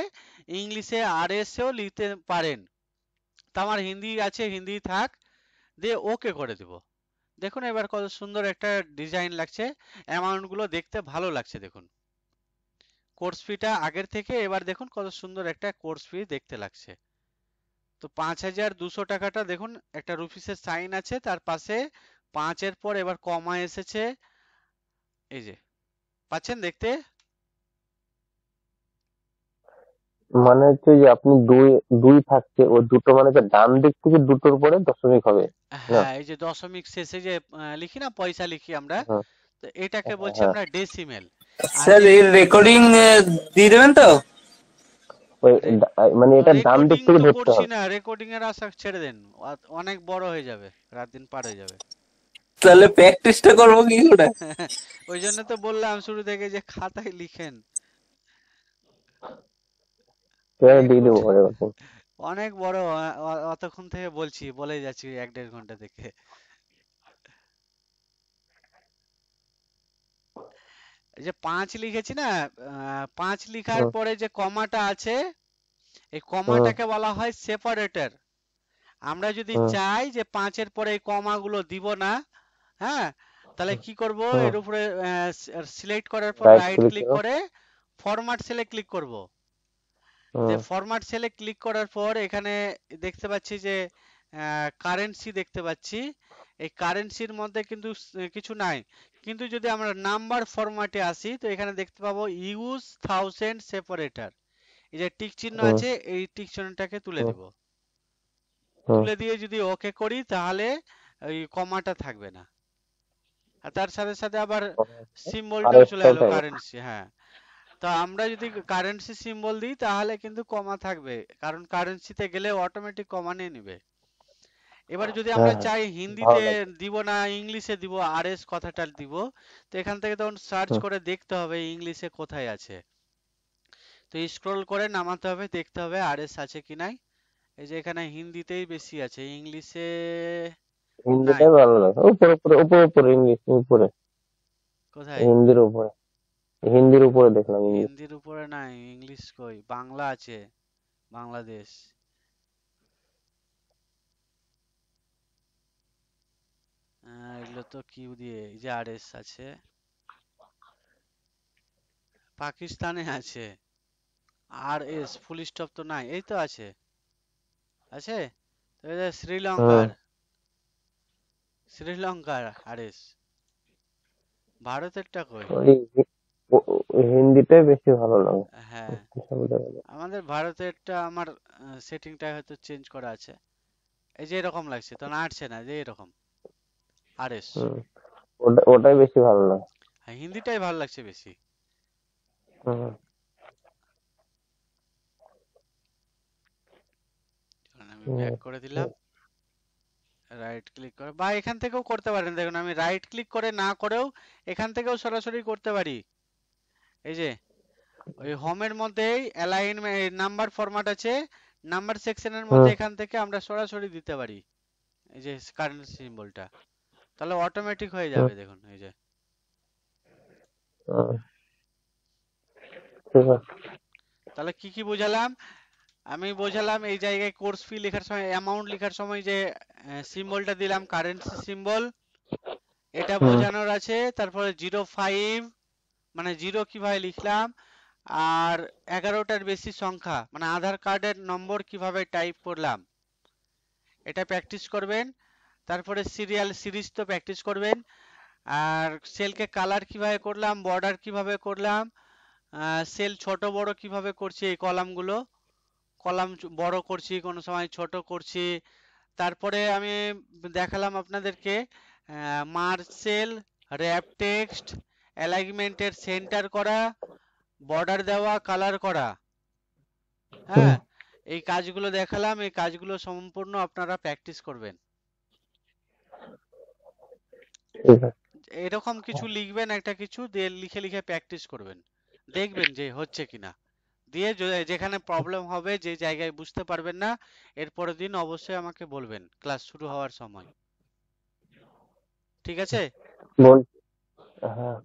ইংলিশে আরএস এও লিখতে পারেন। তো আমার হিন্দি আছে, হিন্দি থাক, দিয়ে ওকে করে দেব। দেখুন এবার কত সুন্দর একটা ডিজাইন লাগছে, অ্যামাউন্ট গুলো দেখতে ভালো লাগছে। দেখুন কোর্স ফিটা আগের থেকে এবার দেখুন কত সুন্দর একটা কোর্স ফি দেখতে লাগছে। তো 5200 টাকাটা দেখুন একটা রুপিসের সাইন আছে, তার পাশে 5 এর পর এবার কমা এসেছে, এই যে পাচ্ছেন দেখতে। মানে হচ্ছে যে আপনি দুই দুই থাকছে, ও দুটো মানে যে ডান দিক থেকে দুটোর পরে দশমিক হবে না? হ্যাঁ, এই যে দশমিক শেষে যে লিখি না, পয়সা লিখি আমরা, হ্যাঁ তো এটাকে বলছি হ্যাঁ। আমরা ডেসিমেল। আর স্যার যে এর রেকর্ডিং দিয়ে দেবেন তো? ওই মানে এটা ডান দিক রেকর্ডিং থেকে তো ধরতে করছি হবে। না, রেকর্ডিং এর আশা ছেড়ে দেন, অনেক বড় হয়ে যাবে, রাত দিন পার হয়ে যাবে। তাহলে প্র্যাকটিসটা করবো কি করে? ওই জন্য তো বললাম শুরু থেকে যে খাতায় লিখেন। দিয়ে দেবো রেকর্ড পরে ওরকম। অনেক বড়, অতক্ষণ থেকে বলছি, বলে যাচ্ছি 1-1.5 ঘন্টা থেকে। এই যে 5 লিখেছি না, 5 লিখার হুম পরে যে কমাটা আছে, এই হুম কমাটাকে বলা হয় সেপারেটর। আমরা যদি হুম চাই যে 5 এর পরে এই কমাগুলো দিব না, হ্যাঁ, তাহলে কি করব, হুম। এর উপরে সিলেক্ট করার পর রাইট রাইট ক্লিক ক্লিক করো। করে ফরম্যাট সেলে ক্লিক করব। যে হুম ফরম্যাট সেলে ক্লিক করার পর এখানে দেখতে পাচ্ছি যে কারেন্সি দেখতে পাচ্ছি। এই কারেন্সির মধ্যে কিন্তু কিছু নাই, কিন্তু যদি আমরা নাম্বার ফরম্যাটে আসি তো এখানে দেখতে পাবো ইউজ থাউজেন্ড সেপারেটর, এই যে টিক চিহ্ন হুম আছে, এই টিক চিহ্নটাকে তুলে হুম দিব। হুম। তুলে দিয়ে যদি ওকে করি তাহলে ওই কমাটা থাকবে না। আর তার সাথে সাথে আবার আর সিম্বলটাও চলে একটাও এলো থাকবে। কারেন্সি, হ্যাঁ। তো আমরা যদি কারেন্সি সিম্বল দিই তাহলে কিন্তু কমা থাকবে, কারণ কারেন্সিতে গেলে অটোমেটিক কমা নিয়ে নিবে। এবার যদি হ্যাঁ আমরা হ্যাঁ, চাই ভালো হিন্দিতে লাগছে। দিব না ইংলিশে দিব, আরএস কথাটা দিব, তো এখান থেকে তখন সার্চ হুম করে দেখতে হবে ইংলিশে কোথায় আছে। তো স্ক্রল করে নামাতে হবে, দেখতে হবে আরএস আছে কি নাই। এই যে এখানে হিন্দিতেই বেশি আছে, ইংলিশে নাই। হিন্দিটাই ভালো লাগে, উপরে উপরে উপরে উপরে ইংলিশ উপরে, কোথায়? হিন্দির উপরে, হিন্দির উপরে দেখলাম ইংলিশ। হিন্দির উপরে নাই, ইংলিশ কই, বাংলা আছে, বাংলাদেশ। এগুলো তো কিউ দিয়ে, এই যে আরএস আছে, পাকিস্তানে আছে, আর এস ফুল স্টপ তো নাই, এই তো আছে, আছে। তো এই যে হুম। শ্রীলঙ্কার, শ্রীলঙ্কার আরএস, ভারতেরটা কই? ওই হিন্দিটাই বেশি ভালো লাগে। হ্যাঁ, কিসব দেখা যায়। আমাদের ভারতেরটা আমার সেটিংটা হয়তো চেঞ্জ করা আছে। এই যে এরকম লাগছে, তো নাড়ছে না, যে এরকম আরএস। হুম, ওটাই বেশি ভালো লাগে। হ্যাঁ, হিন্দিটাই ভালো লাগছে বেশি। হুম কারণ আমি হুম ব্যাক করে দিলাম, রাইট ক্লিক করে, বা এখান থেকেও করতে পারেন। দেখুন আমি রাইট ক্লিক করে না করেও এখান থেকেও সরাসরি করতে পারি। এই যে ওই হোমের মধ্যেই অ্যালাইনমেন্ট নাম্বার ফরম্যাট আছে, নাম্বার সেকশনের মধ্যে হুম এখান থেকে আমরা সরাসরি দিতে পারি। এই যে কারেন্ট সিম্বলটা, তাহলে অটোমেটিক হয়ে হুম, যাবে। দেখুন এই যে, হুম, ঠিক আছে। তাহলে কি কি বোঝালাম? আমি বোঝালাম এই জায়গায় কোর্স ফি লেখার সময়, অ্যামাউন্ট লেখার সময় যে সিম্বলটা দিলাম কারেন্সি সিম্বল, এটা হুম, বোঝানোর আছে। তারপরে 05 মানে জিরো কিভাবে লিখলাম, আর 11টার বেশি সংখ্যা মানে আধার কার্ডের নম্বর কিভাবে টাইপ করলাম, এটা প্র্যাকটিস করবেন। তারপরে সিরিয়াল সিরিজ তো প্র্যাকটিস করবেন। আর সেলকে কালার কিভাবে করলাম, বর্ডার কিভাবে করলাম, সেল ছোট বড় কিভাবে করছি, এই কলামগুলো, কলাম বড় করছি, কোনো সময় ছোট করছি। তারপরে আমি দেখালাম আপনাদেরকে মার্জ সেল, র্যাপ টেক্সট, অ্যালাইনমেন্টের সেন্টার করা, বর্ডার দেওয়া, কালার করা। হুম, হ্যাঁ, এই কাজগুলো দেখালাম, এই কাজগুলো সম্পূর্ণ আপনারা প্র্যাকটিস করবেন। ঠিক আছে। এরকম কিছু লিখবেন, একটা কিছু দিয়ে লিখে লিখে প্র্যাকটিস করবেন, দেখবেন যে হচ্ছে কিনা। দিয়ে যেখানে প্রবলেম হবে, যে জায়গায় বুঝতে পারবেন না, এর পরের দিন অবশ্যই আমাকে বলবেন ক্লাস শুরু হওয়ার সময়। ঠিক আছে? বল। হ্যাঁ।